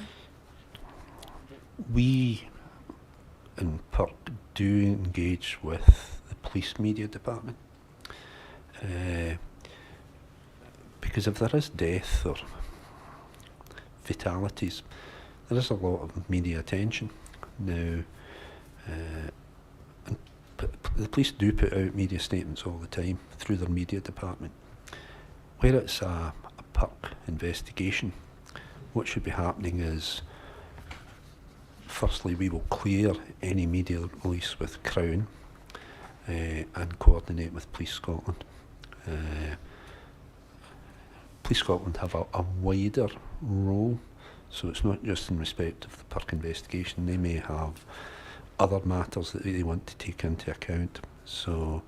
We in PIRC do engage with the police media department because if there is death or fatalities, there is a lot of media attention. Now, the police do put out media statements all the time through their media department. Where it's a PIRC investigation, what should be happening is, firstly, we will clear any media release with Crown and coordinate with Police Scotland. Police Scotland have a wider role, so it's not just in respect of the PIRC investigation. They may have other matters that they want to take into account, so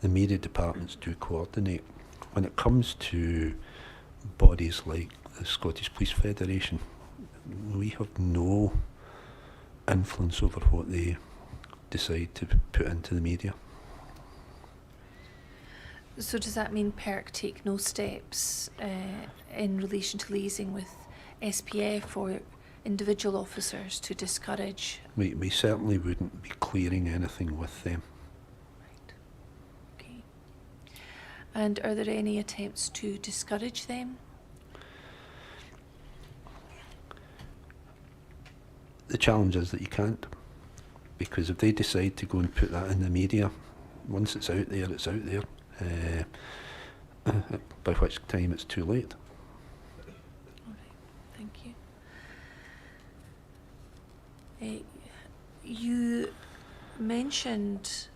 the media departments do coordinate. When it comes to bodies like the Scottish Police Federation, we have no influence over what they decide to put into the media. So does that mean PERK take no steps in relation to liaising with SPF or individual officers to discourage? We certainly wouldn't be clearing anything with them. Right. Okay. And are there any attempts to discourage them? The challenge is that you can't, because if they decide to go and put that in the media, once it's out there, it's out there, by which time it's too late. All right, thank you. You mentioned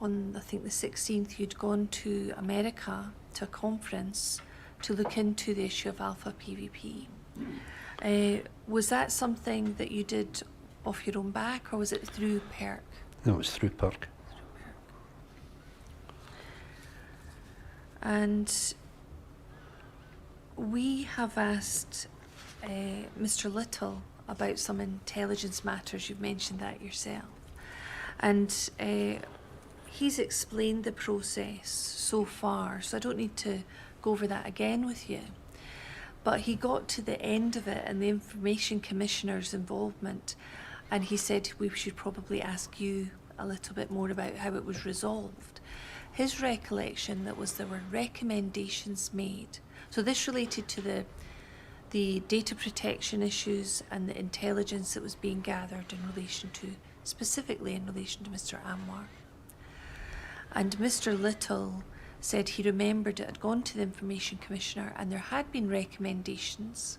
on, I think, the 16th, you'd gone to America to a conference to look into the issue of alpha PVP. Was that something that you did off your own back, or was it through PERK? No, it's through PIRC. And we have asked Mr. Little about some intelligence matters. You've mentioned that yourself. And he's explained the process so far, so I don't need to go over that again with you. But he got to the end of it and the Information Commissioner's involvement, and he said we should probably ask you a little bit more about how it was resolved. His recollection that was there were recommendations made. So this related to the data protection issues and the intelligence that was being gathered in relation to, specifically in relation to Mr. Anwar. And Mr. Little said he remembered it had gone to the Information Commissioner and there had been recommendations,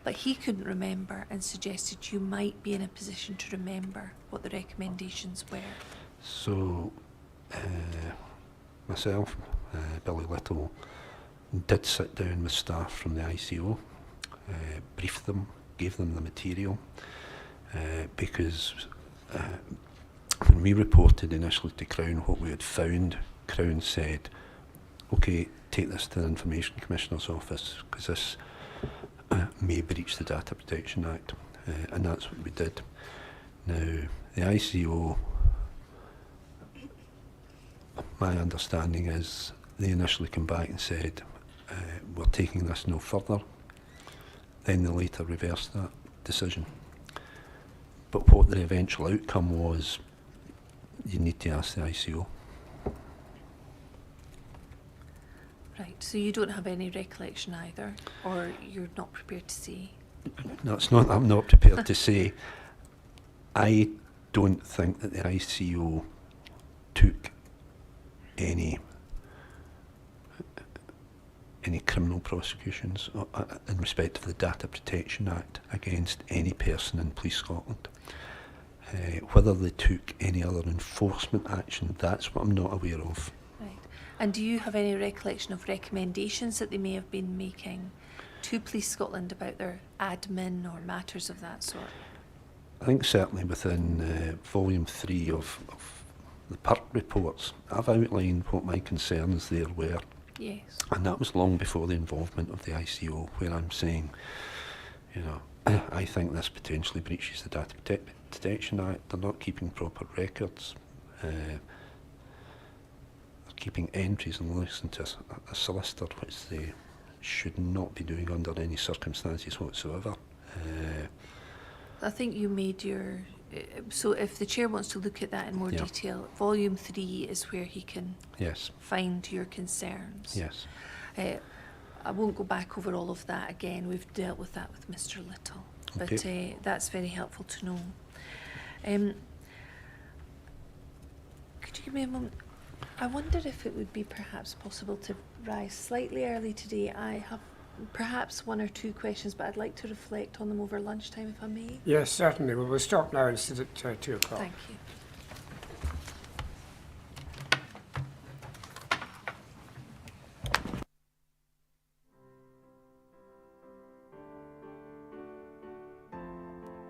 but he couldn't remember and suggested you might be in a position to remember what the recommendations were. So, myself, Billy Little, did sit down with staff from the ICO, briefed them, gave them the material, because when we reported initially to Crown what we had found, Crown said, okay, take this to the Information Commissioner's office, because this may breach the Data Protection Act, and that's what we did. Now, the ICO, my understanding is they initially came back and said, we're taking this no further. Then they later reversed that decision. But what the eventual outcome was, you need to ask the ICO. Right, so you don't have any recollection either, or you're not prepared to say? No, it's not that I'm not prepared to say. I don't think that the ICO took any criminal prosecutions in respect of the Data Protection Act against any person in Police Scotland. Whether they took any other enforcement action, that's what I'm not aware of. Right. And do you have any recollection of recommendations that they may have been making to Police Scotland about their admin or matters of that sort? I think certainly within volume 3 of the PIRC reports, I've outlined what my concerns there were. Yes. And that was long before the involvement of the ICO, where I'm saying, you know, I think this potentially breaches the Data Protection Act. They're not keeping proper records. They're keeping entries and listening to a solicitor, which they should not be doing under any circumstances whatsoever. I think you made your... So if the Chair wants to look at that in more Yeah. detail, volume 3 is where he can Yes, find your concerns. yes. I won't go back over all of that again. We've dealt with that with Mr. Little. But Okay. that's very helpful to know. Could you give me a moment? I wonder if it would be perhaps possible to rise slightly early today. I have perhaps 1 or 2 questions, but I'd like to reflect on them over lunchtime, if I may. Yes, certainly. Well, we'll stop now and sit at 2 o'clock. Thank you.